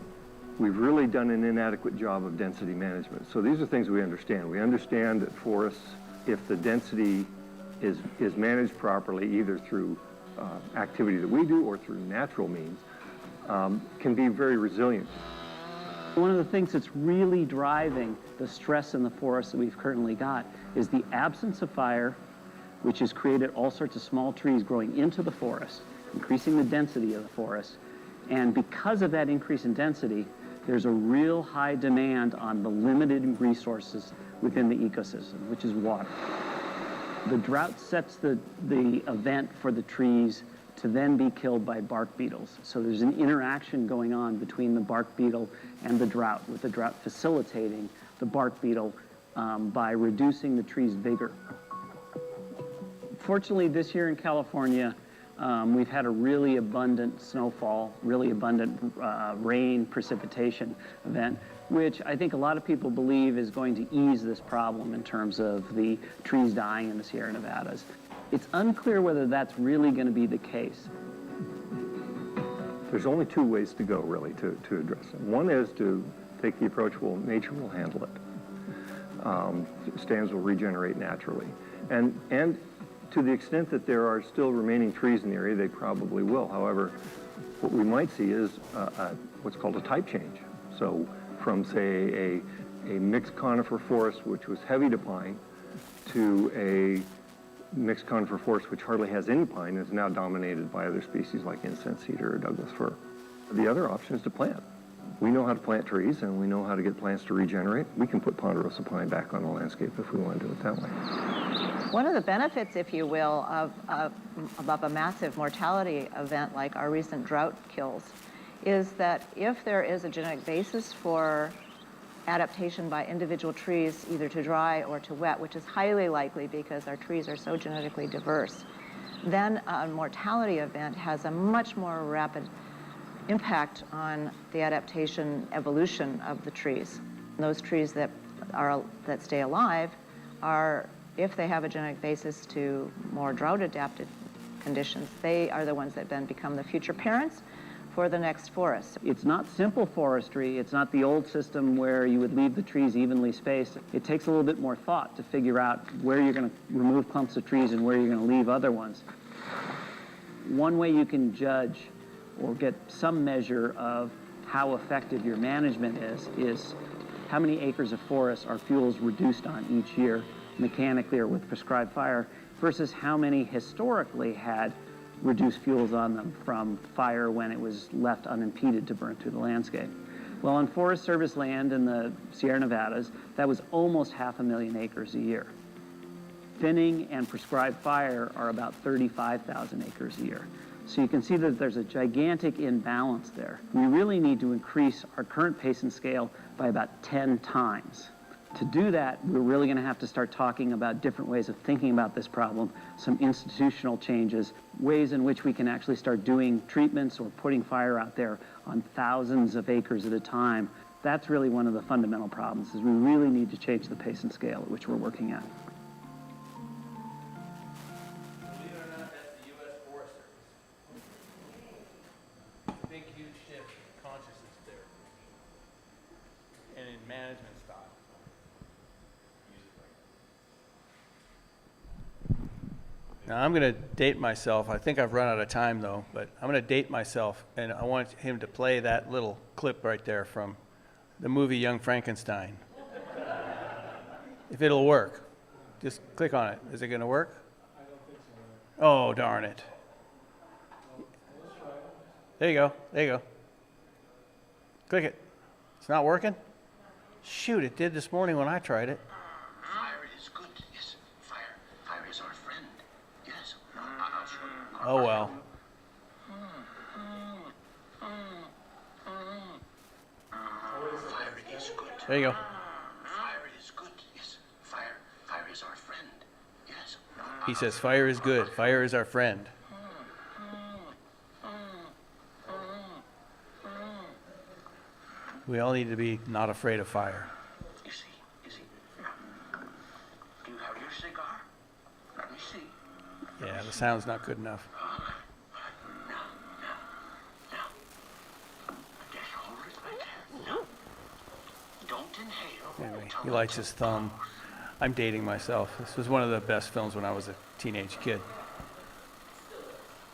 We've really done an inadequate job of density management. So these are things we understand. We understand that forests, if the density is managed properly, either through activity that we do or through natural means, can be very resilient.
One of the things that's really driving the stress in the forest that we've currently got is the absence of fire, which has created all sorts of small trees growing into the forest, increasing the density of the forest. And because of that increase in density, there's a real high demand on the limited resources within the ecosystem, which is water. The drought sets the event for the trees to then be killed by bark beetles. So there's an interaction going on between the bark beetle and the drought, with the drought facilitating the bark beetle by reducing the tree's vigor. Fortunately, this year in California, we've had a really abundant snowfall, really abundant rain precipitation event, which I think a lot of people believe is going to ease this problem in terms of the trees dying in the Sierra Nevadas. It's unclear whether that's really going to be the case.
There's only two ways to go, really, to address it. One is to take the approach, well, nature will handle it. Stands will regenerate naturally. And to the extent that there are still remaining trees in the area, they probably will. However, what we might see is what's called a type change. So from, say, a mixed conifer forest, which was heavy to pine, to a mixed conifer forest which hardly has any pine, is now dominated by other species like incense cedar or Douglas fir. The other option is to plant. We know how to plant trees, and we know how to get plants to regenerate. We can put ponderosa pine back on the landscape if we want to do it that way.
One of the benefits, if you will, of a massive mortality event like our recent drought kills is that if there is a genetic basis for adaptation by individual trees, either to dry or to wet, which is highly likely because our trees are so genetically diverse, then a mortality event has a much more rapid impact on the adaptation evolution of the trees. Those trees that stay alive are, if they have a genetic basis to more drought-adapted conditions, they are the ones that then become the future parents for the next forest.
It's not simple forestry. It's not the old system where you would leave the trees evenly spaced. It takes a little bit more thought to figure out where you're going to remove clumps of trees and where you're going to leave other ones. One way you can judge or get some measure of how effective your management is how many acres of forest are fuels reduced on each year, mechanically or with prescribed fire, versus how many historically had reduced fuels on them from fire when it was left unimpeded to burn through the landscape. Well, on Forest Service land in the Sierra Nevadas, that was almost 500,000 acres a year. Thinning and prescribed fire are about 35,000 acres a year. So you can see that there's a gigantic imbalance there. We really need to increase our current pace and scale by about 10 times. To do that, we're really going to have to start talking about different ways of thinking about this problem, some institutional changes, ways in which we can actually start doing treatments or putting fire out there on thousands of acres at a time. That's really one of the fundamental problems, is we really need to change the pace and scale at which we're working at.
Believe it or not, that's the U.S. Forest Service. Big, huge shift in consciousness there. And in management style. Now, I'm going to date myself. I think I've run out of time, though, but I'm going to date myself, and I want him to play that little clip right there from the movie Young Frankenstein. If it'll work. Just click on it. Is it going to work? I don't think so. Oh, darn it. There you go. There you go. Click it. It's not working? Shoot, it did this morning when I tried it.
Fire is good. Yes, fire. Fire is our friend. Yes. I'll show you.
Oh, well.
Fire is good.
There you go.
Fire is good. Yes, fire. Fire is our friend. Yes.
He says, fire is good. Fire is our friend. We all need to be not afraid of fire.
You see. Do you have your cigar? Let me see.
Yeah, the sound's not good enough.
Now. Just hold it right there. No. Don't inhale.
Anyway, he lights his thumb. I'm dating myself. This was one of the best films when I was a teenage kid.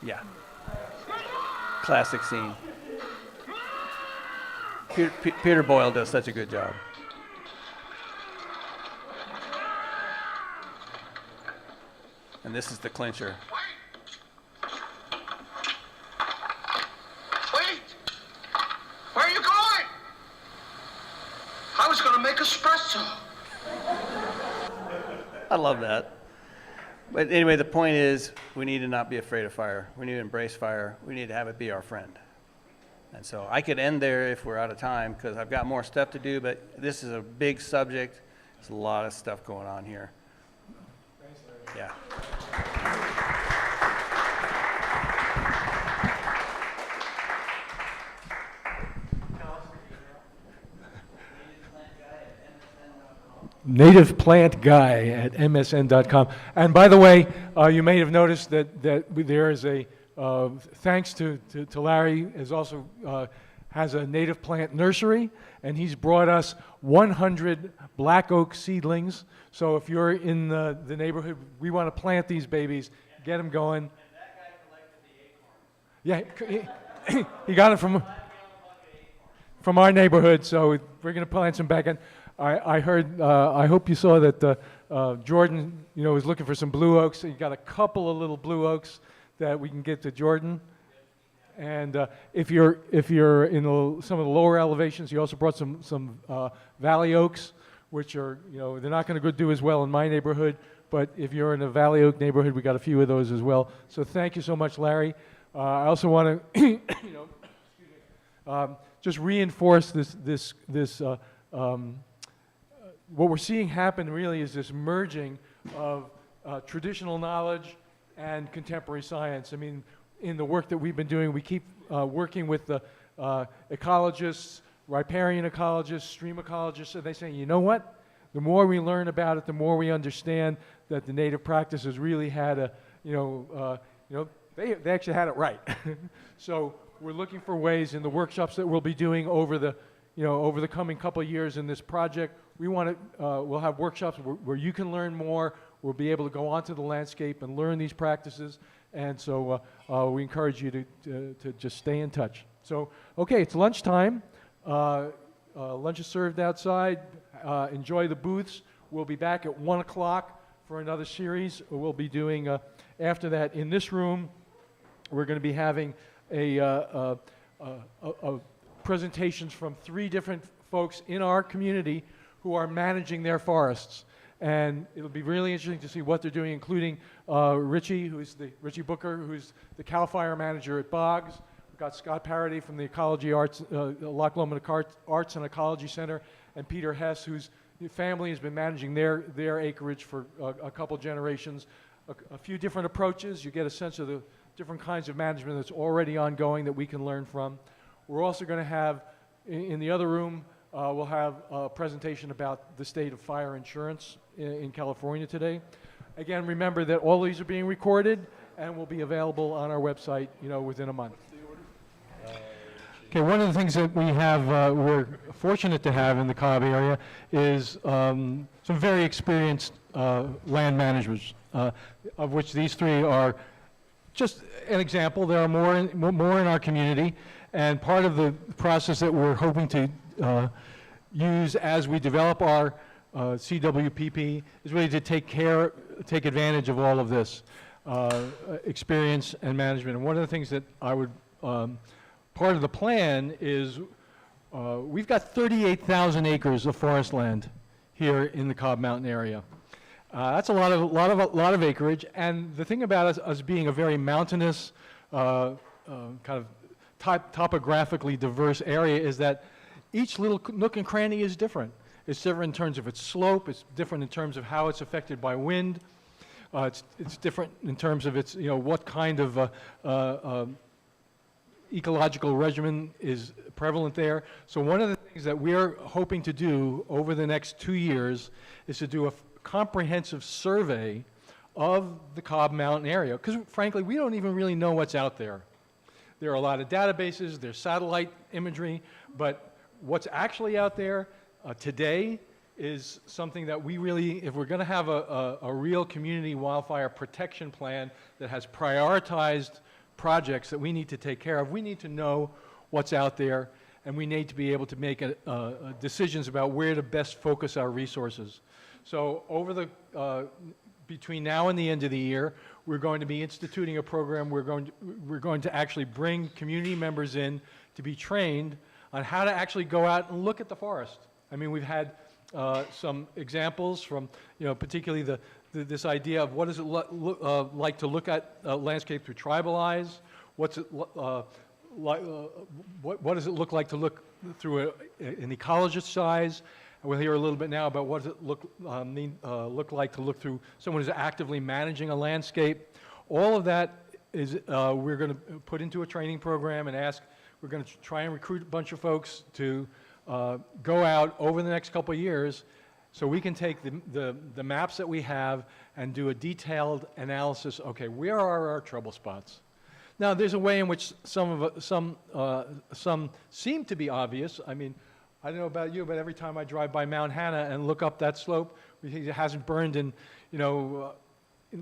Yeah. Classic scene. Peter Boyle does such a good job. And this is the clincher.
Wait! Where are you going? I was going to make espresso.
I love that. But anyway, the point is, we need to not be afraid of fire. We need to embrace fire. We need to have it be our friend. And so I could end there if we're out of time, because I've got more stuff to do, but this is a big subject. There's a lot of stuff going on here. Yeah.
Native Plant Guy at msn.com. And by the way, you may have noticed that there is a thanks to Larry, is also has a native plant nursery, and he's brought us 100 black oak seedlings. So if you're in the neighborhood, we want to plant these babies, get them going. And that guy collected the acorns. Yeah, he got it from our neighborhood, so we're going to plant some back in. I heard, I hope you saw that Jordan, was looking for some blue oaks. So you got a couple of little blue oaks that we can get to Jordan. And if you're in some of the lower elevations, you also brought some valley oaks, which are, they're not going to do as well in my neighborhood, but if you're in a valley oak neighborhood, we got a few of those as well. So thank you so much, Larry. I also want to, just reinforce this what we're seeing happen really is this merging of traditional knowledge and contemporary science. I mean, in the work that we've been doing, we keep working with the ecologists, riparian ecologists, stream ecologists, and they say, you know what? The more we learn about it, the more we understand that the native practices really had a, they actually had it right. So we're looking for ways in the workshops that we'll be doing over the, over the coming couple of years in this project. We want to, we'll have workshops where you can learn more. We'll be able to go onto the landscape and learn these practices. And so we encourage you to just stay in touch. So, okay, it's lunchtime. Lunch is served outside. Enjoy the booths. We'll be back at 1 o'clock for another series. We'll be doing, after that, in this room, we're going to be having a presentations from 3 different folks in our community who are managing their forests. And it'll be really interesting to see what they're doing, including Richie Booker, who's the CAL FIRE manager at Boggs. We've got Scott Parody from the Ecology Arts, Loch Lomond Arts and Ecology Center, and Peter Hess, whose family has been managing their acreage for a couple generations. A few different approaches. You get a sense of the different kinds of management that's already ongoing that we can learn from. We're also going to have, in the other room, we'll have a presentation about the state of fire insurance in California today. Again, remember that all these are being recorded and will be available on our website, within a month. Okay, one of the things that we have, we're fortunate to have in the Cobb area is some very experienced land managers, of which these 3 are just an example. There are more in our community, and part of the process that we're hoping to use as we develop our CWPP is really to take advantage of all of this experience and management. And one of the things that I would, part of the plan is we've got 38,000 acres of forest land here in the Cobb Mountain area. That's a lot of acreage, and the thing about us being a very mountainous, kind of topographically diverse area is that each little nook and cranny is different. It's different in terms of its slope. It's different in terms of how it's affected by wind. It's different in terms of its, what kind of ecological regimen is prevalent there. So one of the things that we're hoping to do over the next 2 years is to do a comprehensive survey of the Cobb Mountain area, because frankly, we don't even really know what's out there. There are a lot of databases, there's satellite imagery, but what's actually out there today is something that we really, if we're going to have a real community wildfire protection plan that has prioritized projects that we need to take care of, we need to know what's out there, and we need to be able to make decisions about where to best focus our resources. So over the between now and the end of the year, we're going to be instituting a program. We're going to actually bring community members in to be trained on how to actually go out and look at the forest. I mean, we've had some examples from, particularly this idea of what does it like to look at landscape through tribal eyes? What's it like? What does it look like to look through an ecologist's eyes? We'll hear a little bit now about what does it look like to look through someone who's actively managing a landscape. All of that is we're going to put into a training program and we're going to try and recruit a bunch of folks to go out over the next couple of years so we can take the maps that we have and do a detailed analysis. Okay, where are our trouble spots? Now, there's a way in which some seem to be obvious. I mean, I don't know about you, but every time I drive by Mount Hannah and look up that slope, it hasn't burned in, in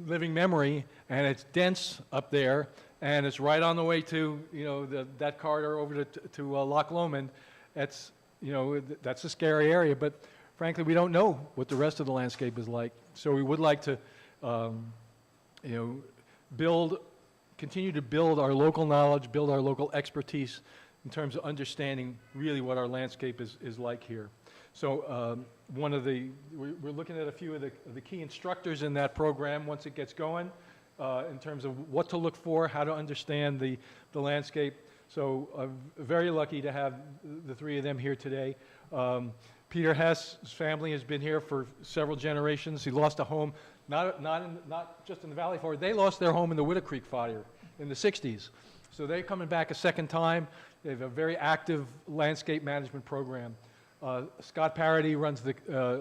living memory, and it's dense up there, and it's right on the way to, that corridor over to Loch Lomond. That's, that's a scary area, but frankly, we don't know what the rest of the landscape is like. So we would like to, continue to build our local knowledge, build our local expertise in terms of understanding really what our landscape is like here. So we're looking at a few of the key instructors in that program once it gets going in terms of what to look for, how to understand the landscape. So I'm very lucky to have the 3 of them here today. Peter Hess's family has been here for several generations. He lost a home, not just in the Valley Fire. They lost their home in the Witter Creek fire in the 60s. So they're coming back a second time. They have a very active landscape management program. Scott Parody runs the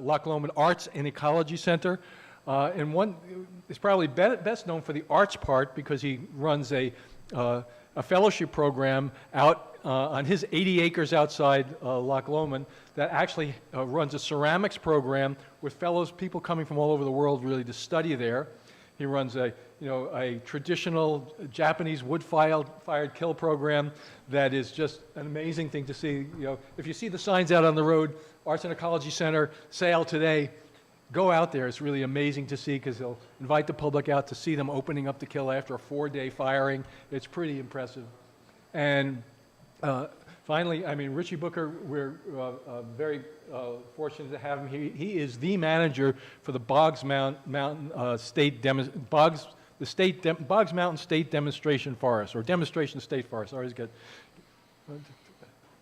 Loch Lomond Arts and Ecology Center. And one is probably best known for the arts part because he runs a fellowship program out on his 80 acres outside Loch Lomond that actually runs a ceramics program with people coming from all over the world really to study there. He runs a traditional Japanese wood-fired kill program that is just an amazing thing to see. If you see the signs out on the road, Arts and Ecology Center, sale today, go out there. It's really amazing to see because they'll invite the public out to see them opening up the kill after a 4-day firing. It's pretty impressive. And finally, Richie Booker, we're very fortunate to have him. He is the manager for the Boggs Mountain State Demonstration Forest, or Demonstration State Forest. I always get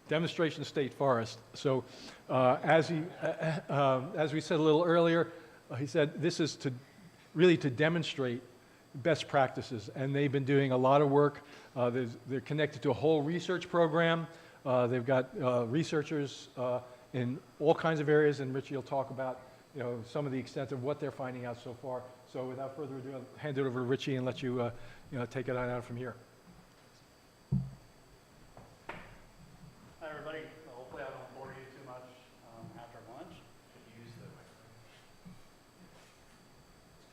Demonstration State Forest. So as we said a little earlier, he said this is really to demonstrate best practices, and they've been doing a lot of work. They're connected to a whole research program. They've got researchers in all kinds of areas, and Richie will talk about some of the extent of what they're finding out so far. So without further ado, I'll hand it over to Richie and let you take it on out from here.
Hi everybody. Hopefully I don't bore you too much after lunch. Could use the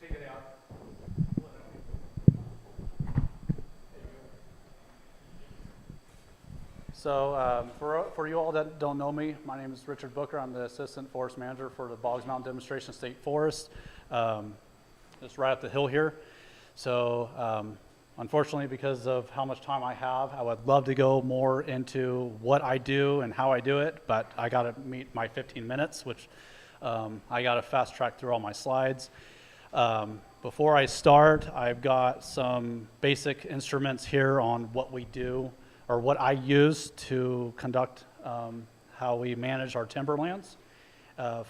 Let's take it out.
So for you all that don't know me, my name is Richard Booker. I'm the Assistant Forest Manager for the Boggs Mountain Demonstration State Forest. Just right up the hill here. So unfortunately, because of how much time I have, I would love to go more into what I do and how I do it, but I got to meet my 15 minutes, which I got to fast track through all my slides. Before I start, I've got some basic instruments here on what we do, or what I use to conduct how we manage our timberlands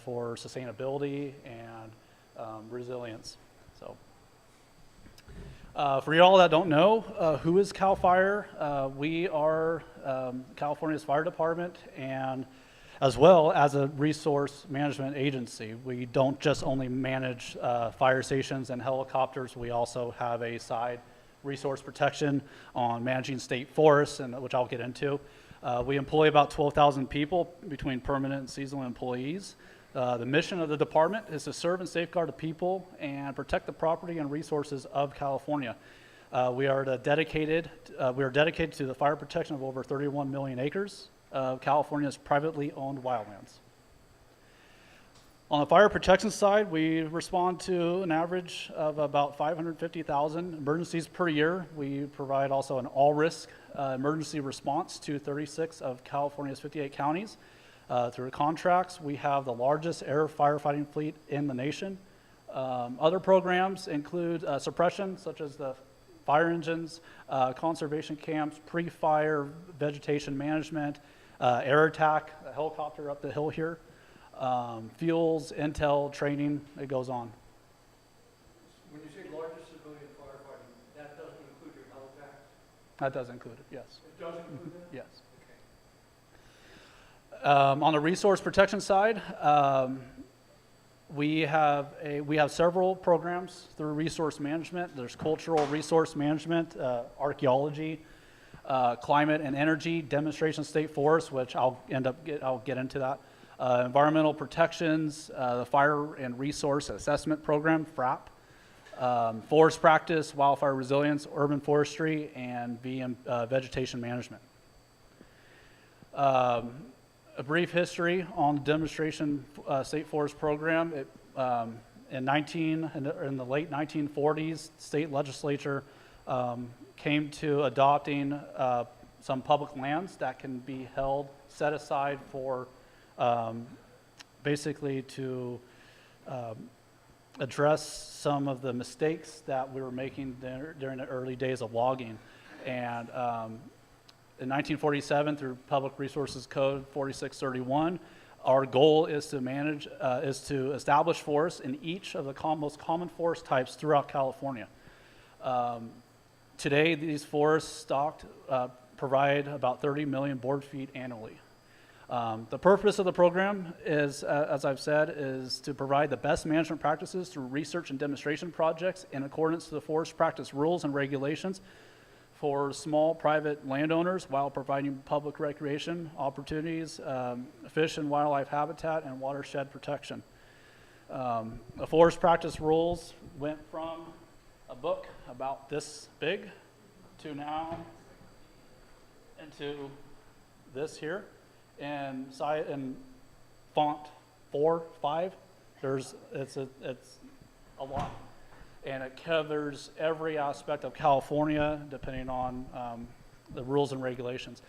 for sustainability and resilience. So, for y'all that don't know, who is CAL FIRE? We are California's fire department, and as well as a resource management agency. We don't just only manage fire stations and helicopters. We also have a side resource protection on managing state forests, and which I'll get into. We employ about 12,000 people between permanent and seasonal employees. The mission of the department is to serve and safeguard the people and protect the property and resources of California. We are dedicated to the fire protection of over 31 million acres of California's privately owned wildlands. On the fire protection side, we respond to an average of about 550,000 emergencies per year. We provide also an all-risk emergency response to 36 of California's 58 counties. Through contracts, we have the largest air firefighting fleet in the nation. Other programs include suppression, such as the fire engines, conservation camps, pre-fire vegetation management, air attack, a helicopter up the hill here, fuels, intel, training, it goes on.
When you say largest civilian firefighting, that doesn't include your helipads?
That does include it, yes.
It does include that?
Yes.
Okay.
On the resource protection side, we have several programs through resource management. There's cultural resource management, archaeology, climate and energy, demonstration state forests, which I'll get into that. Environmental protections, the fire and resource assessment program, FRAP, forest practice, wildfire resilience, urban forestry, and vegetation management. A brief history on the demonstration state forest program. In the late 1940s, state legislature came to adopting some public lands that can be set aside for basically to address some of the mistakes that we were making during the early days of logging. And in 1947, through Public Resources Code 4631, Our goal is to establish forests in each of the most common forest types throughout California. Today, these forests stocked provide about 30 million board feet annually. The purpose of the program is, as I've said, is to provide the best management practices through research and demonstration projects in accordance to the forest practice rules and regulations for small private landowners while providing public recreation opportunities, fish and wildlife habitat, and watershed protection. The forest practice rules went from a book about this big to now into this here. And font 4, 5, it's a lot. And it covers every aspect of California, depending on the rules and regulations.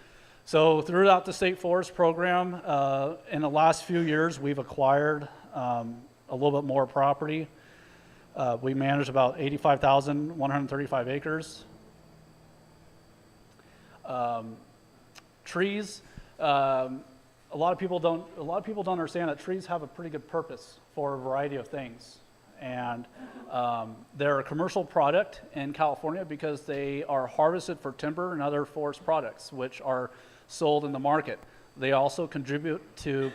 So throughout the state forest program, in the last few years, we've acquired a little bit more property. We manage about 85,135 acres. Trees. A lot of people don't understand that trees have a pretty good purpose for a variety of things. And they're a commercial product in California because they are harvested for timber and other forest products, which are sold in the market. They also contribute to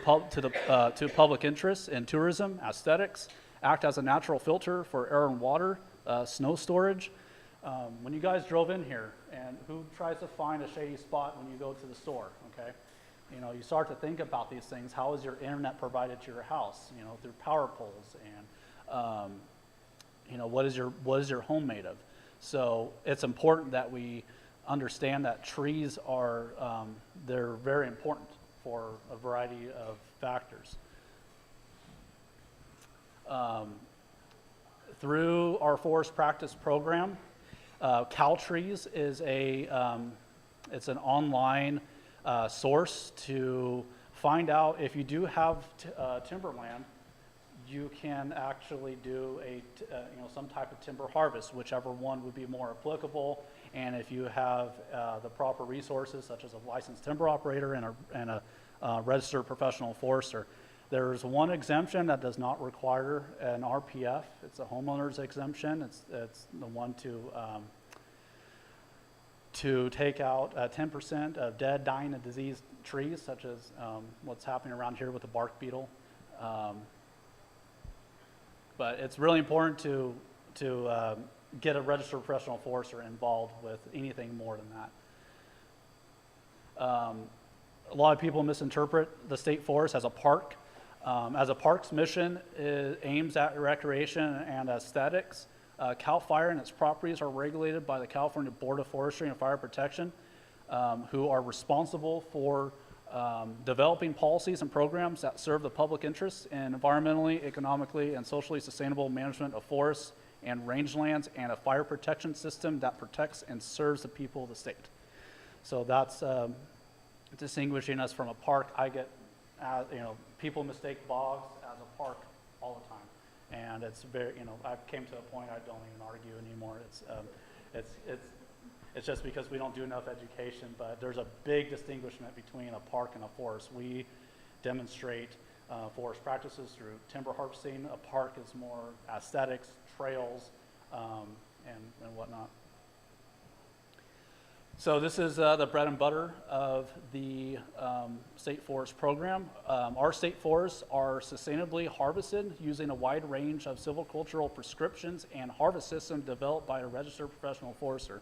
public interest in tourism, aesthetics, act as a natural filter for air and water, snow storage. When you guys drove in here, and who tries to find a shady spot when you go to the store, okay? You know, you start to think about these things. How is your internet provided to your house? You know, through power poles, and you know, what is your home made of? So it's important that we understand that trees are they're very important for a variety of factors. Through our forest practice program, CalTrees is it's an online source to find out if you do have timberland, you can actually do some type of timber harvest, whichever one would be more applicable. And if you have the proper resources, such as a licensed timber operator and a registered professional forester. There's one exemption that does not require an RPF. It's a homeowner's exemption. It's the one to take out 10% of dead, dying, and diseased trees, such as what's happening around here with the bark beetle. But it's really important to get a registered professional forester involved with anything more than that. A lot of people misinterpret the state forest as a park. As a park's mission aims at recreation and aesthetics, CAL FIRE and its properties are regulated by the California Board of Forestry and Fire Protection, who are responsible for developing policies and programs that serve the public interest in environmentally, economically, and socially sustainable management of forests and rangelands, and a fire protection system that protects and serves the people of the state. So that's distinguishing us from a park. I get, people mistake bogs as a park all the time. And it's very, I came to a point I don't even argue anymore. It's just because we don't do enough education, but there's a big distinguishment between a park and a forest. We demonstrate forest practices through timber harvesting. A park is more aesthetics, trails, and whatnot. So this is the bread and butter of the state forest program. Our state forests are sustainably harvested using a wide range of silvicultural prescriptions and harvest systems developed by a registered professional forester.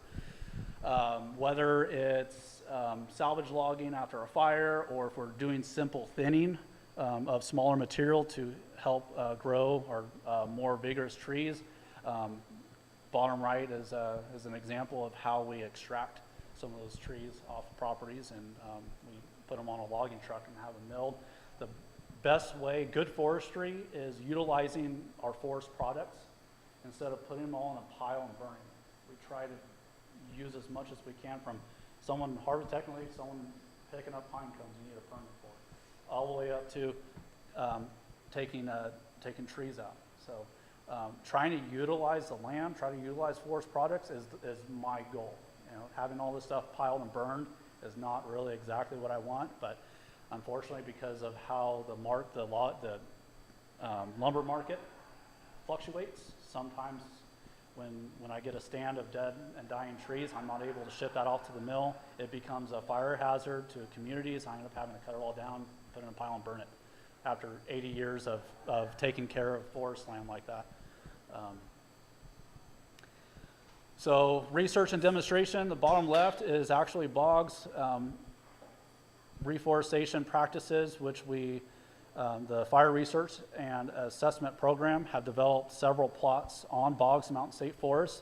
Whether it's salvage logging after a fire, or if we're doing simple thinning of smaller material to help grow our more vigorous trees. Bottom right is an example of how we extract some of those trees off properties, and we put them on a logging truck and have them milled. The best way, good forestry, is utilizing our forest products instead of putting them all in a pile and burning them. We try to use as much as we can from someone technically someone picking up pine cones you need a permit for, all the way up to taking trees out. So trying to utilize the land, try to utilize forest products is my goal. Having all this stuff piled and burned is not really exactly what I want, but Unfortunately, because of how the lumber market fluctuates, sometimes when I get a stand of dead and dying trees, I'm not able to ship that off to the mill. It becomes a fire hazard to communities. I end up having to cut it all down, put it in a pile and burn it after 80 years of taking care of forest land like that. So research and demonstration, the bottom left is actually bogs, reforestation practices, which the Fire Research and Assessment Program have developed several plots on bogs, mountain state forests,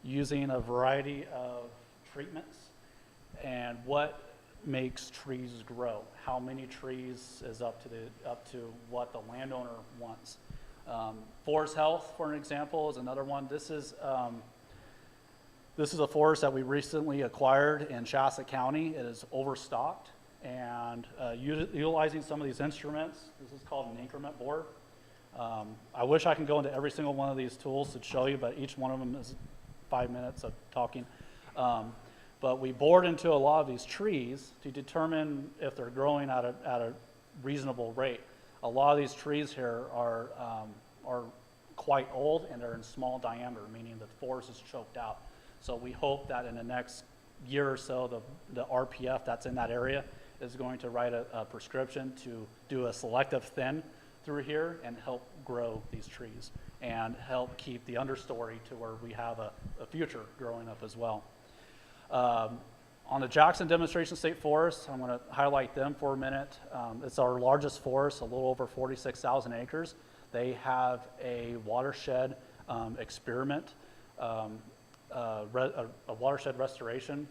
using a variety of treatments and what makes trees grow. How many trees is up to what the landowner wants. Forest health, for an example, is another one. This is a forest that we recently acquired in Shasta County. It is overstocked. And utilizing some of these instruments, this is called an increment board. I wish I could go into every single one of these tools to show you, but each one of them is 5 minutes of talking. But we bored into a lot of these trees to determine if they're growing at a reasonable rate. A lot of these trees here are quite old and they're in small diameter, meaning the forest is choked out. So we hope that in the next year or so, the RPF that's in that area is going to write a prescription to do a selective thin through here and help grow these trees and help keep the understory to where we have a future growing up as well. On the Jackson Demonstration State Forest, I'm going to highlight them for a minute. It's our largest forest, a little over 46,000 acres. They have a watershed experiment, a watershed restoration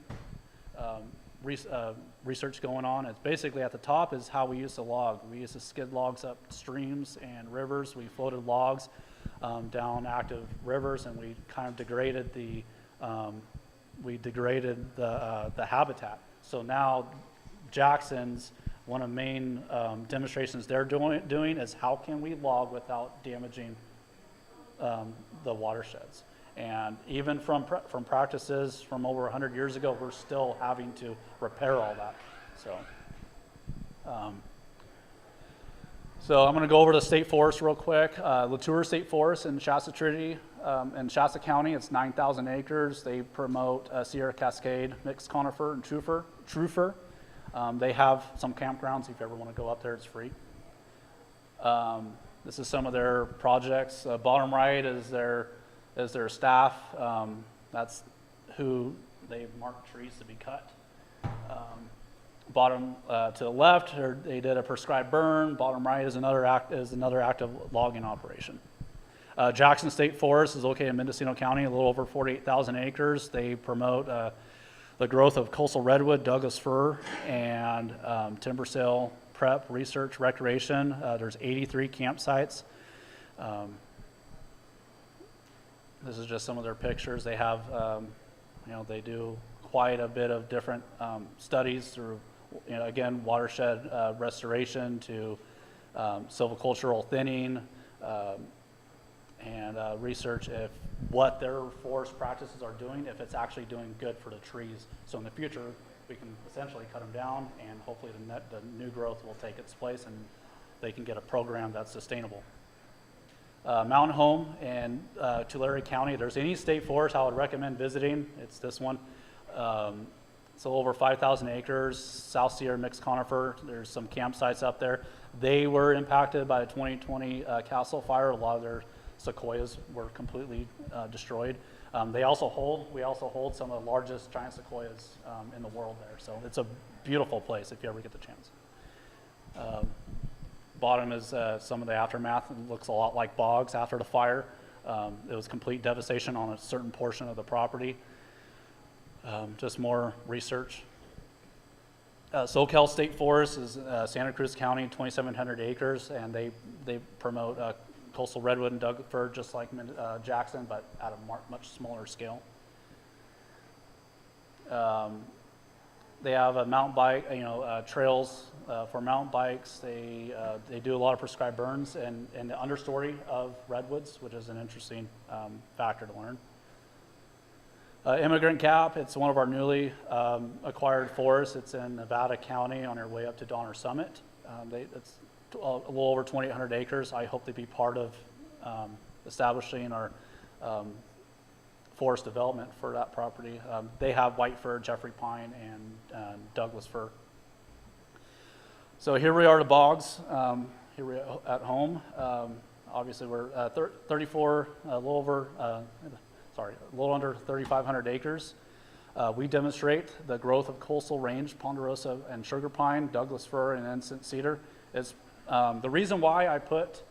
research going on. It's basically at the top is how we used to log. We used to skid logs up streams and rivers. We floated logs down active rivers, and we kind of degraded the habitat. So now Jackson's one of the main demonstrations they're doing is how can we log without damaging the watersheds. And even from practices from over 100 years ago, we're still having to repair all that. So I'm going to go over the state forest real quick. Latour State Forest in Shasta Trinity, in Shasta County, it's 9,000 acres. They promote Sierra Cascade, mixed conifer, and troofer. They have some campgrounds. If you ever want to go up there, it's free. This is some of their projects. Bottom right is their staff. That's who they've marked trees to be cut. Bottom to the left, they did a prescribed burn. Bottom right is another active logging operation. Jackson State Forest is located in Mendocino County, a little over 48,000 acres. They promote the growth of coastal redwood, Douglas fir, and timber sale prep, research, recreation. There's 83 campsites. This is just some of their pictures. They have, they do quite a bit of different studies through, again, watershed restoration to silvicultural thinning, and research if what their forest practices are doing, if it's actually doing good for the trees. So in the future, we can essentially cut them down, and hopefully the new growth will take its place, and they can get a program that's sustainable. Mountain Home in Tulare County. There's any state forest I would recommend visiting. It's this one. It's a little over 5,000 acres, South Sierra mixed conifer. There's some campsites up there. They were impacted by the 2020 Castle Fire. A lot of their sequoias were completely destroyed. We also hold some of the largest giant sequoias in the world there. So it's a beautiful place if you ever get the chance. Bottom is some of the aftermath. It looks a lot like bogs after the fire. It was complete devastation on a certain portion of the property. Just more research. SoCal State Forest is Santa Cruz County, 2,700 acres, and they promote coastal redwood and Douglas fir just like Jackson, but at a much smaller scale. They have a mountain bike, trails for mountain bikes. They do a lot of prescribed burns and the understory of redwoods, which is an interesting factor to learn. Immigrant Gap, it's one of our newly acquired forests. It's in Nevada County on our way up to Donner Summit. It's a little over 2,800 acres. I hope to be part of establishing our forest development for that property. They have white fir, Jeffrey pine, and Douglas fir. So here we are, the bogs. Here we are at home. Obviously, we're 34, a little under 3,500 acres. We demonstrate the growth of coastal range, ponderosa and sugar pine, Douglas fir, and incense cedar. It's, the reason why I put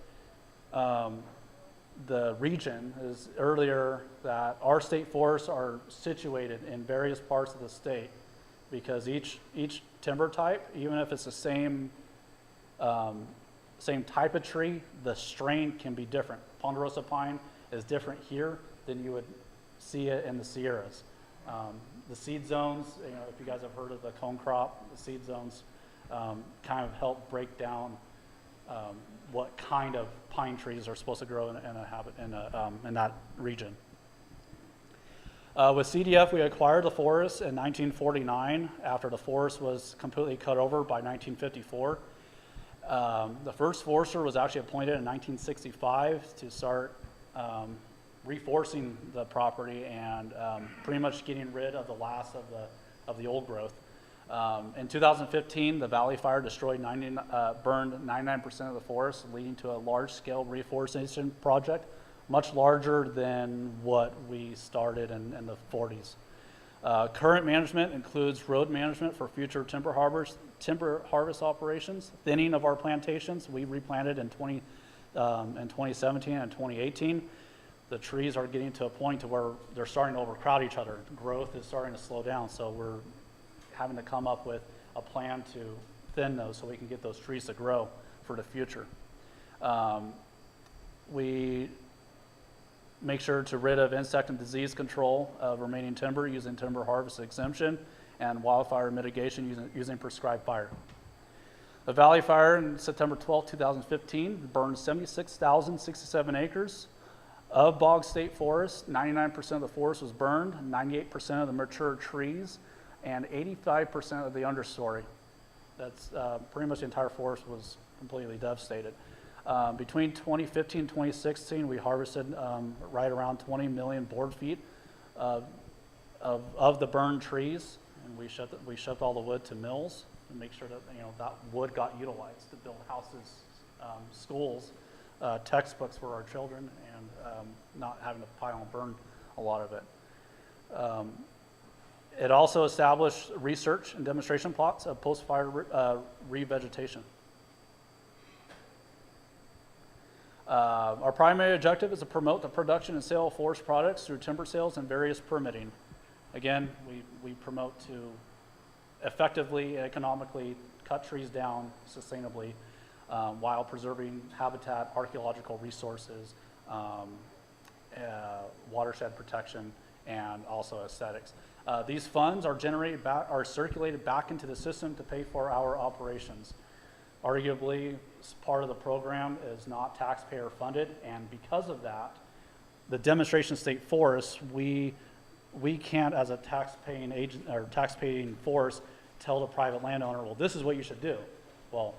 the region is earlier that our state forests are situated in various parts of the state because each timber type, even if it's the same type of tree, the strain can be different. Ponderosa pine is different here than you would see it in the Sierras. The seed zones, if you guys have heard of the cone crop, the seed zones kind of help break down what kind of pine trees are supposed to grow in that region. With CDF, we acquired the forest in 1949 after the forest was completely cut over by 1954. The first forester was actually appointed in 1965 to start reforesting the property and pretty much getting rid of the last of the old growth. In 2015, the Valley Fire burned 99% of the forest, leading to a large-scale reforestation project, much larger than what we started in the 40s. Current management includes road management for future timber harvest operations, thinning of our plantations. We replanted in 2017 and 2018. The trees are getting to a point to where they're starting to overcrowd each other. Growth is starting to slow down, so we're having to come up with a plan to thin those so we can get those trees to grow for the future. We make sure to rid of insect and disease control of remaining timber using timber harvest exemption and wildfire mitigation using prescribed fire. The Valley Fire in September 12, 2015 burned 76,067 acres of bog state forest. 99% of the forest was burned, 98% of the mature trees, and 85% of the understory. That's pretty much the entire forest was completely devastated. Between 2015 and 2016, we harvested right around 20 million board feet of the burned trees, and we shipped all the wood to mills to make sure that that wood got utilized to build houses, schools, textbooks for our children, and not having to pile and burn a lot of it. It also established research and demonstration plots of post-fire revegetation. Our primary objective is to promote the production and sale of forest products through timber sales and various permitting. Again, we promote to effectively, economically cut trees down sustainably while preserving habitat, archaeological resources, watershed protection, and also aesthetics. These funds are circulated back into the system to pay for our operations. Arguably, part of the program is not taxpayer funded, and because of that, the demonstration state forests, we can't, as a tax-paying agent or tax-paying forest, tell the private landowner, well, this is what you should do. Well,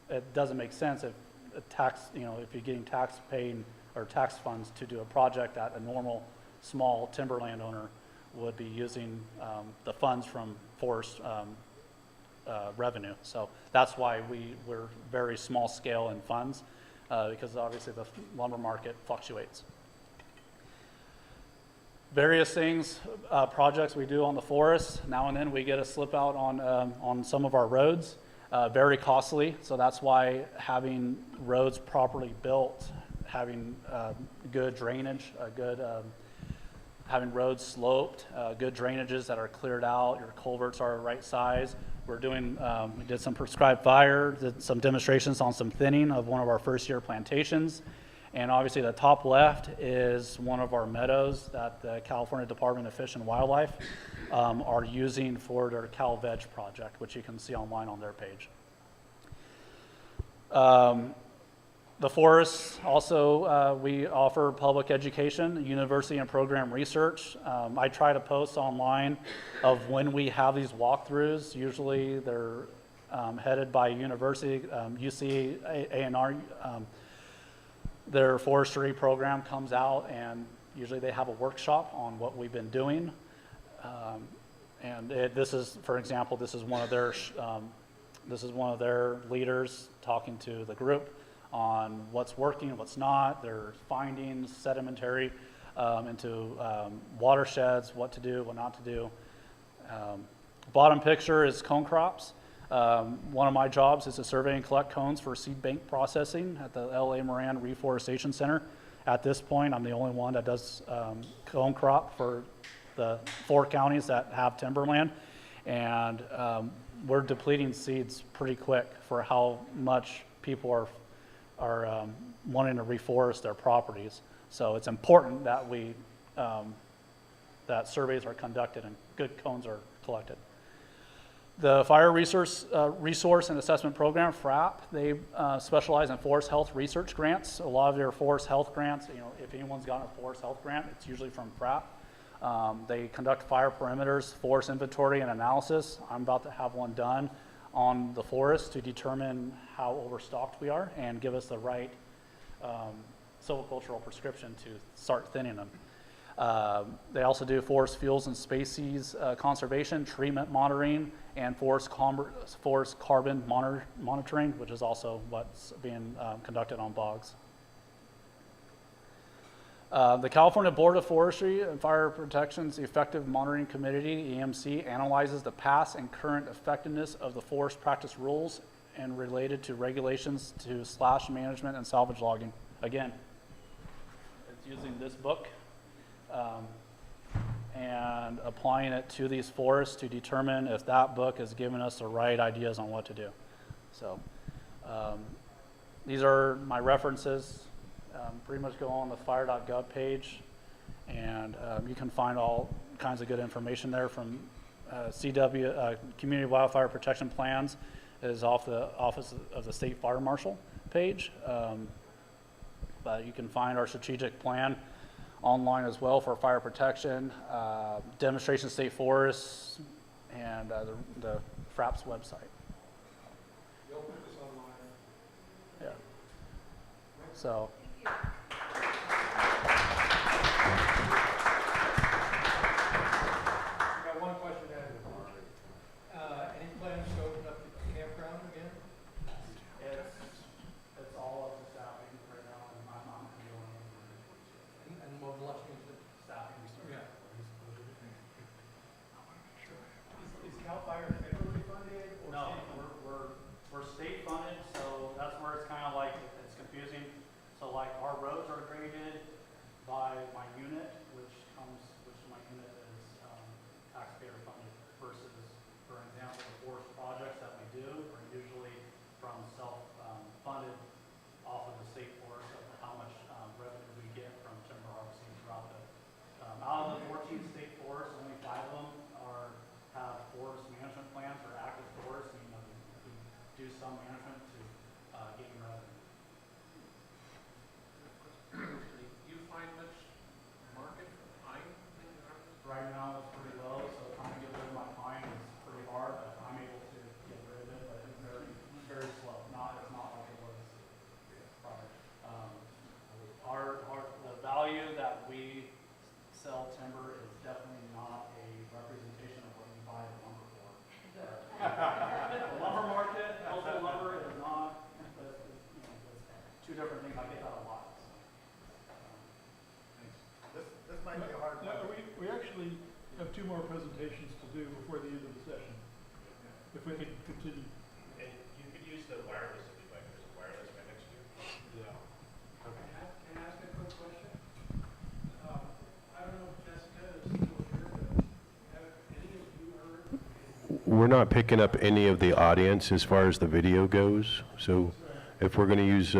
it doesn't make sense if if you're getting tax-paying or tax funds to do a project that a normal small timber landowner would be using the funds from forest revenue. So that's why we're very small scale in funds because obviously the lumber market fluctuates. Various things, projects we do on the forest. Now and then we get a slip out on some of our roads. Very costly, so that's why having roads properly built, having good drainage, having roads sloped, good drainages that are cleared out, your culverts are the right size. We're doing, we did some prescribed fire, did some demonstrations on some thinning of one of our first year plantations. And obviously the top left is one of our meadows that the California Department of Fish and Wildlife are using for their Cal Veg project, which you can see online on their page. The forests also, we offer public education, university and program research. I try to post online of when we have these walkthroughs. Usually they're headed by university, UC, A&R. Their forestry program comes out, and usually they have a workshop on what we've been doing. This is, for example, this is one of their leaders talking to the group on what's working, what's not, their findings, sedimentary into watersheds, what to do, what not to do. Bottom picture is cone crops. One of my jobs is to survey and collect cones for seed bank processing at the LA Moran Reforestation Center. At this point, I'm the only one that does cone crop for the 4 counties that have timberland. And we're depleting seeds pretty quick for how much people are wanting to reforest their properties. So it's important that that surveys are conducted and good cones are collected. The Fire Resource and Assessment Program, FRAP, they specialize in forest health research grants. A lot of their forest health grants, if anyone's gotten a forest health grant, it's usually from FRAP. They conduct fire perimeters, forest inventory and analysis. I'm about to have one done on the forest to determine how overstocked we are and give us the right silvicultural prescription to start thinning them. They also do forest fuels and species conservation, treatment monitoring, and forest carbon monitoring, which is also what's being conducted on bogs. The California Board of Forestry and Fire Protection's Effective Monitoring Committee, EMC, analyzes the past and current effectiveness of the forest practice rules and related to regulations to slash management and salvage logging. Again, it's using this book and applying it to these forests to determine if that book is giving us the right ideas on what to do. So these are my references. Pretty much go on the fire.gov page, and you can find all kinds of good information there from CW, Community Wildfire Protection Plans is off the Office of the State Fire Marshal page. But you can find our strategic plan online as well for fire protection, demonstration state forests, and the FRAP's website.
You'll put this online.
Yeah. So.
I got one question to add. Any plans to open up the campground again?
It's all up to staffing right now, and I'm not doing anything.
And what left is the
Staffing.
yeah.
Is CAL FIRE federally funded? No, we're state funded, so that's where it's kind of like, it's confusing. So like our roads are graded by my unit, which my unit is taxpayer funded versus, for example, the forest projects that we do are usually from self-funded off of the state forest of how much revenue we get from timber harvesting throughout the, out of the 14 state forests, only 5 of them have forest management plans for active forests, and we do some management to gain revenue.
Do you find much market for pine?
Right now it's pretty low, so trying to get rid of my pine is pretty hard, but I'm able to get rid of it, but it's very slow. It's not like it was prior. The value that we sell timber is definitely not a representation of what you buy the lumber for. The lumber market, wholesale lumber is not, it's 2 different things. I get that a lot.
This might be a hard one. We actually have 2 more presentations to do before the end of the session. If we could continue.
And you could use the wireless if you'd like. There's a wireless right next to you.
Yeah.
Okay.
Can I ask a quick question? I don't know if Jessica is still here, but have any of you heard?
We're not picking up any of the audience as far as the video goes. So if we're going to use,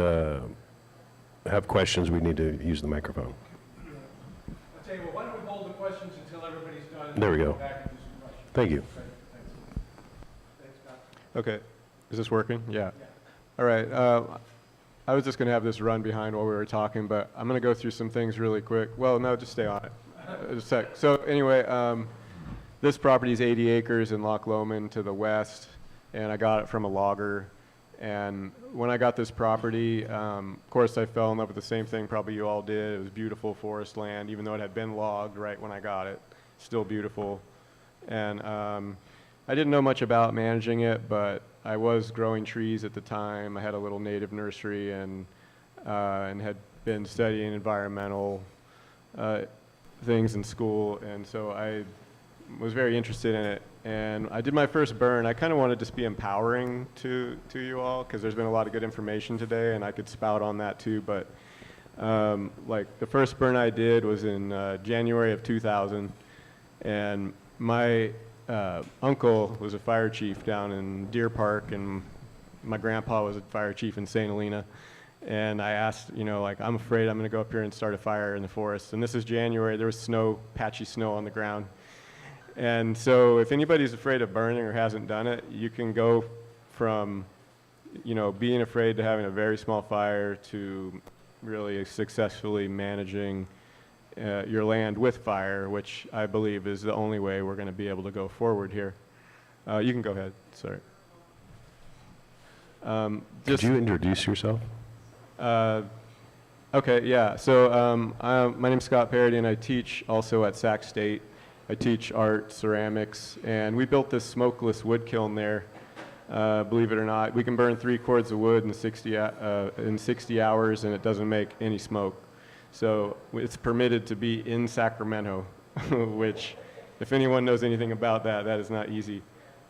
have questions, we need to use the microphone.
I'll tell you what, why don't we hold the questions until everybody's done?
There we go.
Come back and do some questions.
Thank you.
Okay, thanks. Thanks, Scott.
Okay, is this working? Yeah.
Yeah.
All right. I was just going to have this run behind while we were talking, but I'm going to go through some things really quick. Well, no, just stay on it. Just a sec. So anyway, this property is 80 acres in Loch Lomond to the west, and I got it from a logger. And when I got this property, of course, I fell in love with the same thing probably you all did. It was beautiful forest land, even though it had been logged right when I got it. Still beautiful. And I didn't know much about managing it, but I was growing trees at the time. I had a little native nursery and had been studying environmental things in school, and so I was very interested in it. And I did my first burn. I kind of wanted to just be empowering to you all, because there's been a lot of good information today, and I could spout on that too. But like the first burn I did was in January of 2000, and my uncle was a fire chief down in Deer Park, and my grandpa was a fire chief in St. Helena. And I asked, you know, like, I'm afraid I'm going to go up here and start a fire in the forest. And this is January. There was snow, patchy snow on the ground. And so if anybody's afraid of burning or hasn't done it, you can go from, you know, being afraid to having a very small fire to really successfully managing your land with fire, which I believe is the only way we're going to be able to go forward here. You can go ahead, sorry.
Could you introduce yourself?
Okay, yeah. So my name's Scott Parody, and I teach also at Sac State. I teach art, ceramics, and we built this smokeless wood kiln there. Believe it or not, we can burn 3 cords of wood in 60 hours, and it doesn't make any smoke. So it's permitted to be in Sacramento, which, if anyone knows anything about that, that is not easy.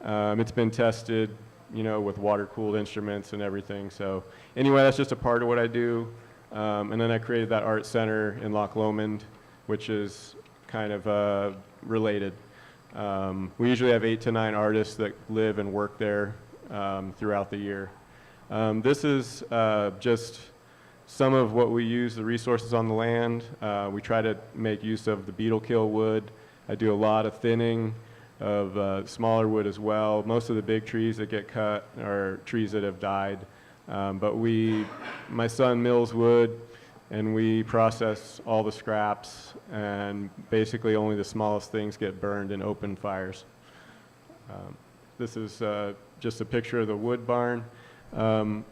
It's been tested, you know, with water-cooled instruments and everything. So anyway, that's just a part of what I do. And then I created that art center in Loch Lomond, which is kind of related. We usually have 8 to 9 artists that live and work there throughout the year. This is just some of what we use, the resources on the land. We try to make use of the beetle kill wood. I do a lot of thinning of smaller wood as well. Most of the big trees that get cut are trees that have died. But my son mills wood, and we process all the scraps, and basically only the smallest things get burned in open fires. This is just a picture of the wood barn.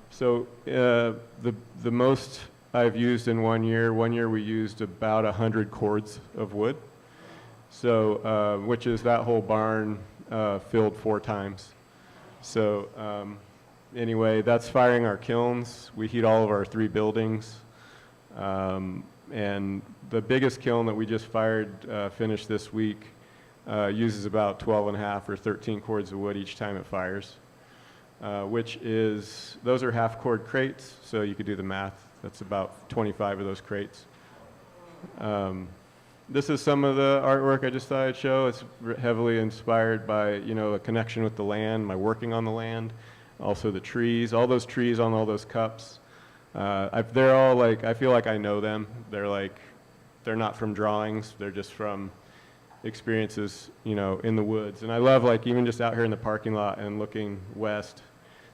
So the most I've used in 1 year, we used about 100 cords of wood. So, which is that whole barn filled 4 times. So anyway, that's firing our kilns. We heat all of our 3 buildings. And the biggest kiln that we just fired, finished this week, uses about 12.5 or 13 cords of wood each time it fires, which is, those are half-cord crates, so you could do the math. That's about 25 of those crates. This is some of the artwork I just thought I'd show. It's heavily inspired by, you know, a connection with the land, my working on the land, also the trees, all those trees on all those cups. They're all like, I feel like I know them. They're like, they're not from drawings, they're just from experiences, you know, in the woods. And I love, like, even just out here in the parking lot and looking west,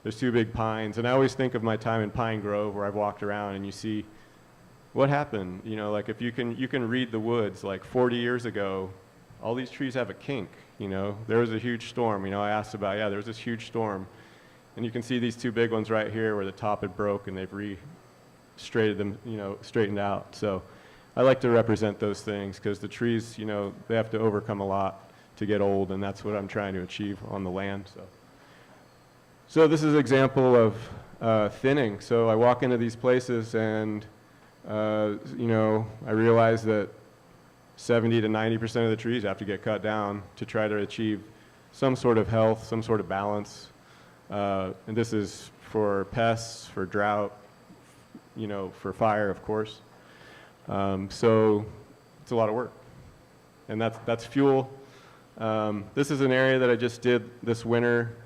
there's 2 big pines. And I always think of my time in Pine Grove, where I've walked around and you see what happened. You know, like, if you can read the woods, like 40 years ago, all these trees have a kink, you know. There was a huge storm, you know, I asked about, yeah, there was this huge storm. And you can see these 2 big ones right here where the top had broke and they've straightened out. So I like to represent those things, because the trees, you know, they have to overcome a lot to get old, and that's what I'm trying to achieve on the land. So this is an example of thinning. So I walk into these places and, you know, I realize that 70 to 90% of the trees have to get cut down to try to achieve some sort of health, some sort of balance. And this is for pests, for drought, you know, for fire, of course. So it's a lot of work. And that's fuel. This is an area that I just did this winter.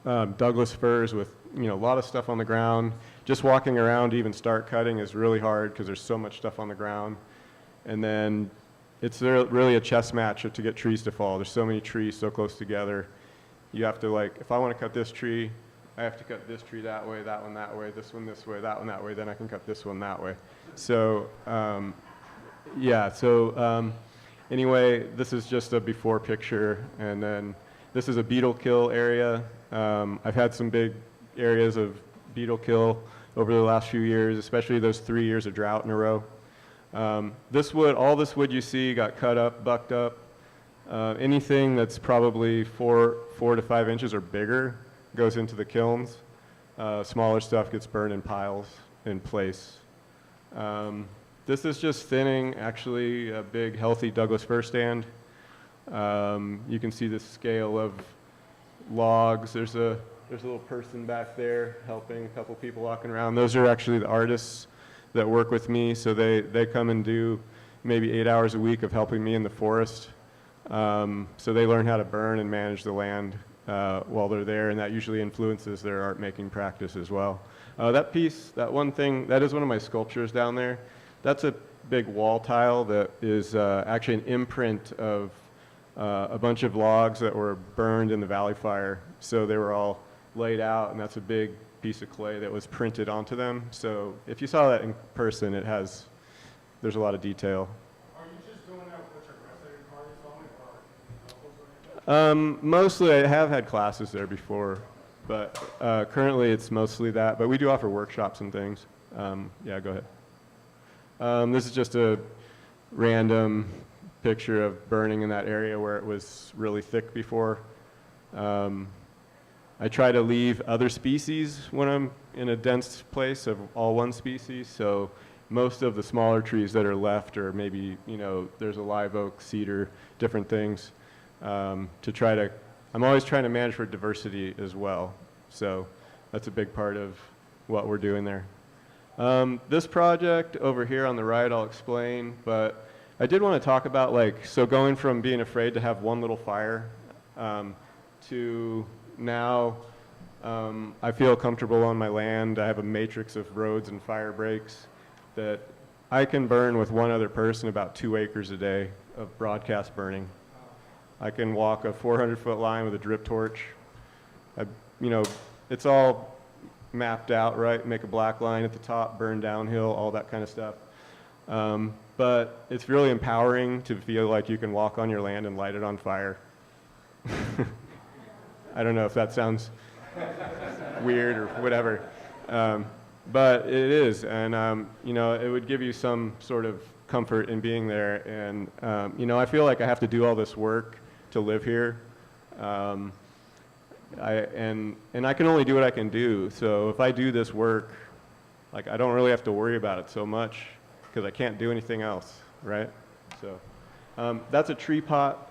Douglas firs with, you know, a lot of stuff on the ground. Just walking around to even start cutting is really hard, because there's so much stuff on the ground. And then it's really a chess match to get trees to fall. There's so many trees so close together. You have to, like, if I want to cut this tree, I have to cut this tree that way, that one that way, this one this way, that one that way, then I can cut this one that way. So, yeah, so anyway, this is just a before picture, and then this is a beetle kill area. I've had some big areas of beetle kill over the last few years, especially those 3 years of drought in a row. This wood, all this wood you see got cut up, bucked up. Anything that's probably 4 to 5 inches or bigger goes into the kilns. Smaller stuff gets burned in piles in place. This is just thinning, actually, a big, healthy Douglas fir stand. You can see the scale of logs. There's a little person back there helping, a couple people walking around. Those are actually the artists that work with me, so they come and do maybe 8 hours a week of helping me in the forest. So they learn how to burn and manage the land while they're there, and that usually influences their art making practice as well. That piece, that one thing, that is one of my sculptures down there. That's a big wall tile that is actually an imprint of a bunch of logs that were burned in the valley fire. So they were all laid out, and that's a big piece of clay that was printed onto them. So if you saw that in person, there's a lot of detail.
Are you just doing that with your resident parties only, or
Mostly, I have had classes there before, but currently it's mostly that. But we do offer workshops and things. Yeah, go ahead. This is just a random picture of burning in that area where it was really thick before. I try to leave other species when I'm in a dense place of all one species. So most of the smaller trees that are left are maybe, there's a live oak, cedar, different things. I'm always trying to manage for diversity as well. So that's a big part of what we're doing there. This project over here on the right, I'll explain, but I did want to talk about so going from being afraid to have one little fire to now I feel comfortable on my land. I have a matrix of roads and fire breaks that I can burn with one other person about 2 acres a day of broadcast burning. I can walk a 400-foot line with a drip torch. It's all mapped out, right? Make a black line at the top, burn downhill, all that kind of stuff. But it's really empowering to feel like you can walk on your land and light it on fire. I don't know if that sounds weird or whatever, but it is, and it would give you some sort of comfort in being there. And I feel like I have to do all this work to live here, and I can only do what I can do. So if I do this work, I don't really have to worry about it so much because I can't do anything else, right? So that's a tree pot.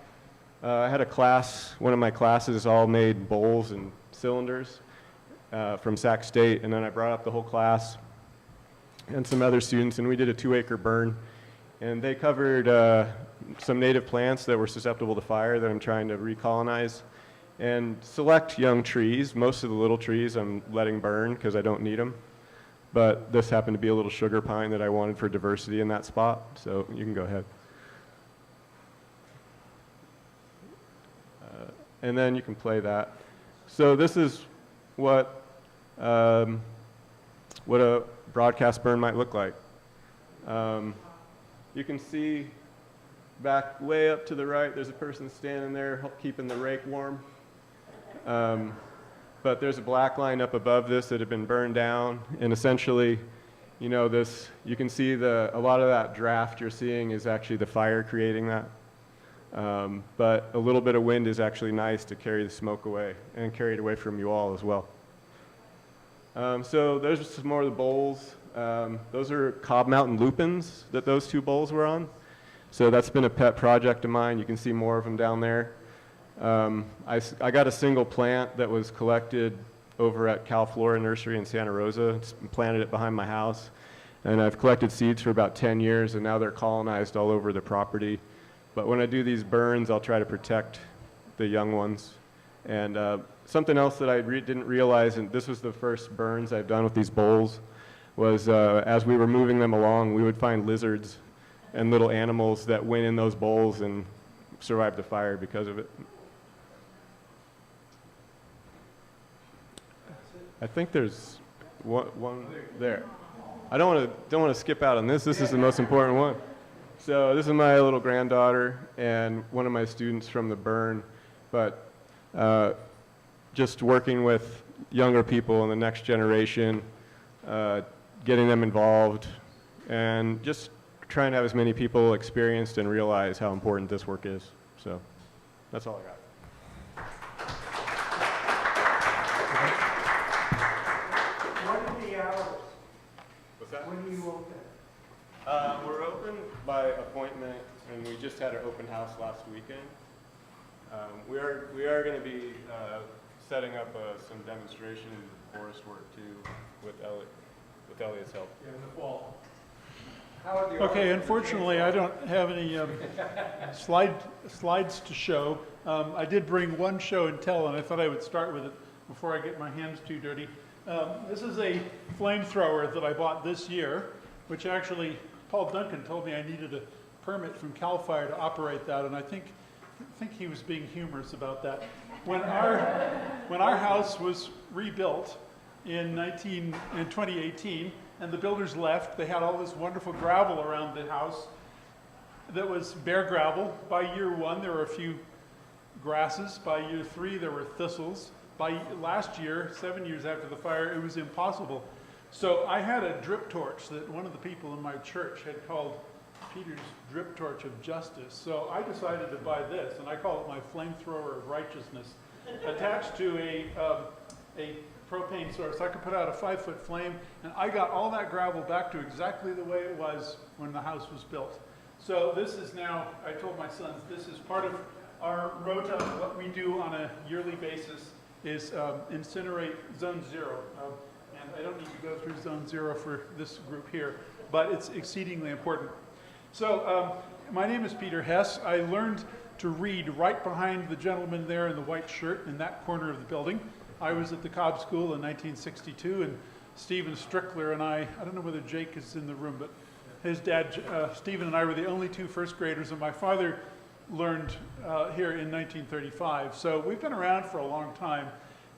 I had a class, one of my classes all made bowls and cylinders from Sac State, and then I brought up the whole class and some other students, and we did a 2-acre burn. And they covered some native plants that were susceptible to fire that I'm trying to recolonize, and select young trees. Most of the little trees I'm letting burn because I don't need them. But this happened to be a little sugar pine that I wanted for diversity in that spot, so you can go ahead. And then you can play that. So this is what a broadcast burn might look like. You can see back way up to the right, there's a person standing there keeping the rake warm. But there's a black line up above this that had been burned down, and essentially, you can see a lot of that draft you're seeing is actually the fire creating that. But a little bit of wind is actually nice to carry the smoke away and carry it away from you all as well. So there's some more of the bowls. Those are Cobb Mountain lupins that those 2 bowls were on. So that's been a pet project of mine. You can see more of them down there. I got a single plant that was collected over at Cal Flora Nursery in Santa Rosa, planted it behind my house. And I've collected seeds for about 10 years, and now they're colonized all over the property. But when I do these burns, I'll try to protect the young ones. And something else that I didn't realize, and this was the first burns I've done with these bowls, was as we were moving them along, we would find lizards and little animals that went in those bowls and survived the fire because of it. I think there's one there. I don't want to skip out on this. This is the most important one. So this is my little granddaughter and one of my students from the burn, but just working with younger people in the next generation, getting them involved, and just trying to have as many people experienced and realize how important this work is. So that's all I got.
What are the hours?
What's that?
When do you open?
We're open by appointment, and we just had an open house last weekend. We are going to be setting up some demonstration forest work too with Elliot's help.
In the fall.
Howard, the
Okay,
artist-
unfortunately, I don't have any slides to show. I did bring one show and tell, and I thought I would start with it before I get my hands too dirty. This is a flamethrower that I bought this year, which actually Paul Duncan told me I needed a permit from CAL FIRE to operate that, and I think he was being humorous about that. When our house was rebuilt in 2018, and the builders left, they had all this wonderful gravel around the house that was bare gravel. By year 1, there were a few grasses. By year 3, there were thistles. By last year, 7 years after the fire, it was impossible. So I had a drip torch that one of the people in my church had called Peter's drip torch of justice. So I decided to buy this, and I call it my flamethrower of righteousness, attached to a propane source. I could put out a 5-foot flame, and I got all that gravel back to exactly the way it was when the house was built. So this is now, I told my sons, this is part of our rota. What we do on a yearly basis is incinerate Zone 0. And I don't need to go through Zone 0 for this group here, but it's exceedingly important. So my name is Peter Hess. I learned to read right behind the gentleman there in the white shirt in that corner of the building. I was at the Cobb School in 1962, and Stephen Strickler and I don't know whether Jake is in the room, but his dad, Stephen, and I were the only 2 first graders, and my father learned here in 1935. So we've been around for a long time.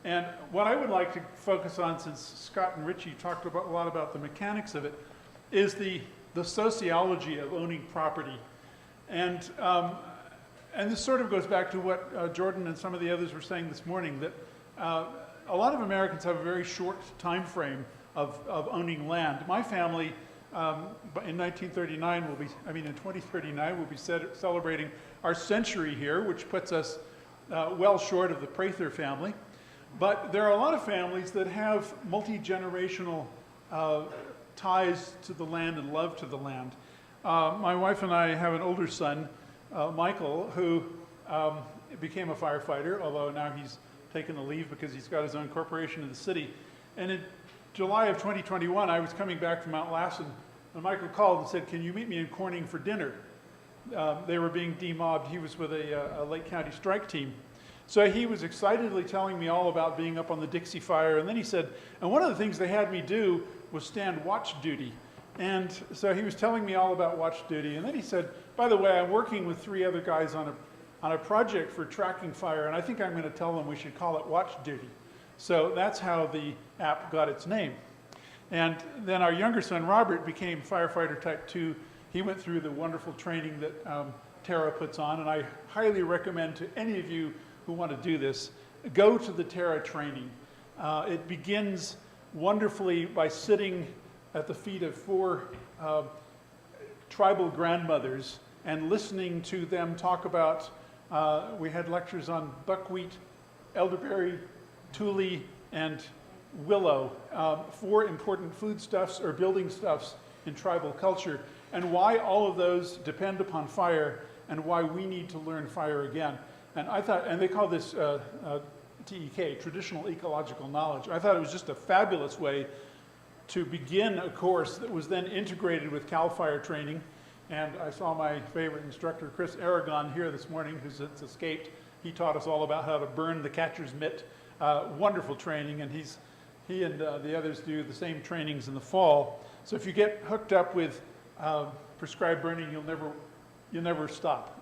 And what I would like to focus on, since Scott and Richie talked a lot about the mechanics of it, is the sociology of owning property. And this sort of goes back to what Jordan and some of the others were saying this morning, that a lot of Americans have a very short time frame of owning land. My family, in 2039, we'll be celebrating our century here, which puts us well short of the Prather family. But there are a lot of families that have multi-generational ties to the land and love to the land. My wife and I have an older son, Michael, who became a firefighter, although now he's taken a leave because he's got his own corporation in the city. And in July of 2021, I was coming back from Mount Lassen, and Michael called and said, "Can you meet me in Corning for dinner?" They were being demobbed. He was with a Lake County strike team. So he was excitedly telling me all about being up on the Dixie Fire, and then he said, and one of the things they had me do was stand watch duty. And so he was telling me all about watch duty, and then he said, by the way, I'm working with 3 other guys on a project for tracking fire, and I think I'm going to tell them we should call it watch duty. So that's how the app got its name. And then our younger son, Robert, became firefighter type 2. He went through the wonderful training that Terra puts on, and I highly recommend to any of you who want to do this, go to the Terra training. It begins wonderfully by sitting at the feet of 4 tribal grandmothers and listening to them talk about, we had lectures on buckwheat, elderberry, tule, and willow, 4 important foodstuffs or building stuffs in tribal culture, and why all of those depend upon fire and why we need to learn fire again. And I thought, and they call this TEK, Traditional Ecological Knowledge. I thought it was just a fabulous way to begin a course that was then integrated with CAL FIRE training. And I saw my favorite instructor, Chris Aragon, here this morning, who's escaped. He taught us all about how to burn the catcher's mitt. Wonderful training, and he and the others do the same trainings in the fall. So if you get hooked up with prescribed burning, you'll never stop.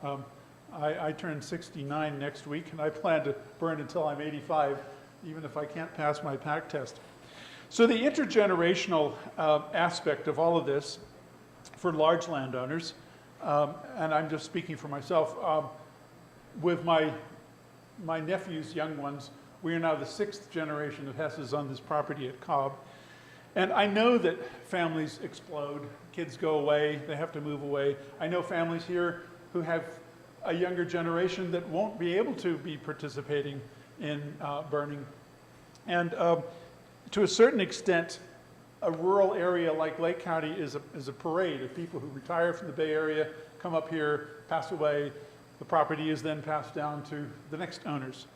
I turn 69 next week, and I plan to burn until I'm 85, even if I can't pass my PAC test. So the intergenerational aspect of all of this for large landowners, and I'm just speaking for myself, with my nephews, young ones, we are now the 6th generation of Hesses on this property at Cobb. And I know that families explode, kids go away, they have to move away. I know families here who have a younger generation that won't be able to be participating in burning. And to a certain extent, a rural area like Lake County is a parade of people who retire from the Bay Area, come up here, pass away. The property is then passed down to the next owners.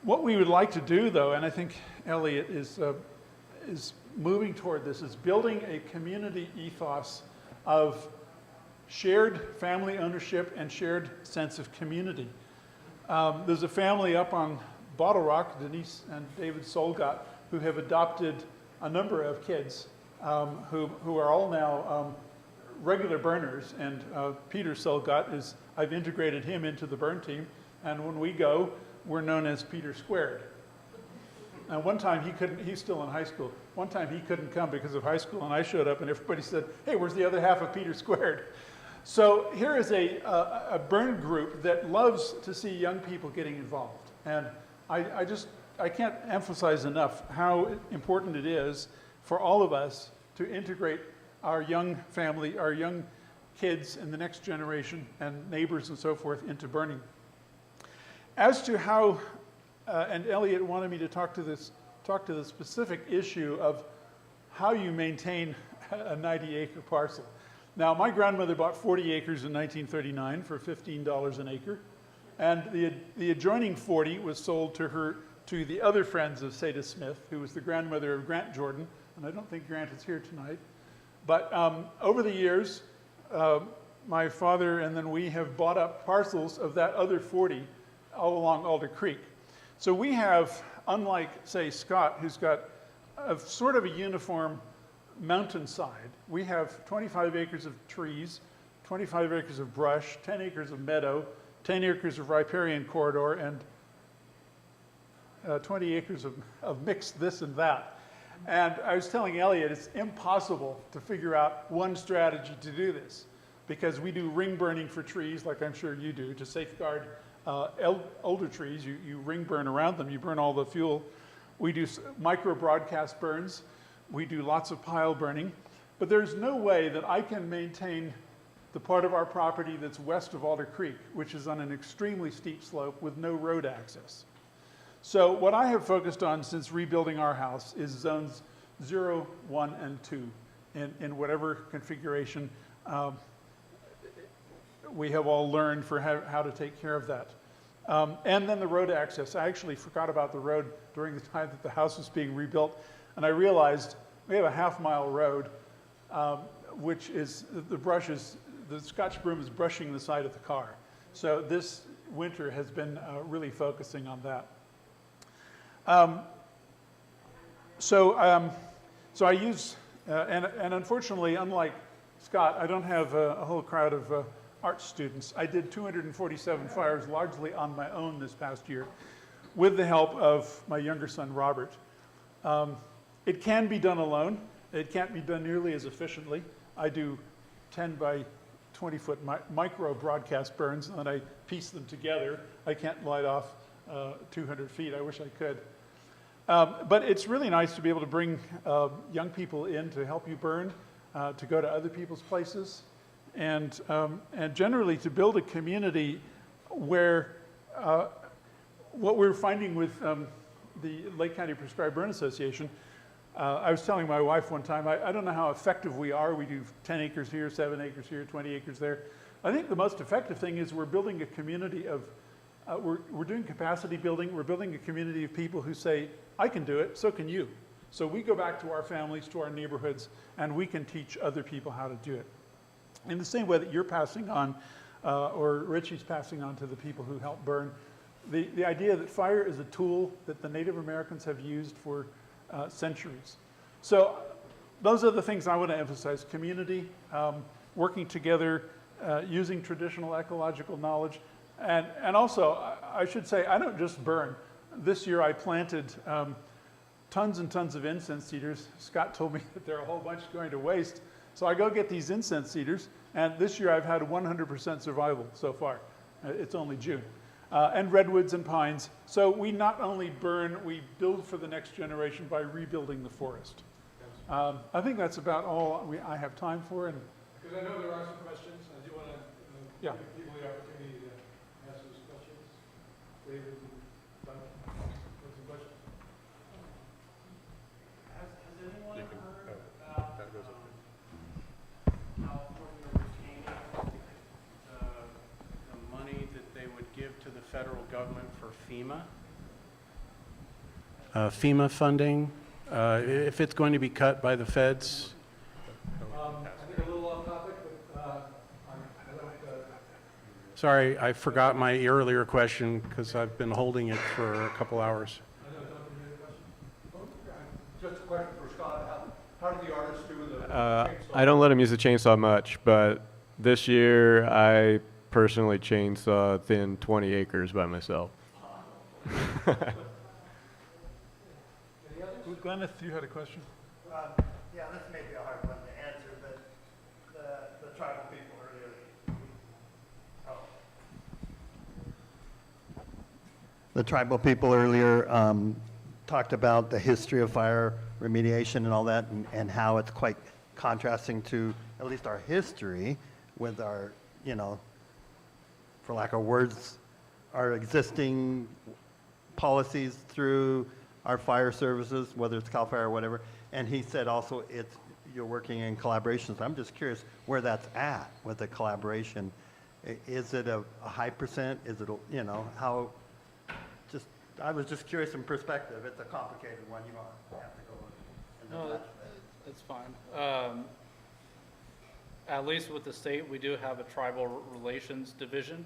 What we would like to do, though, and I think Elliot is moving toward this, is building a community ethos of shared family ownership and shared sense of community. There's a family up on Bottle Rock, Denise and David Solgott, who have adopted a number of kids who are all now regular burners. And Peter Solgott is, I've integrated him into the burn team. And when we go, we're known as Peter Squared. And one time he couldn't, he's still in high school. One time he couldn't come because of high school, and I showed up and everybody said, hey, where's the other half of Peter Squared? So here is a burn group that loves to see young people getting involved. And I can't emphasize enough how important it is for all of us to integrate our young family, our young kids and the next generation and neighbors and so forth into burning. As to how, and Elliot wanted me to talk to the specific issue of how you maintain a 90-acre parcel. Now, my grandmother bought 40 acres in 1939 for $15 an acre, and the adjoining 40 was sold to the other friends of Seda Smith, who was the grandmother of Grant Jordan, and I don't think Grant is here tonight. But over the years, my father and then we have bought up parcels of that other 40 all along Alder Creek. So we have, unlike, say, Scott, who's got a sort of a uniform mountainside, we have 25 acres of trees, 25 acres of brush, 10 acres of meadow, 10 acres of riparian corridor, and 20 acres of mixed this and that. And I was telling Elliot, it's impossible to figure out one strategy to do this, because we do ring burning for trees, like I'm sure you do, to safeguard older trees. You ring burn around them, you burn all the fuel. We do micro broadcast burns. We do lots of pile burning. But there's no way that I can maintain the part of our property that's west of Alder Creek, which is on an extremely steep slope with no road access. So what I have focused on since rebuilding our house is zones 0, 1, and 2 in whatever configuration we have all learned for how to take care of that. And then the road access. I actually forgot about the road during the time that the house was being rebuilt, and I realized we have a half-mile road, which is, the Scotch broom is brushing the side of the car. So this winter has been really focusing on that. So I use, and unfortunately, unlike Scott, I don't have a whole crowd of art students. I did 247 fires largely on my own this past year with the help of my younger son, Robert. It can be done alone. It can't be done nearly as efficiently. I do 10 by 20-foot micro broadcast burns, and then I piece them together. I can't light off 200 feet. I wish I could. But it's really nice to be able to bring young people in to help you burn, to go to other people's places, and generally to build a community where what we're finding with the Lake County Prescribed Burn Association, I was telling my wife one time, I don't know how effective we are. We do 10 acres here, 7 acres here, 20 acres there. I think the most effective thing is we're building a community of, we're doing capacity building. We're building a community of people who say, I can do it, so can you. So we go back to our families, to our neighborhoods, and we can teach other people how to do it. In the same way that you're passing on, or Richie's passing on to the people who help burn, the idea that fire is a tool that the Native Americans have used for centuries. So those are the things I want to emphasize: community, working together, using traditional ecological knowledge, and also, I should say, I don't just burn. This year I planted tons and tons of incense cedars. Scott told me that there are a whole bunch going to waste. So I go get these incense cedars, and this year I've had 100% survival so far. It's only June. And redwoods and pines. So we not only burn, we build for the next generation by rebuilding the forest. I think that's about all I have time for. And
because I know there are some questions, I do want to
yeah.
give people the opportunity to ask those questions. David, Duncan, some questions?
Has anyone heard about California retaining the money that they would give to the federal government for FEMA? FEMA funding, if it's going to be cut by the feds?
I think a little off topic, but I don't...
Sorry, I forgot my earlier question because I've been holding it for a couple hours.
Just a question for Scott. How did the artists do with the
I don't let him use the chainsaw much, but this year I personally chainsaw thin 20 acres by myself.
Glenn, you had a question?
Yeah, this may be a hard one to answer, but the tribal people earlier. The tribal people earlier talked about the history of fire remediation and all that, and how it's quite contrasting to at least our history with our, you know, for lack of words, our existing policies through our fire services, whether it's CAL FIRE or whatever. And he said also you're working in collaborations. I'm just curious where that's at with the collaboration. Is it a high percent? Is it, you know, how, just, I was just curious in perspective. It's a complicated one. You don't have to go into
No, that's fine. At least with the state, we do have a tribal relations division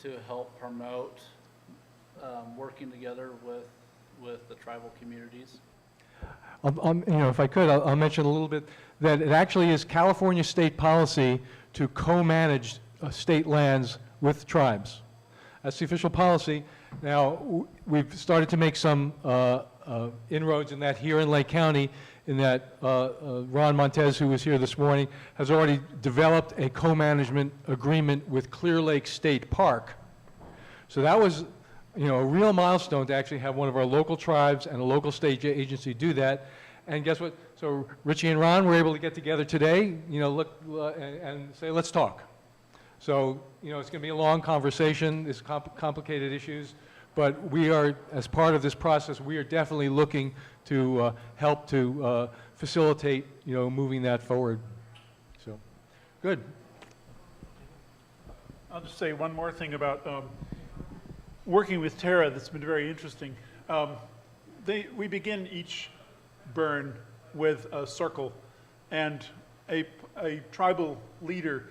to help promote working together with the tribal communities.
You know, if I could, I'll mention a little bit that it actually is California state policy to co-manage state lands with tribes. That's the official policy. Now, we've started to make some inroads in that here in Lake County, in that Ron Montez, who was here this morning, has already developed a co-management agreement with Clear Lake State Park. So that was, you know, a real milestone to actually have one of our local tribes and a local state agency do that. And guess what? So Richie and Ron were able to get together today, you know, look and say, let's talk. So, you know, it's going to be a long conversation. It's complicated issues. But we are, as part of this process, we are definitely looking to help to facilitate, you know, moving that forward. So, good.
I'll just say one more thing about working with Tara that's been very interesting. We begin each burn with a circle, and a tribal leader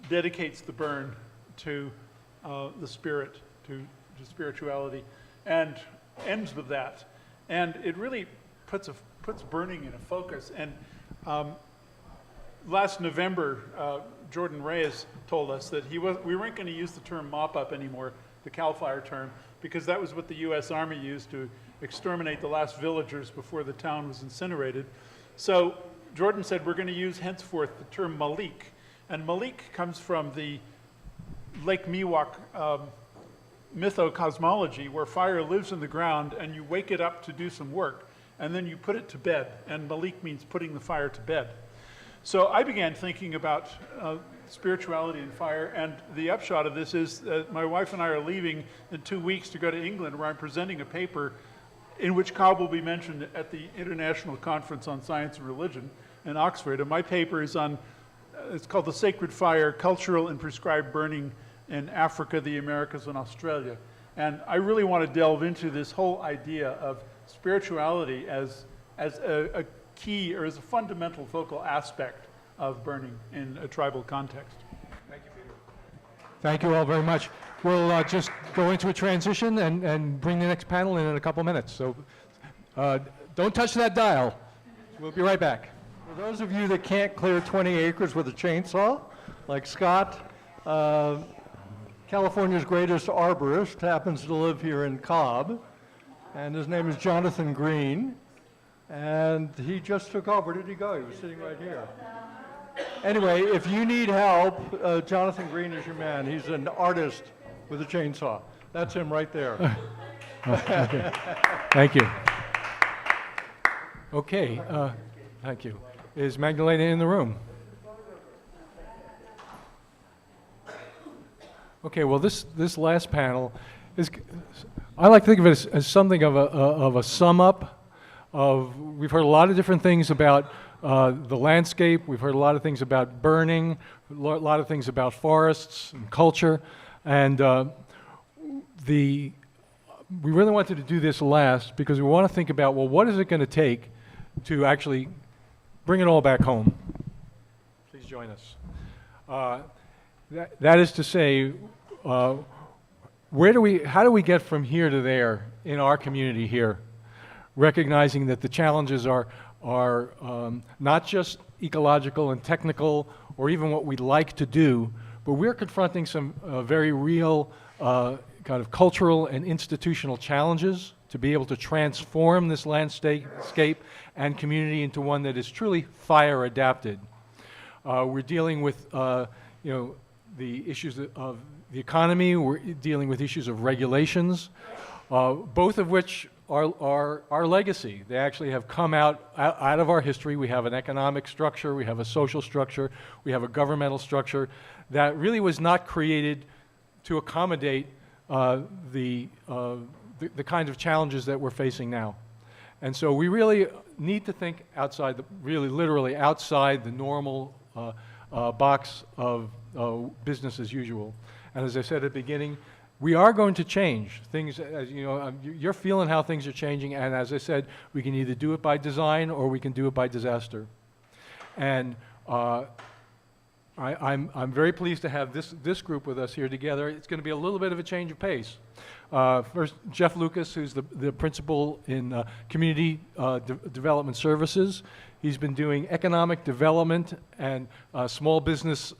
dedicates the burn to the spirit, to spirituality, and ends with that. And it really puts burning in a focus. And last November, Jordan Reyes told us that we weren't going to use the term mop-up anymore, the CAL FIRE term, because that was what the U.S. Army used to exterminate the last villagers before the town was incinerated. So Jordan said we're going to use henceforth the term Malik. And Malik comes from the Lake Miwok mythocosmology, where fire lives in the ground and you wake it up to do some work, and then you put it to bed. And Malik means putting the fire to bed. So I began thinking about spirituality and fire, and the upshot of this is that my wife and I are leaving in 2 weeks to go to England, where I'm presenting a paper in which Cobb will be mentioned at the International Conference on Science and Religion in Oxford. And my paper is on, it's called The Sacred Fire, Cultural and Prescribed Burning in Africa, the Americas, and Australia. And I really want to delve into this whole idea of spirituality as a key, or as a fundamental focal aspect of burning in a tribal context.
Thank you, Peter. Thank you all very much. We'll just go into a transition and bring the next panel in a couple minutes. So don't touch that dial. We'll be right back.
For those of you that can't clear 20 acres with a chainsaw, like Scott, California's greatest arborist happens to live here in Cobb, and his name is Jonathan Green. and he just took off. Where did he go? He was sitting right here. Anyway, if you need help, Jonathan Green is your man. He's an artist with a chainsaw. That's him right there.
Okay. Thank you. Okay, thank you. Is Magdalena in the room? Okay, well, this last panel is, I like to think of it as something of a sum up of, we've heard a lot of different things about the landscape, we've heard a lot of things about burning, a lot of things about forests and culture, and we really wanted to do this last because we want to think about, well, what is it going to take to actually bring it all back home? Please join us. That is to say, how do we get from here to there in our community here, recognizing that the challenges are not just ecological and technical or even what we'd like to do, but we're confronting some very real kind of cultural and institutional challenges to be able to transform this landscape and community into one that is truly fire adapted. We're dealing with the issues of the economy, we're dealing with issues of regulations, both of which are our legacy. They actually have come out of our history. We have an economic structure, we have a social structure, we have a governmental structure that really was not created to accommodate the kinds of challenges that we're facing now. And so we really need to think outside, really literally outside the normal box of business as usual. And as I said at the beginning, we are going to change things. As you know, you're feeling how things are changing, and as I said, we can either do it by design or we can do it by disaster. And I'm very pleased to have this group with us here together. It's going to be a little bit of a change of pace. First, Jeff Lucas, who's the principal in Community Development Services. He's been doing economic development and small business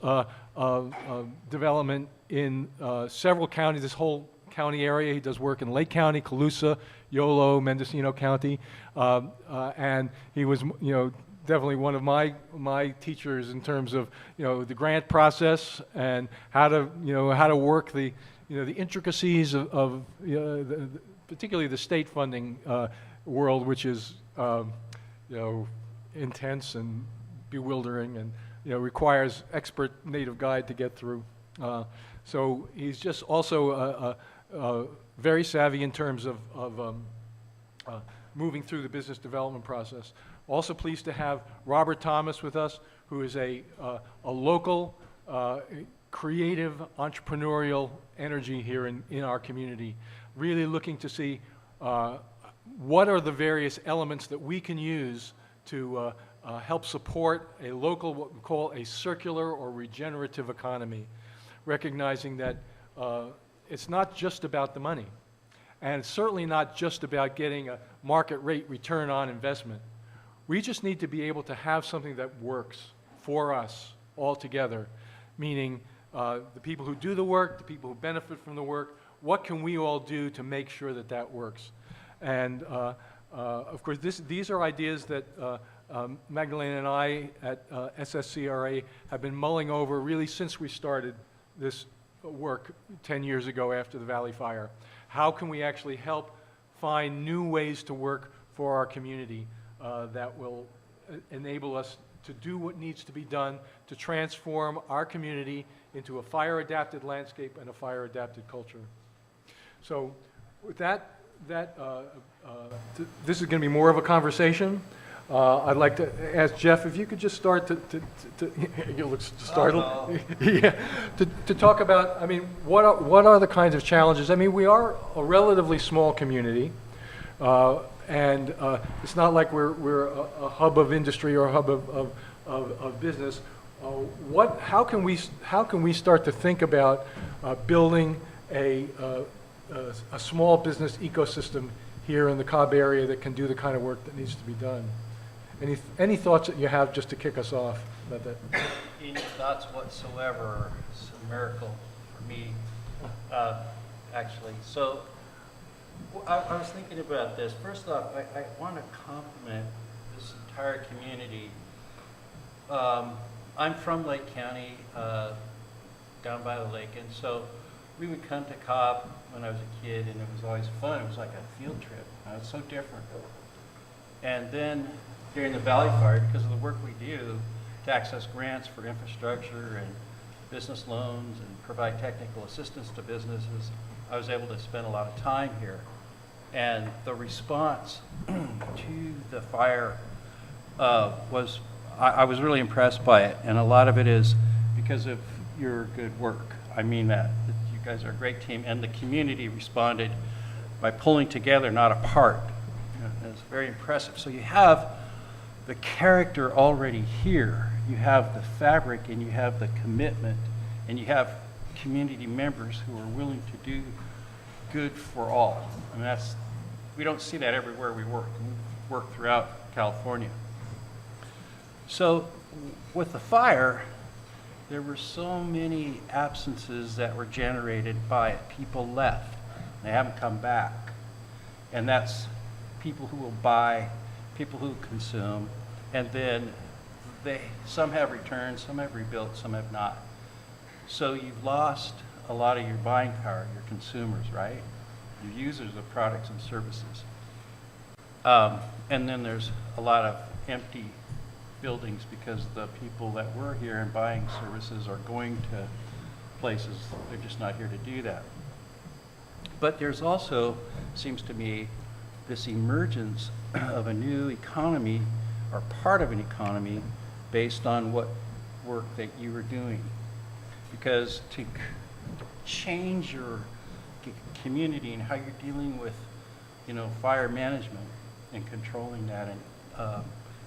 development in several counties, this whole county area. He does work in Lake County, Colusa, Yolo, Mendocino County, and he was, definitely one of my teachers in terms of, the grant process and how to work the intricacies of particularly the state funding world, which is, intense and bewildering and, requires expert native guide to get through. So he's just also very savvy in terms of moving through the business development process. Also pleased to have Robert Thomas with us, who is a local, creative, entrepreneurial energy here in our community, really looking to see what are the various elements that we can use to help support a local, what we call a circular or regenerative economy, recognizing that it's not just about the money, and it's certainly not just about getting a market rate return on investment. We just need to be able to have something that works for us all together, meaning the people who do the work, the people who benefit from the work, what can we all do to make sure that that works? And of course, these are ideas that Magdalena and I at SSCRA have been mulling over really since we started this work 10 years ago after the Valley Fire. How can we actually help find new ways to work for our community that will enable us to do what needs to be done to transform our community into a fire-adapted landscape and a fire-adapted culture? So with that, this is going to be more of a conversation. I'd like to ask Jeff if you could just start you look startled. Yeah, to talk about, what are the kinds of challenges? We are a relatively small community, and it's not like we're a hub of industry or a hub of business. How can we start to think about building a small business ecosystem here in the Cobb area that can do the kind of work that needs to be done? Any thoughts that you have just to kick us off about that?
Any thoughts whatsoever? It's a miracle for me, actually. So Well, I was thinking about this. First off, I want to compliment this entire community. I'm from Lake County, down by the lake, and so we would come to Cobb when I was a kid, and it was always fun. It was like a field trip. It's so different. And then during the Valley Fire, because of the work we do to access grants for infrastructure and business loans and provide technical assistance to businesses, I was able to spend a lot of time here. And the response to the fire was, I was really impressed by it. And a lot of it is because of your good work. I mean that. You guys are a great team. And the community responded by pulling together, not apart. It's very impressive. So you have the character already here. You have the fabric, and you have the commitment, and you have community members who are willing to do good for all. I mean, we don't see that everywhere we work. We work throughout California. So with the fire, there were so many absences that were generated by it. People left. They haven't come back. And that's people who will buy, people who consume, and then some have returned, some have rebuilt, some have not. So you've lost a lot of your buying power, your consumers, right? Your users of products and services. And then there's a lot of empty buildings because the people that were here and buying services are going to places, they're just not here to do that. But there's also, seems to me, this emergence of a new economy, or part of an economy, based on what work that you were doing. Because to change your community and how you're dealing with, fire management and controlling that, and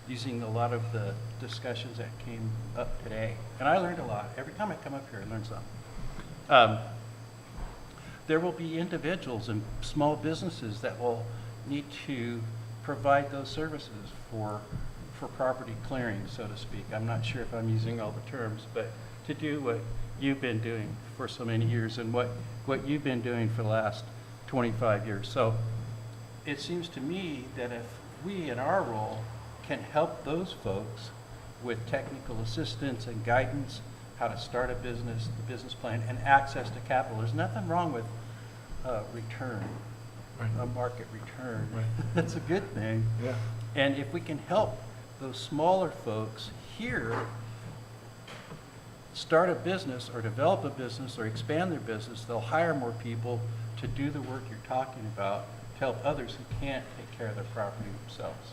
using a lot of the discussions that came up today. And I learned a lot. Every time I come up here, I learn something. There will be individuals and small businesses that will need to provide those services for property clearing, so to speak. I'm not sure if I'm using all the terms, but to do what you've been doing for so many years and what you've been doing for the last 25 years. So it seems to me that if we, in our role, can help those folks with technical assistance and guidance, how to start a business, the business plan, and access to capital. There's nothing wrong with return, a market return.
Right.
That's a good thing.
Yeah.
And if we can help those smaller folks here start a business or develop a business or expand their business, they'll hire more people to do the work you're talking about to help others who can't take care of their property themselves.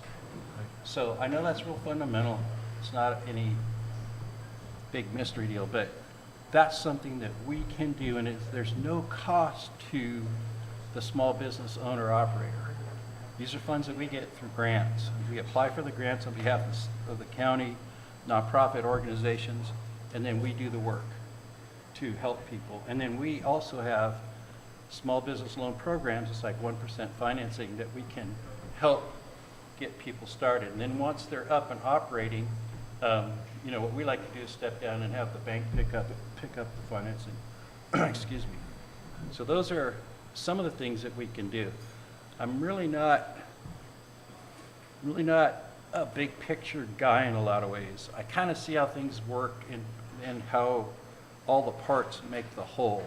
So I know that's real fundamental. It's not any big mystery deal, but that's something that we can do, and there's no cost to the small business owner operator. These are funds that we get through grants. We apply for the grants on behalf of the county, nonprofit organizations, and then we do the work to help people. And then we also have small business loan programs. It's like 1% financing that we can help get people started. And then once they're up and operating, what we like to do is step down and have the bank pick up the financing. Excuse me. So those are some of the things that we can do. I'm really not a big picture guy in a lot of ways. I kind of see how things work and how all the parts make the whole.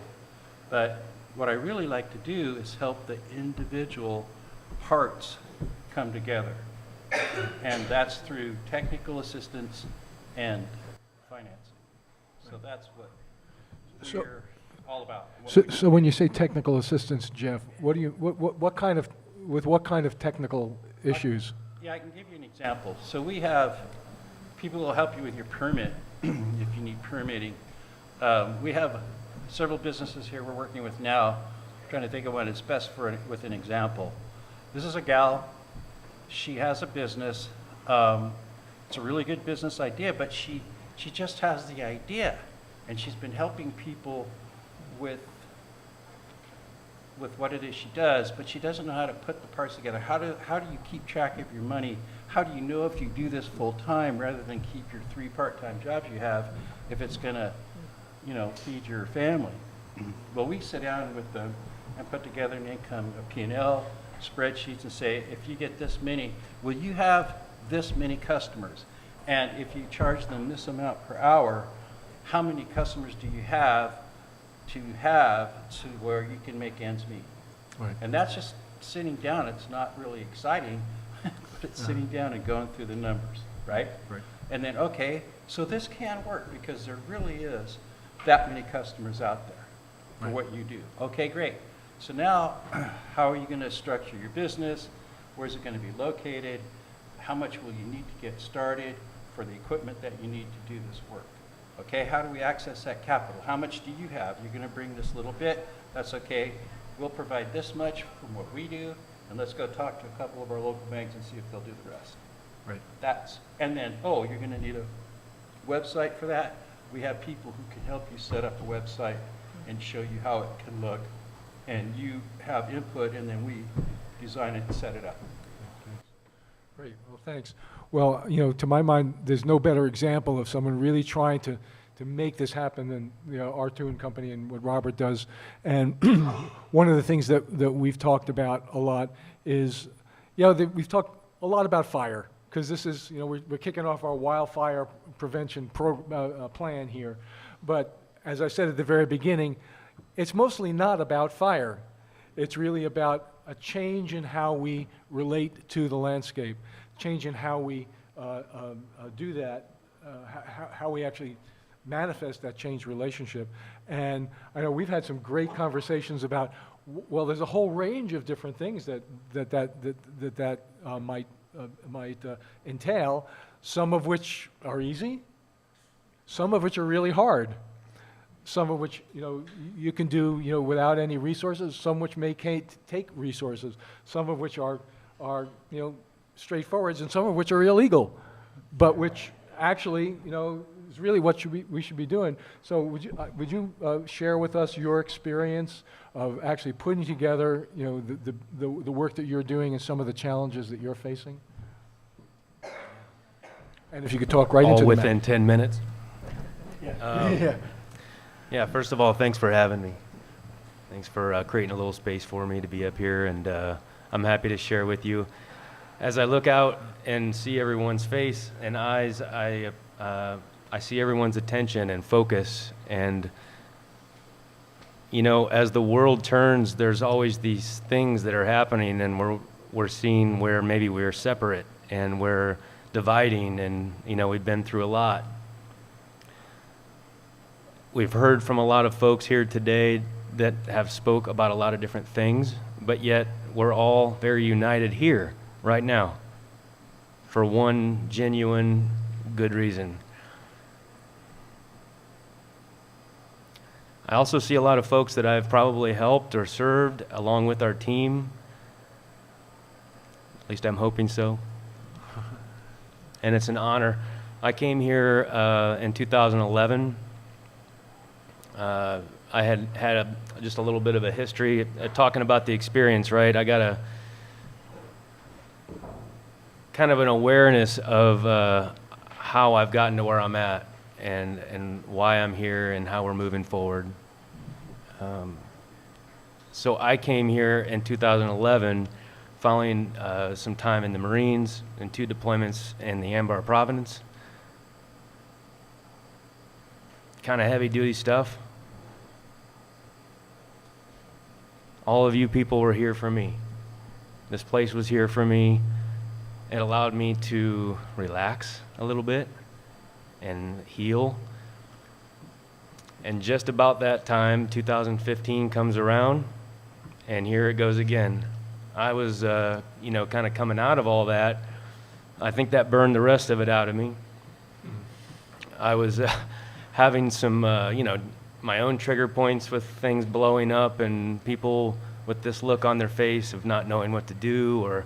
But what I really like to do is help the individual parts come together. And that's through technical assistance and financing. So that's what we're all about.
So when you say technical assistance, Jeff, what kind of technical issues?
Yeah, I can give you an example. So we have people who will help you with your permit if you need permitting. We have several businesses here we're working with now. I'm trying to think of one that's best with an example. This is a gal. She has a business. It's a really good business idea, but she just has the idea, and she's been helping people with what it is she does, but she doesn't know how to put the parts together. How do you keep track of your money? How do you know if you do this full time rather than keep your 3 part-time jobs you have if it's going to, feed your family? Well, we sit down with them and put together an income, a P&L, spreadsheets, and say, if you get this many, will you have this many customers? And if you charge them this amount per hour, how many customers do you have to where you can make ends meet?
Right.
And that's just sitting down. It's not really exciting, but it's sitting down and going through the numbers, right?
Right.
And then, okay, so this can work because there really is that many customers out there for
Right.
what you do. Okay, great. So now, how are you going to structure your business? Where's it going to be located? How much will you need to get started for the equipment that you need to do this work? Okay, how do we access that capital? How much do you have? You're going to bring this little bit. That's okay. We'll provide this much from what we do, and let's go talk to a couple of our local banks and see if they'll do the rest.
Right.
And then, oh, you're going to need a website for that. We have people who can help you set up a website and show you how it can look. And you have input, and then we design it and set it up.
Great, well, thanks. Well, to my mind, there's no better example of someone really trying to make this happen than, R2 and Company and what Robert does. And one of the things that we've talked about a lot is, we've talked a lot about fire, because this is, we're kicking off our wildfire prevention plan here. But as I said at the very beginning, it's mostly not about fire. It's really about a change in how we relate to the landscape, change in how we do that, how we actually manifest that change relationship. And I know we've had some great conversations about, well, there's a whole range of different things that might entail, some of which are easy, some of which are really hard. Some of which, you can do, without any resources, some which may take resources, some of which are straightforwards, and some of which are illegal, but which actually, is really what we should be doing. So would you share with us your experience of actually putting together, the work that you're doing and some of the challenges that you're facing? And if you could talk right into the mic.
All within 10 minutes?
Yeah.
Yeah, first of all, thanks for having me. Thanks for creating a little space for me to be up here, and I'm happy to share with you. As I look out and see everyone's face and eyes, I see everyone's attention and focus, and as the world turns, there's always these things that are happening, and we're seeing where maybe we're separate and we're dividing, and we've been through a lot. We've heard from a lot of folks here today that have spoke about a lot of different things, but yet we're all very united here right now for one genuine good reason. I also see a lot of folks that I've probably helped or served along with our team. At least I'm hoping so. And it's an honor. I came here in 2011. I had just a little bit of a history talking about the experience, right? I got a kind of an awareness of how I've gotten to where I'm at and why I'm here and how we're moving forward. So I came here in 2011 following some time in the Marines and 2 deployments in the Anbar Province. Kind of heavy duty stuff. All of you people were here for me. This place was here for me. It allowed me to relax a little bit and heal. And just about that time, 2015 comes around, and here it goes again. I was, kind of coming out of all that. I think that burned the rest of it out of me. I was having some, my own trigger points with things blowing up and people with this look on their face of not knowing what to do or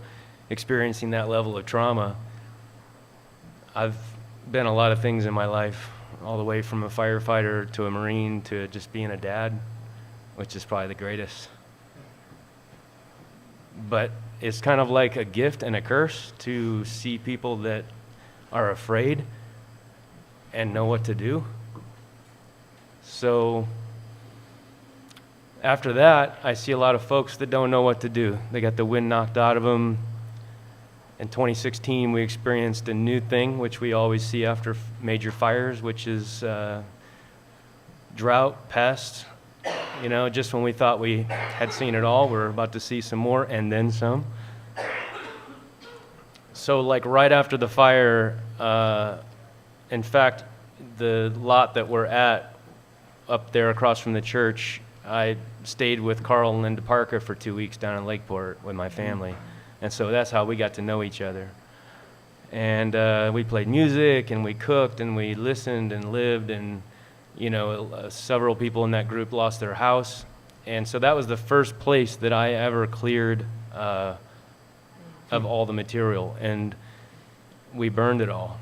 experiencing that level of trauma. I've been a lot of things in my life, all the way from a firefighter to a Marine to just being a dad, which is probably the greatest. But it's kind of like a gift and a curse to see people that are afraid and know what to do. So After that, I see a lot of folks that don't know what to do. They got the wind knocked out of them. In 2016, we experienced a new thing, which we always see after major fires, which is drought, pests. You know, just when we thought we had seen it all, we're about to see some more and then some. So like right after the fire, in fact, the lot that we're at up there across from the church, I stayed with Carl and Linda Parker for 2 weeks down in Lakeport with my family. And so that's how we got to know each other. And we played music, and we cooked, and we listened and lived, and you know, several people in that group lost their house. And so that was the first place that I ever cleared of all the material, and we burned it all.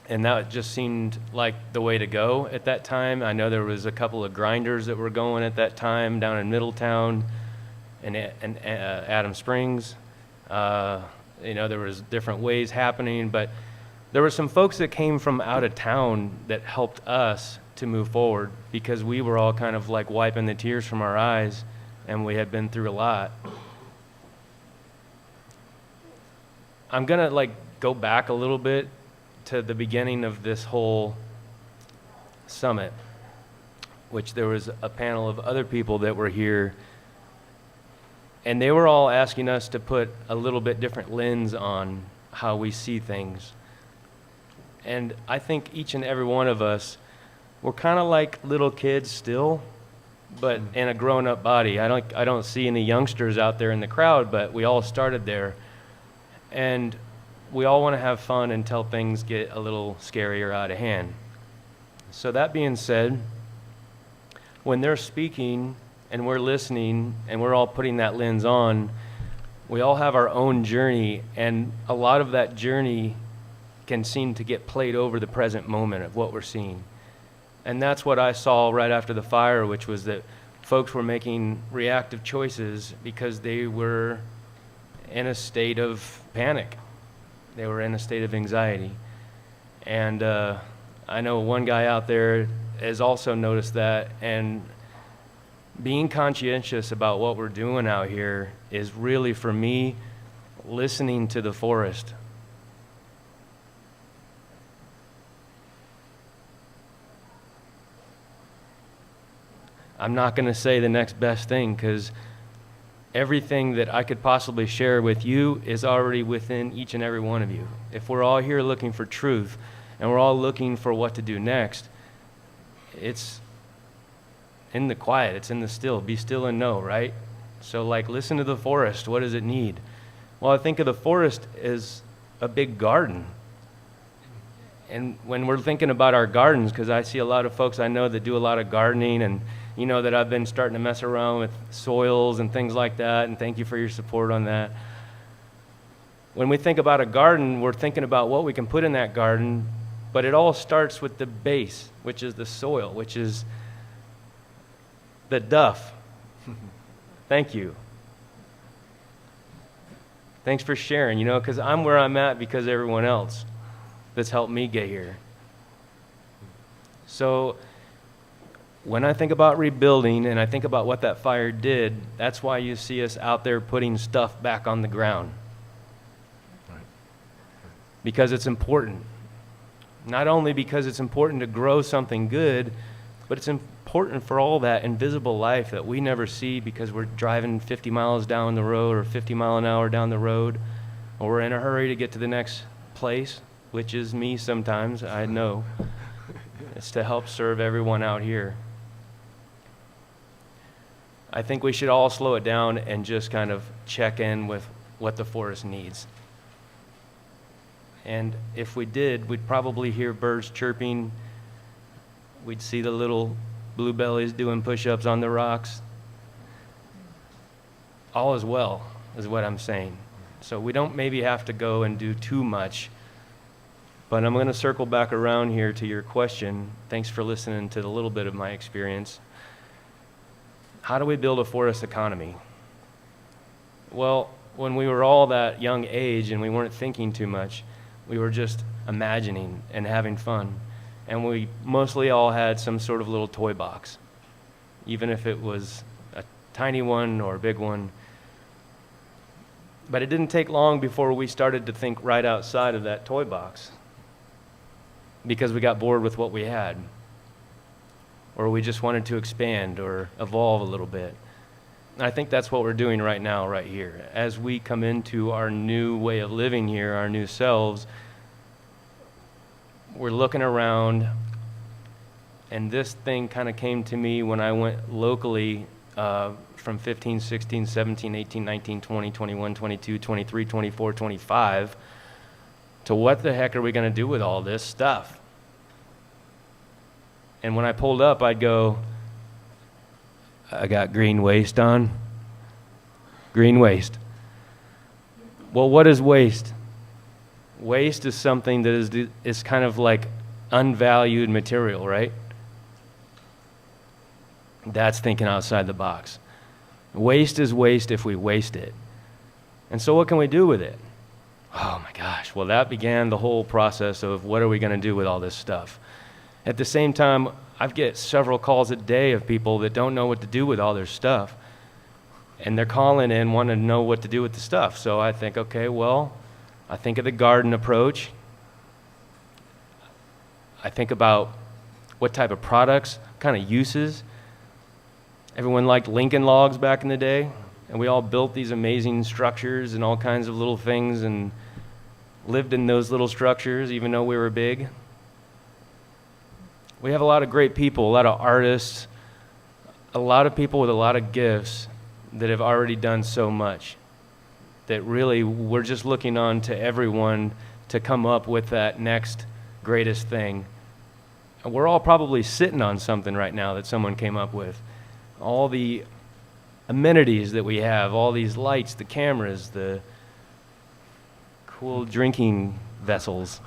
And that just seemed like the way to go at that time. I know there was a couple of grinders that were going at that time down in Middletown and Adams Springs. You know, there was different ways happening, but there were some folks that came from out of town that helped us to move forward because we were all kind of like wiping the tears from our eyes, and we had been through a lot. I'm gonna like go back a little bit to the beginning of this whole summit, which there was a panel of other people that were here, and they were all asking us to put a little bit different lens on how we see things. And I think each and every one of us, we're kind of like little kids still, but in a grown-up body. I don't see any youngsters out there in the crowd, but we all started there. And we all want to have fun until things get a little scary or out of hand. So that being said, when they're speaking and we're listening and we're all putting that lens on, we all have our own journey, and a lot of that journey can seem to get played over the present moment of what we're seeing. And that's what I saw right after the fire, which was that folks were making reactive choices because they were in a state of panic. They were in a state of anxiety. And I know one guy out there has also noticed that, and being conscientious about what we're doing out here is really, for me, listening to the forest. I'm not going to say the next best thing, because everything that I could possibly share with you is already within each and every one of you. If we're all here looking for truth and we're all looking for what to do next, it's in the quiet, it's in the still. Be still and know, right? So like, listen to the forest. What does it need? Well, I think of the forest as a big garden. And when we're thinking about our gardens, because I see a lot of folks I know that do a lot of gardening, and you know that I've been starting to mess around with soils and things like that, and thank you for your support on that. When we think about a garden, we're thinking about what we can put in that garden, but it all starts with the base, which is the soil, which is the duff. Thank you. Thanks for sharing, you know, because I'm where I'm at because of everyone else that's helped me get here. So when I think about rebuilding and I think about what that fire did, that's why you see us out there putting stuff back on the ground. Because it's important. Not only because it's important to grow something good, but it's important for all that invisible life that we never see because we're driving 50 miles down the road or 50 mile an hour down the road, or we're in a hurry to get to the next place, which is me sometimes, I know. It's to help serve everyone out here. I think we should all slow it down and just kind of check in with what the forest needs. And if we did, we'd probably hear birds chirping. We'd see the little bluebellies doing push-ups on the rocks. All is well, is what I'm saying. So we don't maybe have to go and do too much. But I'm going to circle back around here to your question. Thanks for listening to a little bit of my experience. How do we build a forest economy? Well, when we were all that young age and we weren't thinking too much, we were just imagining and having fun. And we mostly all had some sort of little toy box. even if it was a tiny one or a big one. But it didn't take long before we started to think right outside of that toy box, because we got bored with what we had, or we just wanted to expand or evolve a little bit. And I think that's what we're doing right now, right here. As we come into our new way of living here, our new selves, we're looking around, and this thing kind of came to me when I went locally from 15, 16, 17, 18, 19, 20, 21, 22, 23, 24, 25, to what the heck are we going to do with all this stuff? And when I pulled up, I'd go, I got green waste on. Green waste. Well, what is waste? Waste is something that is kind of like unvalued material, right? That's thinking outside the box. Waste is waste if we waste it. And so what can we do with it? Oh my gosh. Well, that began the whole process of what are we going to do with all this stuff? At the same time, I get several calls a day of people that don't know what to do with all their stuff. And they're calling in wanting to know what to do with the stuff. So I think, okay, well, I think of the garden approach. I think about what type of products, kind of uses. Everyone liked Lincoln Logs back in the day, and we all built these amazing structures and all kinds of little things and lived in those little structures even though we were big. We have a lot of great people, a lot of artists, a lot of people with a lot of gifts that have already done so much, that really we're just looking on to everyone to come up with that next greatest thing. And we're all probably sitting on something right now that someone came up with. All the amenities that we have, all these lights, the cameras, the cool drinking vessels,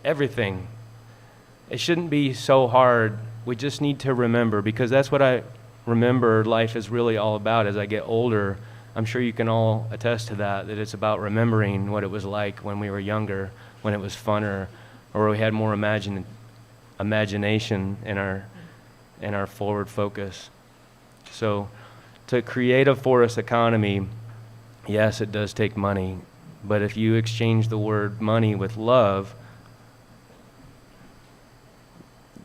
everything. It shouldn't be so hard. We just need to remember, because that's what I remember life is really all about as I get older. I'm sure you can all attest to that it's about remembering what it was like when we were younger, when it was funner, or we had more imagination in our forward focus. So to create a forest economy, yes, it does take money, but if you exchange the word money with love,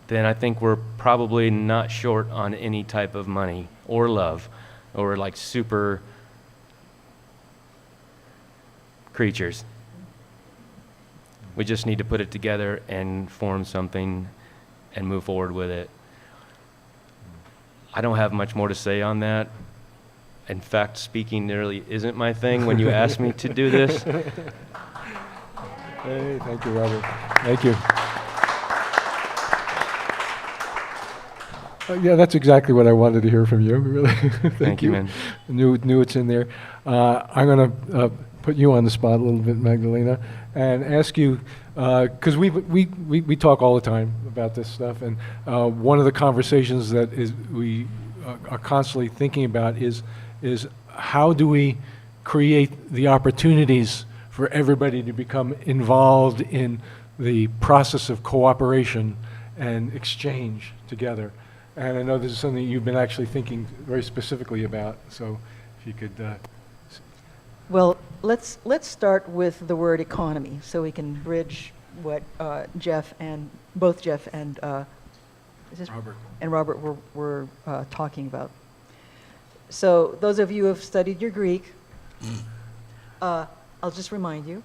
then I think we're probably not short on any type of money or love or like super creatures. We just need to put it together and form something and move forward with it. I don't have much more to say on that. In fact, speaking really isn't my thing when you asked me to do this.
Hey, thank you, Robert. Thank you. Yeah, that's exactly what I wanted to hear from you. Really,
Thank you, man.
Knew it's in there. I'm going to put you on the spot a little bit, Magdalena, and ask you, because we talk all the time about this stuff, and one of the conversations that we are constantly thinking about is how do we create the opportunities for everybody to become involved in the process of cooperation and exchange together. And I know this is something you've been actually thinking very specifically about, so if you could...
Well, let's start with the word economy, so we can bridge what Jeff and Robert were talking about. So those of you who have studied your Greek, I'll just remind you,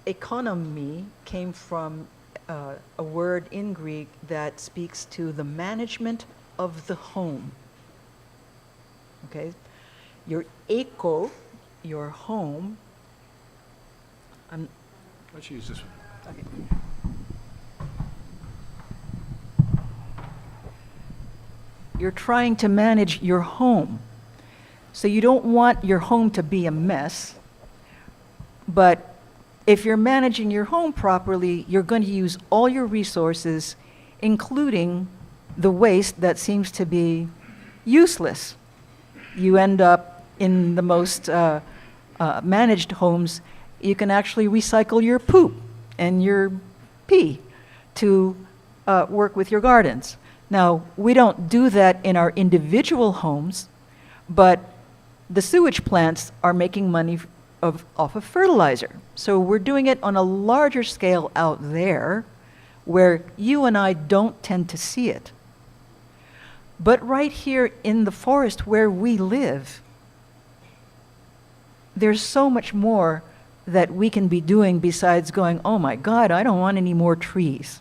economy came from a word in Greek that speaks to the management of the home. Okay? Your eco, your home.
Let's use this one.
Okay. You're trying to manage your home. So you don't want your home to be a mess, but if you're managing your home properly, you're going to use all your resources, including the waste that seems to be useless. You end up in the most managed homes, you can actually recycle your poop and your pee to work with your gardens. Now, we don't do that in our individual homes, but the sewage plants are making money off of fertilizer. So we're doing it on a larger scale out there where you and I don't tend to see it. But right here in the forest where we live, there's so much more that we can be doing besides going, oh my God, I don't want any more trees.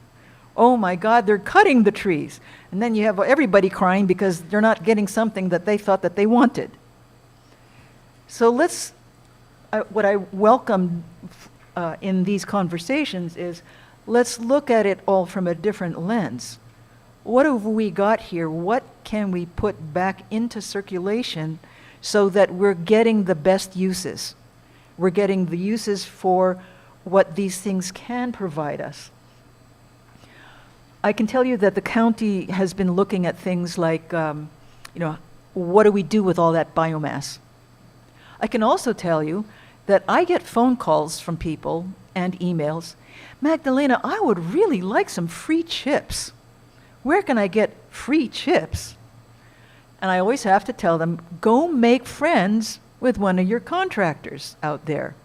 Oh my God, they're cutting the trees. And then you have everybody crying because they're not getting something that they thought that they wanted. So what I welcome in these conversations is, let's look at it all from a different lens. What have we got here? What can we put back into circulation so that we're getting the best uses? We're getting the uses for what these things can provide us. I can tell you that the county has been looking at things like, what do we do with all that biomass? I can also tell you that I get phone calls from people and emails, Magdalena, I would really like some free chips. Where can I get free chips? And I always have to tell them, go make friends with one of your contractors out there.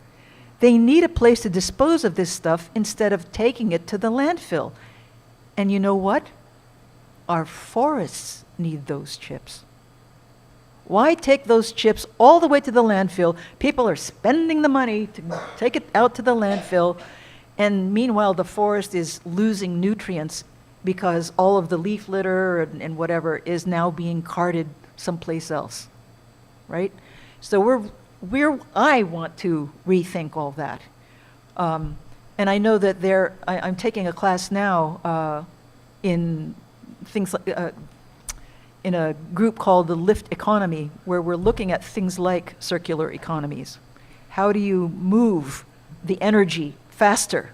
They need a place to dispose of this stuff instead of taking it to the landfill. And you know what? Our forests need those chips. Why take those chips all the way to the landfill? People are spending the money to take it out to the landfill, and meanwhile the forest is losing nutrients because all of the leaf litter and whatever is now being carted someplace else, right? So I want to rethink all that. And I know that I'm taking a class now in things like, in a group called the Lift Economy, where we're looking at things like circular economies. How do you move the energy faster?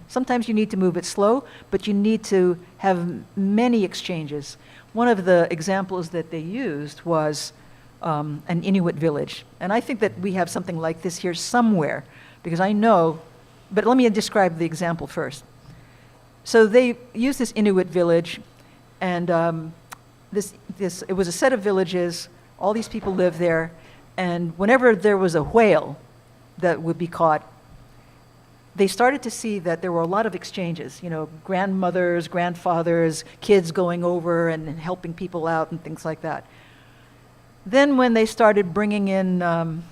Sometimes you need to move it slow, but you need to have many exchanges. One of the examples that they used was an Inuit village. And I think that we have something like this here somewhere, because I know, but let me describe the example first. So they used this Inuit village, and it was a set of villages, all these people lived there, and whenever there was a whale that would be caught, they started to see that there were a lot of exchanges, grandmothers, grandfathers, kids going over and helping people out and things like that. Then when they started bringing in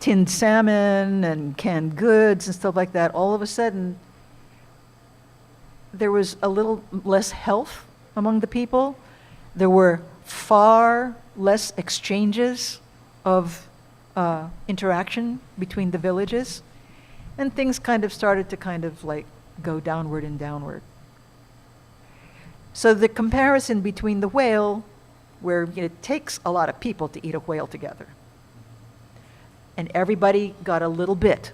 tinned salmon and canned goods and stuff like that, all of a sudden there was a little less health among the people. There were far less exchanges of interaction between the villages, and things kind of started to go downward and downward. So the comparison between the whale, where it takes a lot of people to eat a whale together, and everybody got a little bit.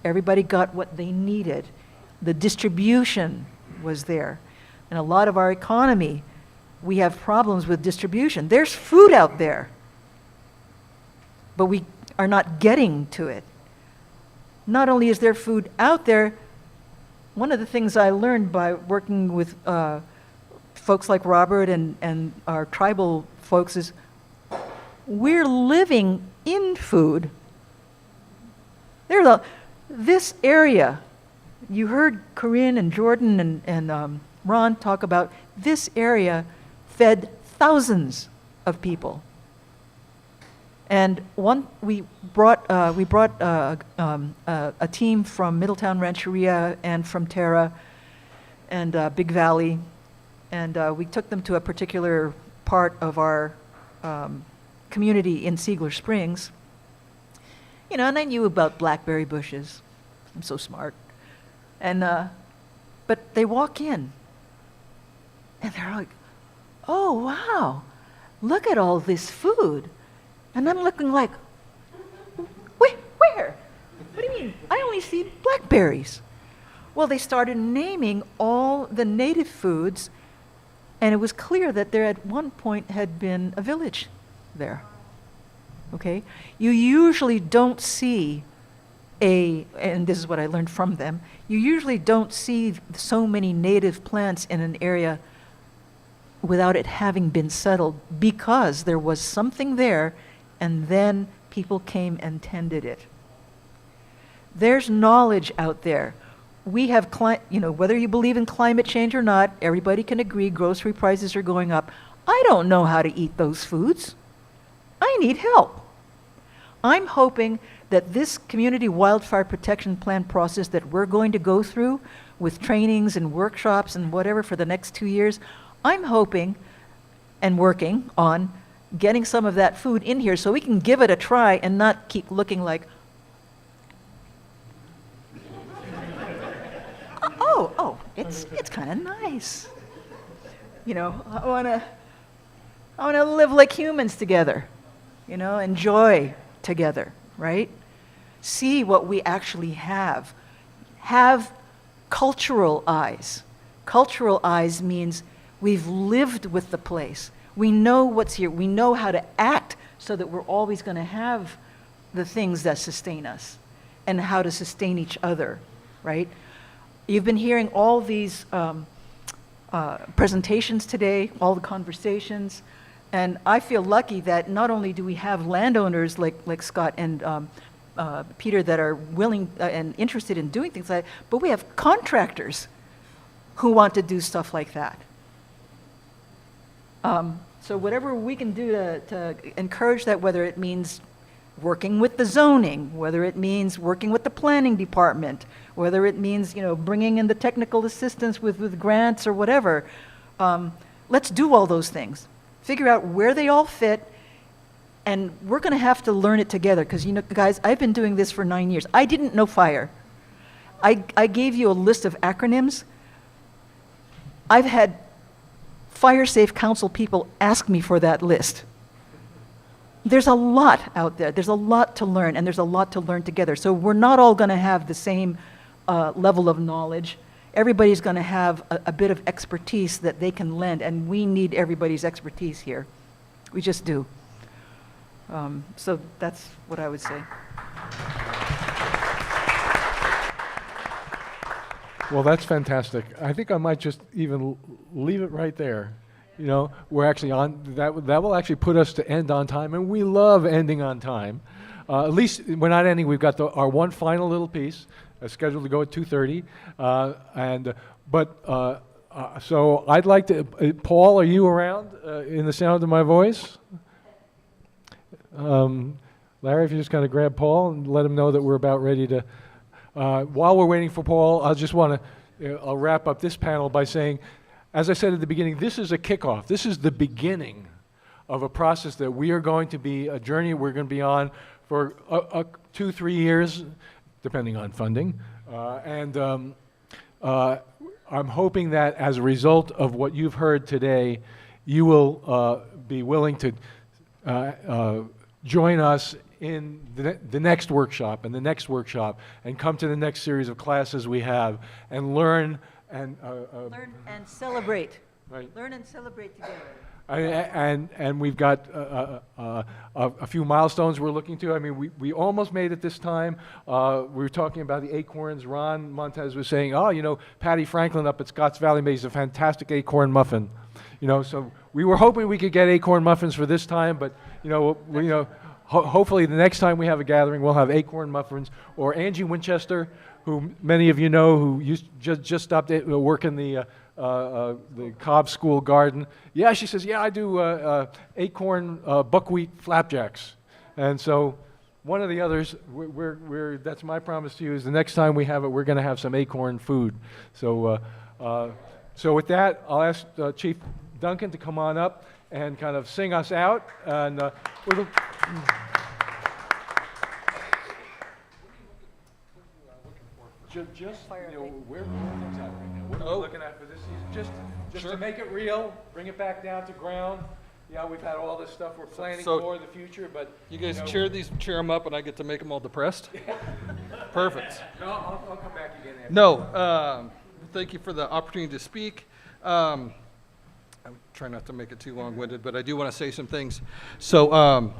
Everybody got what they needed. The distribution was there. And a lot of our economy, we have problems with distribution. There's food out there, but we are not getting to it. Not only is there food out there, one of the things I learned by working with folks like Robert and our tribal folks is we're living in food. This area, you heard Corinne and Jordan and Ron talk about this area fed thousands of people. And we brought a team from Middletown Rancheria and from Terra and Big Valley, and we took them to a particular part of our community in Seigler Springs. And I knew about blackberry bushes. I'm so smart. And but they walk in, and they're like, "Oh wow, look at all this food." And I'm looking like, wait, where? What do you mean? I only see blackberries. Well, they started naming all the native foods, and it was clear that there at one point had been a village there. Okay? You usually don't see and this is what I learned from them, you usually don't see so many native plants in an area without it having been settled, because there was something there and then people came and tended it. There's knowledge out there. We have, whether you believe in climate change or not, everybody can agree grocery prices are going up. I don't know how to eat those foods. I need help. I'm hoping that this community wildfire protection plan process that we're going to go through with trainings and workshops and whatever for the next 2 years, I'm hoping and working on getting some of that food in here so we can give it a try and not keep looking like, it's kind of nice. I want to live like humans together, enjoy together, right? See what we actually have. Have cultural eyes. Cultural eyes means we've lived with the place. We know what's here. We know how to act so that we're always going to have the things that sustain us and how to sustain each other, right? You've been hearing all these presentations today, all the conversations, and I feel lucky that not only do we have landowners like Scott and Peter that are willing and interested in doing things like that, but we have contractors who want to do stuff like that. So whatever we can do to encourage that, whether it means working with the zoning, whether it means working with the planning department, whether it means bringing in the technical assistance with grants or whatever, let's do all those things. Figure out where they all fit, and we're going to have to learn it together because, guys, I've been doing this for 9 years. I didn't know fire. I gave you a list of acronyms. I've had Fire Safe Council people ask me for that list. There's a lot out there. There's a lot to learn, and there's a lot to learn together. So we're not all going to have the same level of knowledge. Everybody's going to have a bit of expertise that they can lend, and we need everybody's expertise here. We just do. So that's what I would say.
Well, that's fantastic. I think I might just even leave it right there. We're actually on, that will actually put us to end on time, and we love ending on time. At least we're not ending. We've got our one final little piece scheduled to go at 2:30. So I'd like to, Paul, are you around in the sound of my voice? Larry, if you just kind of grab Paul and let him know that we're about ready to, while we're waiting for Paul, I just want to, I'll wrap up this panel by saying, as I said at the beginning, this is a kickoff. This is the beginning of a process that we are going to be, a journey we're going to be on for 2-3 years, depending on funding. I'm hoping that as a result of what you've heard today, you will be willing to join us in the next workshop and the next workshop and come to the next series of classes we have and learn and
learn and celebrate.
Right.
Learn and celebrate together.
And we've got a few milestones we're looking to. I mean, we almost made it this time. We were talking about the acorns. Ron Montez was saying, Patty Franklin up at Scotts Valley makes a fantastic acorn muffin. So we were hoping we could get acorn muffins for this time, but hopefully the next time we have a gathering, we'll have acorn muffins. Or Angie Winchester, who many of you know, who just stopped work in the Cobb School garden. Yeah, she says, I do acorn buckwheat flapjacks. And so one of the others, that's my promise to you, is the next time we have it, we're going to have some acorn food. So with that, I'll ask Chief Duncan to come on up and kind of sing us out. And just where things at right now? What are we looking at for this season? Just to make it real, bring it back down to ground. Yeah, we've had all this stuff we're planning for the future, but
you guys cheer them up, and I get to make them all depressed. Perfect.
No, I'll come back again after.
No, thank you for the opportunity to speak. I'm trying not to make it too long-winded, but I do want to say some things. So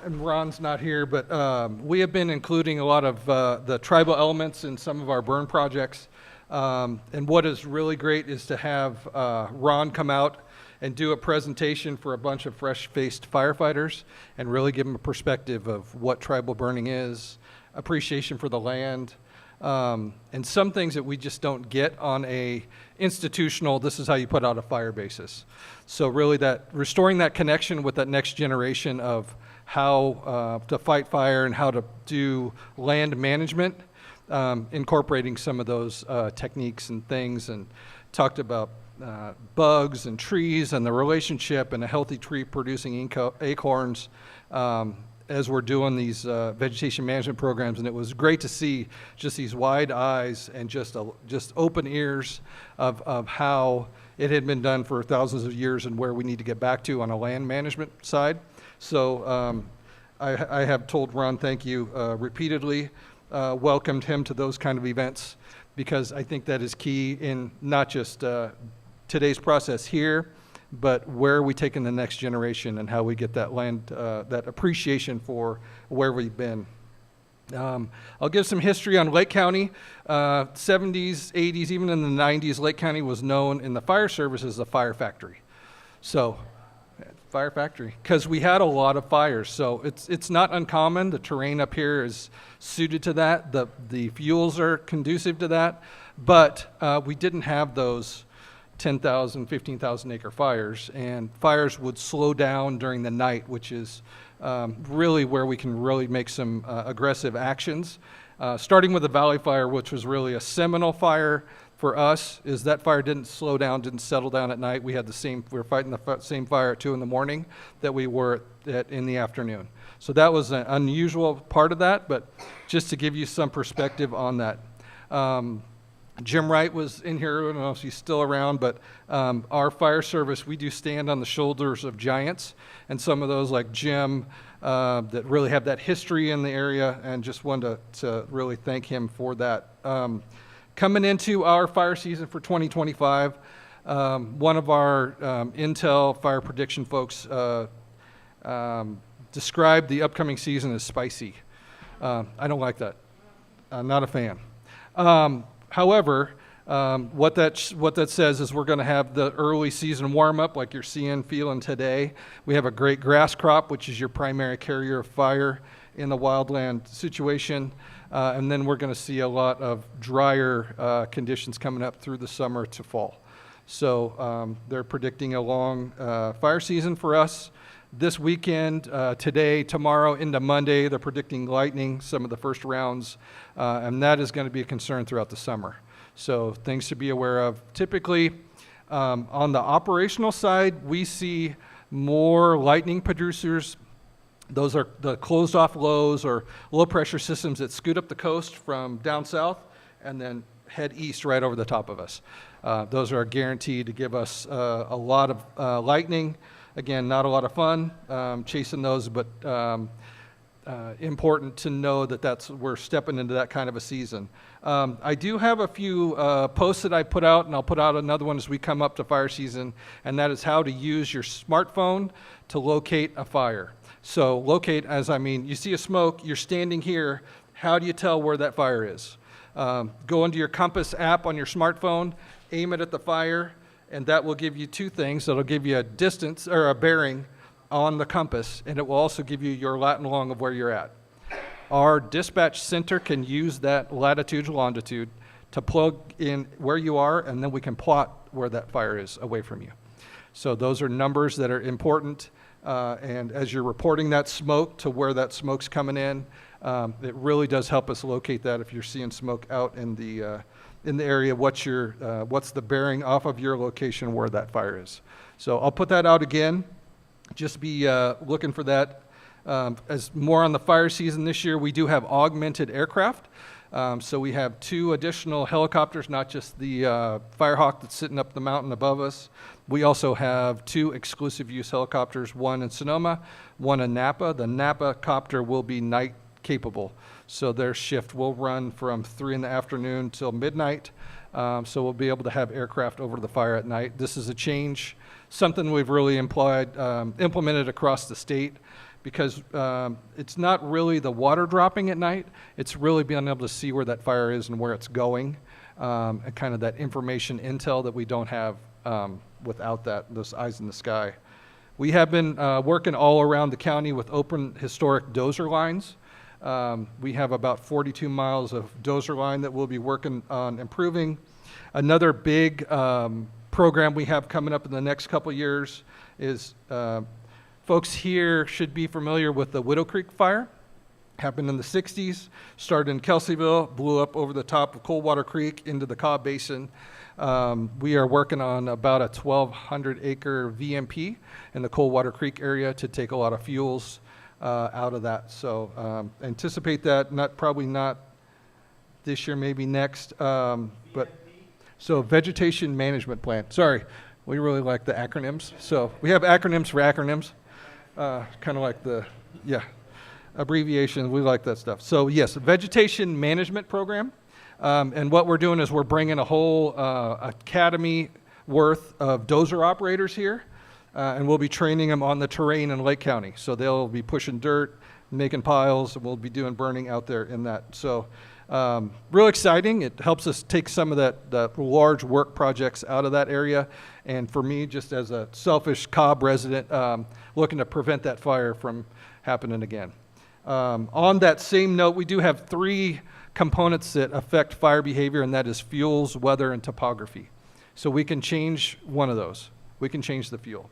and Ron's not here, but we have been including a lot of the tribal elements in some of our burn projects. And what is really great is to have Ron come out and do a presentation for a bunch of fresh-faced firefighters and really give them a perspective of what tribal burning is, appreciation for the land, and some things that we just don't get on a institutional, this is how you put out a fire basis. So really that restoring that connection with that next generation of how to fight fire and how to do land management, incorporating some of those techniques and things, and talked about bugs and trees and the relationship and a healthy tree producing acorns as we're doing these vegetation management programs. And it was great to see just these wide eyes and just open ears of how it had been done for thousands of years and where we need to get back to on a land management side. So I have told Ron thank you repeatedly, welcomed him to those kind of events, because I think that is key in not just today's process here, but where are we taking the next generation and how we get that land, that appreciation for where we've been. I'll give some history on Lake County. 70s, 80s, even in the 90s, Lake County was known in the fire service as a fire factory. So, fire factory, because we had a lot of fires. So it's not uncommon. The terrain up here is suited to that. The fuels are conducive to that. But we didn't have those 10,000, 15,000 acre fires, and fires would slow down during the night, which is really where we can really make some aggressive actions. Starting with the Valley Fire, which was really a seminal fire for us, is that fire didn't slow down, didn't settle down at night. We were fighting the same fire at 2 in the morning that we were at in the afternoon. So that was an unusual part of that, but just to give you some perspective on that. Jim Wright was in here, I don't know if he's still around, but our fire service, we do stand on the shoulders of giants, and some of those like Jim that really have that history in the area, and just wanted to really thank him for that. Coming into our fire season for 2025, one of our Intel fire prediction folks described the upcoming season as spicy. I don't like that. I'm not a fan. However, what that says is we're going to have the early season warm-up like you're seeing, feeling today. We have a great grass crop, which is your primary carrier of fire in the wildland situation. And then we're going to see a lot of drier conditions coming up through the summer to fall. So they're predicting a long fire season for us. This weekend, today, tomorrow, into Monday, they're predicting lightning, some of the first rounds, and that is going to be a concern throughout the summer. So things to be aware of. Typically, on the operational side, we see more lightning producers. Those are the closed-off lows or low-pressure systems that scoot up the coast from down south and then head east right over the top of us. Those are guaranteed to give us a lot of lightning. Again, not a lot of fun chasing those, but important to know that we're stepping into that kind of a season. I do have a few posts that I put out, and I'll put out another one as we come up to fire season, and that is how to use your smartphone to locate a fire. So locate, as I mean, you see a smoke, you're standing here, how do you tell where that fire is? Go into your compass app on your smartphone, aim it at the fire, and that will give you two things. It'll give you a distance or a bearing on the compass, and it will also give you your lat and long of where you're at. Our dispatch center can use that latitude, longitude to plug in where you are, and then we can plot where that fire is away from you. So those are numbers that are important, and as you're reporting that smoke to where that smoke's coming in, it really does help us locate that if you're seeing smoke out in the area, what's the bearing off of your location where that fire is. So I'll put that out again. Just be looking for that. As more on the fire season this year, we do have augmented aircraft. So we have 2 additional helicopters, not just the Firehawk that's sitting up the mountain above us. We also have 2 exclusive use helicopters, one in Sonoma, one in Napa. The Napa copter will be night capable. So their shift will run from 3 in the afternoon till midnight. So we'll be able to have aircraft over the fire at night. This is a change, something we've really implemented across the state, because it's not really the water dropping at night, it's really being able to see where that fire is and where it's going, and kind of that information intel that we don't have without those eyes in the sky. We have been working all around the county with open historic dozer lines. We have about 42 miles of dozer line that we'll be working on improving. Another big program we have coming up in the next couple years is folks here should be familiar with the Widow Creek fire. Happened in the 60s, started in Kelseyville, blew up over the top of Coldwater Creek into the Cobb Basin. We are working on about a 1,200 acre VMP in the Coldwater Creek area to take a lot of fuels out of that. So anticipate that, probably not this year, maybe next. But so vegetation management plan. Sorry, we really like the acronyms. So we have acronyms for acronyms, kind of like abbreviation. We like that stuff. So yes, vegetation management program. And what we're doing is we're bringing a whole academy worth of dozer operators here, and we'll be training them on the terrain in Lake County. So they'll be pushing dirt, making piles, and we'll be doing burning out there in that. So real exciting. It helps us take some of that large work projects out of that area. And for me, just as a selfish Cobb resident, looking to prevent that fire from happening again. On that same note, we do have 3 components that affect fire behavior, and that is fuels, weather, and topography. So we can change one of those. We can change the fuel.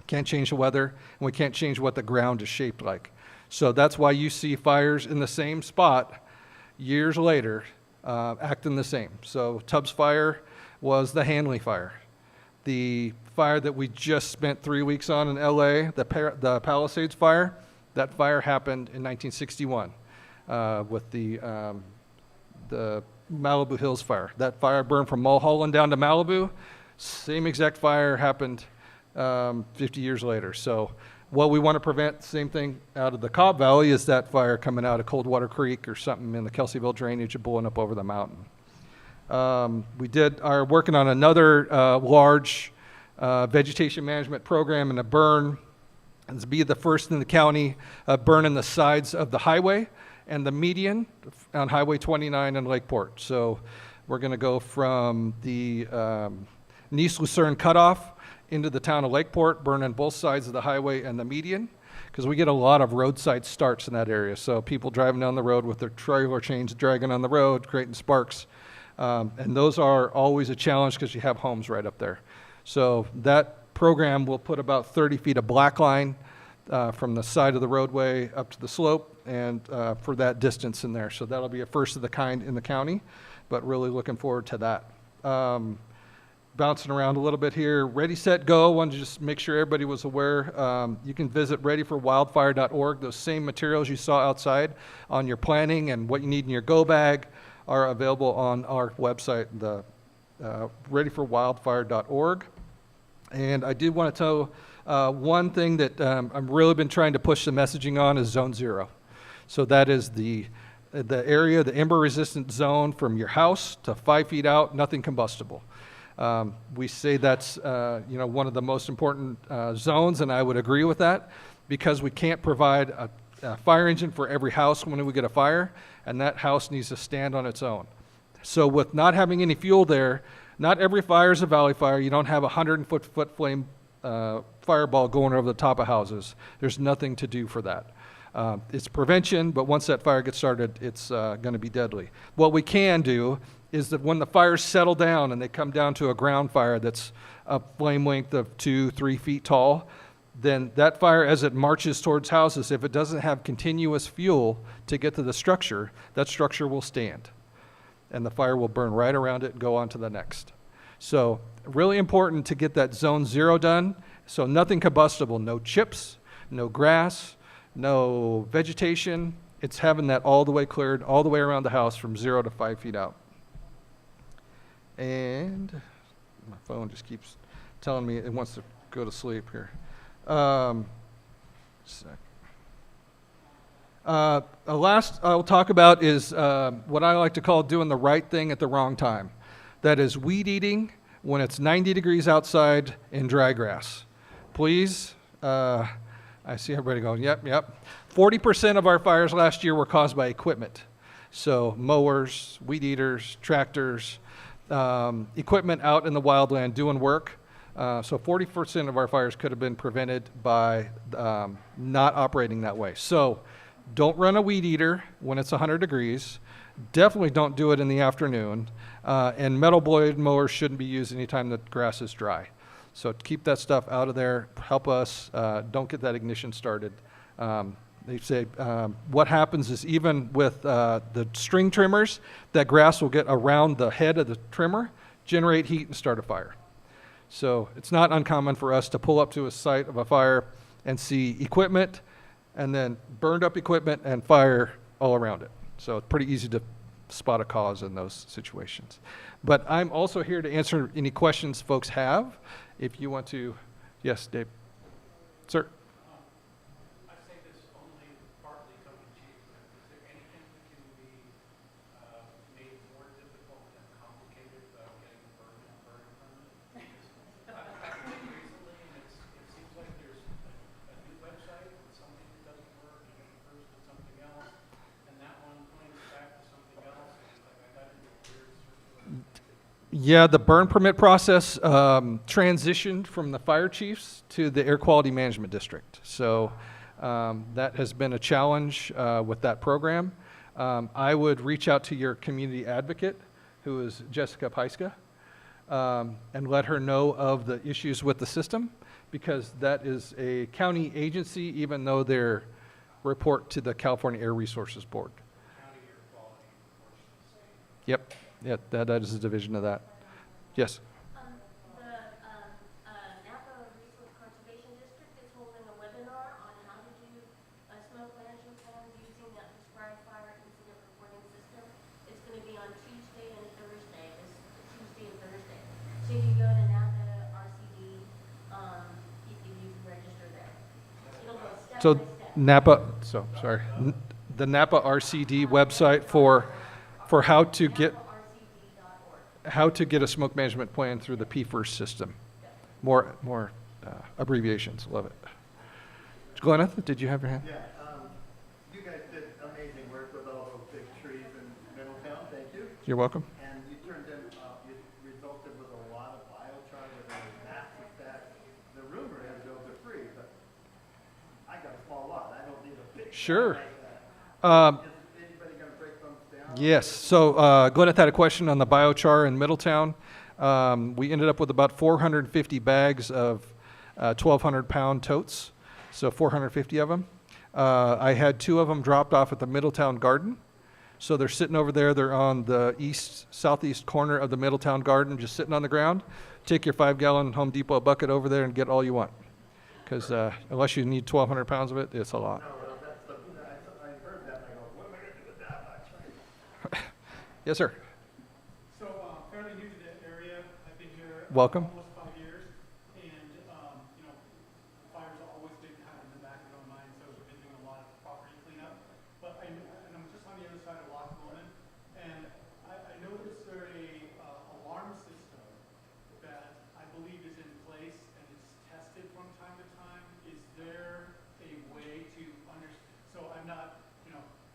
Can't change the weather, and we can't change what the ground is shaped like. So that's why you see fires in the same spot years later acting the same. So Tubbs Fire was the Hanley Fire. The fire that we just spent 3 weeks on in LA, the Palisades Fire, that fire happened in 1961 with the Malibu Hills Fire. That fire burned from Mulholland down to Malibu. Same exact fire happened 50 years later. So what we want to prevent, same thing out of the Cobb Valley, is that fire coming out of Coldwater Creek or something in the Kelseyville drainage and blowing up over the mountain. We are working on another large vegetation management program in a burn. It's be the first in the county burning the sides of the highway and the median on Highway 29 in Lakeport. So we're going to go from the Nice Lucerne cutoff into the town of Lakeport, burning both sides of the highway and the median, because we get a lot of roadside starts in that area. So people driving down the road with their trailer chains dragging on the road, creating sparks. And those are always a challenge because you have homes right up there. So that program will put about 30 feet of black line from the side of the roadway up to the slope, and for that distance in there. So that'll be a first of the kind in the county, but really looking forward to that. Bouncing around a little bit here, Ready, Set, Go. Wanted to just make sure everybody was aware. You can visit readyforwildfire.org. Those same materials you saw outside on your planning and what you need in your go bag are available on our website, the readyforwildfire.org. And I did want to tell one thing that I've really been trying to push the messaging on is Zone 0. So that is the area, the ember-resistant zone from your house to 5 feet out, nothing combustible. We say that's one of the most important zones, and I would agree with that, because we can't provide a fire engine for every house when we get a fire, and that house needs to stand on its own. So with not having any fuel there, not every fire is a valley fire. You don't have a 100-foot flame fireball going over the top of houses. There's nothing to do for that. It's prevention, but once that fire gets started, it's going to be deadly. What we can do is that when the fires settle down and they come down to a ground fire that's a flame length of 2-3 feet tall, then that fire, as it marches towards houses, if it doesn't have continuous fuel to get to the structure, that structure will stand. And the fire will burn right around it and go on to the next. So really important to get that Zone 0 done. So nothing combustible, no chips, no grass, no vegetation. It's having that all the way cleared, all the way around the house from 0 to 5 feet out. And my phone just keeps telling me it wants to go to sleep here. Last I'll talk about is what I like to call doing the right thing at the wrong time. That is weed eating when it's 90 degrees outside in dry grass. Please I see everybody going, yep, yep. 40% of our fires last year were caused by equipment. So mowers, weed eaters, tractors, equipment out in the wildland doing work. So 40% of our fires could have been prevented by not operating that way. So don't run a weed eater when it's 100 degrees. Definitely don't do it in the afternoon. And metal blade mowers shouldn't be used anytime the grass is dry. So keep that stuff out of there. Help us. Don't get that ignition started. They say what happens is even with the string trimmers, that grass will get around the head of the trimmer, generate heat, and start a fire. So it's not uncommon for us to pull up to a site of a fire and see equipment and then burned up equipment and fire all around it. So it's pretty easy to spot a cause in those situations. But I'm also here to answer any questions folks have. If you want to, yes, Dave. Sir.
I say this only partly tongue in cheek, but is there anything that can be made more difficult and complicated about getting a burn permit? I've looked recently, and it seems like there's a new website with something that doesn't work, and it refers to something else, and that one points back to something else, and it's like I got into a weird circular.
Yeah, the burn permit process transitioned from the fire chiefs to the Air Quality Management District. So that has been a challenge with that program. I would reach out to your community advocate, who is Jessica Peiska, and let her know of the issues with the system, because that is a county agency, even though they report to the California Air Resources Board. Yep. Yeah, that is a division of that. Yes.
The Napa Resource Conservation District is holding a webinar on how to do a smoke management plan using that prescribed fire incident reporting system. It's going to be on Tuesday and Thursday, this Tuesday and Thursday. So if you go to Napa RCD, you can register there. It'll go step
So
by step.
Napa, the Napa RCD website for how to get a smoke management plan through the PFIRS system. More abbreviations. Love it. Glenneth, did you have your hand?
Yeah, you guys did amazing work with all those big trees in Middletown. Thank you.
You're welcome.
And you turned in, you resulted with a lot of biochar with a massive stack. The rumor is those are free, but I got a small lot. I don't need a big.
Sure.
Is anybody going to break those down?
Yes. So Glenneth had a question on the biochar in Middletown. We ended up with about 450 bags of 1,200-pound totes, so 450 of them. I had 2 of them dropped off at the Middletown Garden. So they're sitting over there. They're on the southeast corner of the Middletown Garden, just sitting on the ground. Take your 5-gallon Home Depot bucket over there and get all you want. Because unless you need 1,200 pounds of it, it's a lot. Yes, sir.
So, fairly new to the area. I've been here
Welcome.
almost 5 years, and fires have always been kind of in the back of our mind. So we've been doing a lot of property cleanup. But I'm just on the other side of Loch Lomond, and I noticed there a alarm system that I believe is in place and it's tested from time to time. Is there a way to understand? So I'm not,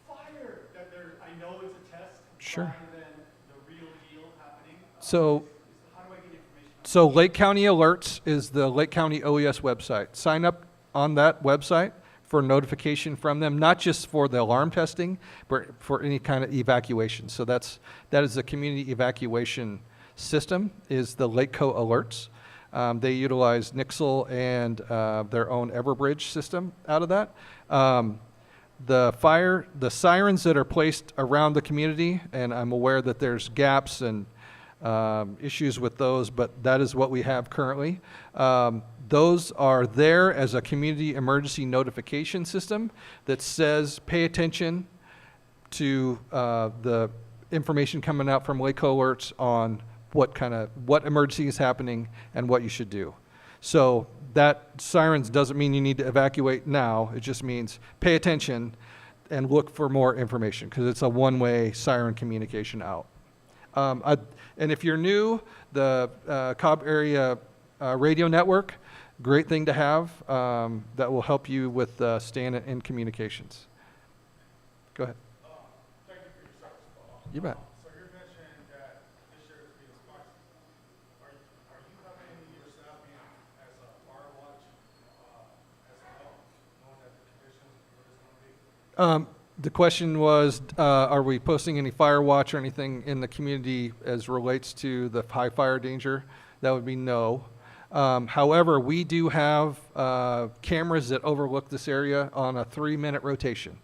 fire. That there, I know it's a test.
Sure.
Rather than the real deal happening.
So,
How do I get information?
so Lake County Alerts is the Lake County OES website. Sign up on that website for notification from them, not just for the alarm testing, but for any kind of evacuation. So that is the community evacuation system, is the Lakeco Alerts. They utilize Nixle and their own Everbridge system out of that. The sirens that are placed around the community, and I'm aware that there's gaps and issues with those, but that is what we have currently. Those are there as a community emergency notification system that says pay attention to the information coming out from Lakeco Alerts on what emergency is happening and what you should do. So that sirens doesn't mean you need to evacuate now. It just means pay attention and look for more information, because it's a one-way siren communication out. And if you're new, the Cobb area radio network, great thing to have that will help you with staying in communications. Go ahead.
Thank you for your service, Paul.
You bet.
So you're mentioning that this year is being sponsored. Are you coming yourself in as a fire watch as well, knowing that the conditions where it's going to be?
The question was, are we posting any fire watch or anything in the community as relates to the high fire danger? That would be no. However, we do have cameras that overlook this area on a 3-minute rotation.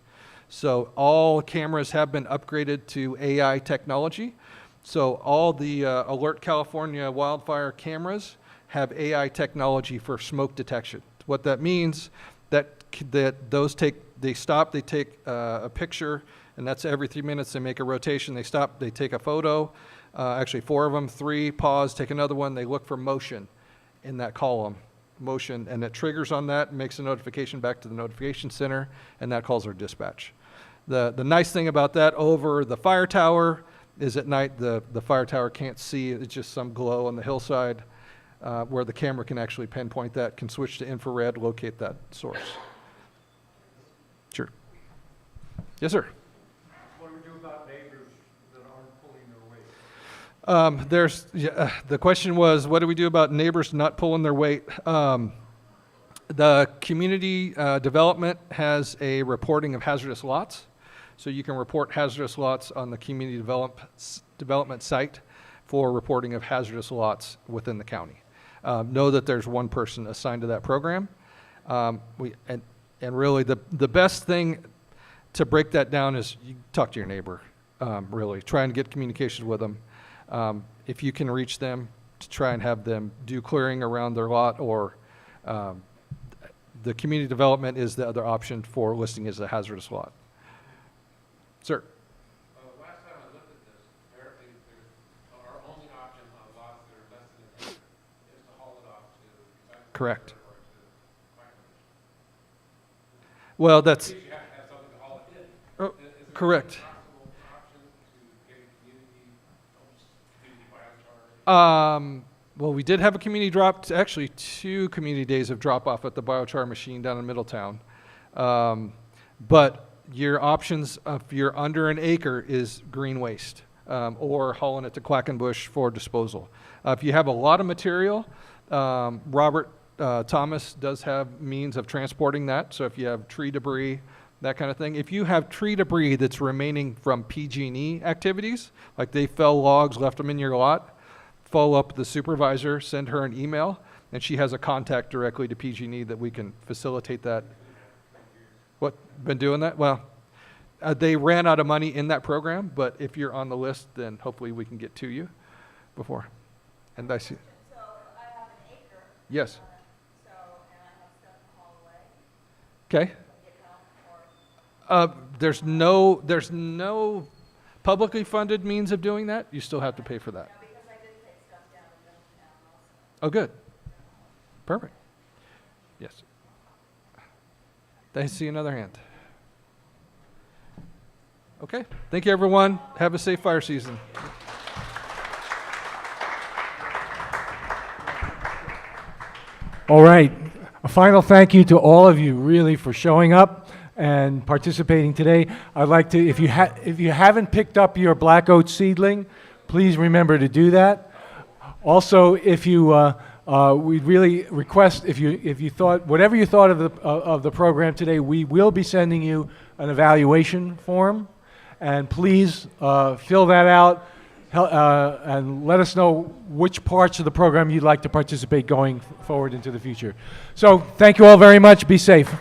So all cameras have been upgraded to AI technology. So all the Alert California wildfire cameras have AI technology for smoke detection. What that means that they stop, they take a picture, and that's every 3 minutes. They make a rotation. They stop, they take a photo. Actually, 4 of them, 3, pause, take another one. They look for motion in that column, motion, and it triggers on that, makes a notification back to the notification center, and that calls our dispatch. The nice thing about that over the fire tower is at night the fire tower can't see, it's just some glow on the hillside where the camera can actually pinpoint that, can switch to infrared, locate that source. Sure. Yes, sir.
What do we do about neighbors that aren't pulling their weight?
The question was, what do we do about neighbors not pulling their weight? The community development has a reporting of hazardous lots. So you can report hazardous lots on the community development site for reporting of hazardous lots within the county. Know that there's one person assigned to that program. And really the best thing to break that down is you talk to your neighbor, really. Try and get communications with them. If you can reach them, to try and have them do clearing around their lot, or the community development is the other option for listing as a hazardous lot. Sir.
Last time I looked at this, apparently our only option on lots that are less than an acre is to haul it off to recycling.
Correct.
Or to recycling.
Well, that's
You have to have something to haul it in.
oh,
Is there
correct.
any possible option to get a community biochar?
Well, we did have a community drop, actually 2 community days of drop off at the biochar machine down in Middletown. But your options, if you're under an acre, is green waste or hauling it to Quackenbush for disposal. If you have a lot of material, Robert Thomas does have means of transporting that. So if you have tree debris, that kind of thing. If you have tree debris that's remaining from PG&E activities, like they fell logs, left them in your lot, follow up with the supervisor, send her an email, and she has a contact directly to PG&E that we can facilitate that. What, been doing that? Well, they ran out of money in that program, but if you're on the list, then hopefully we can get to you before. And I see.
So I have an acre.
Yes.
And I have stuff to haul away.
Okay. There's no publicly funded means of doing that. You still have to pay for that.
No, because I did take stuff down in Middletown also.
Oh, good. Perfect. Yes. I see another hand. Okay. Thank you, everyone. Have a safe fire season.
All right. A final thank you to all of you, really, for showing up and participating today. I'd like to, if you haven't picked up your black oat seedling, please remember to do that. Also, if you, we'd really request, if you thought, whatever you thought of the program today, we will be sending you an evaluation form, and please fill that out and let us know which parts of the program you'd like to participate going forward into the future. So thank you all very much. Be safe.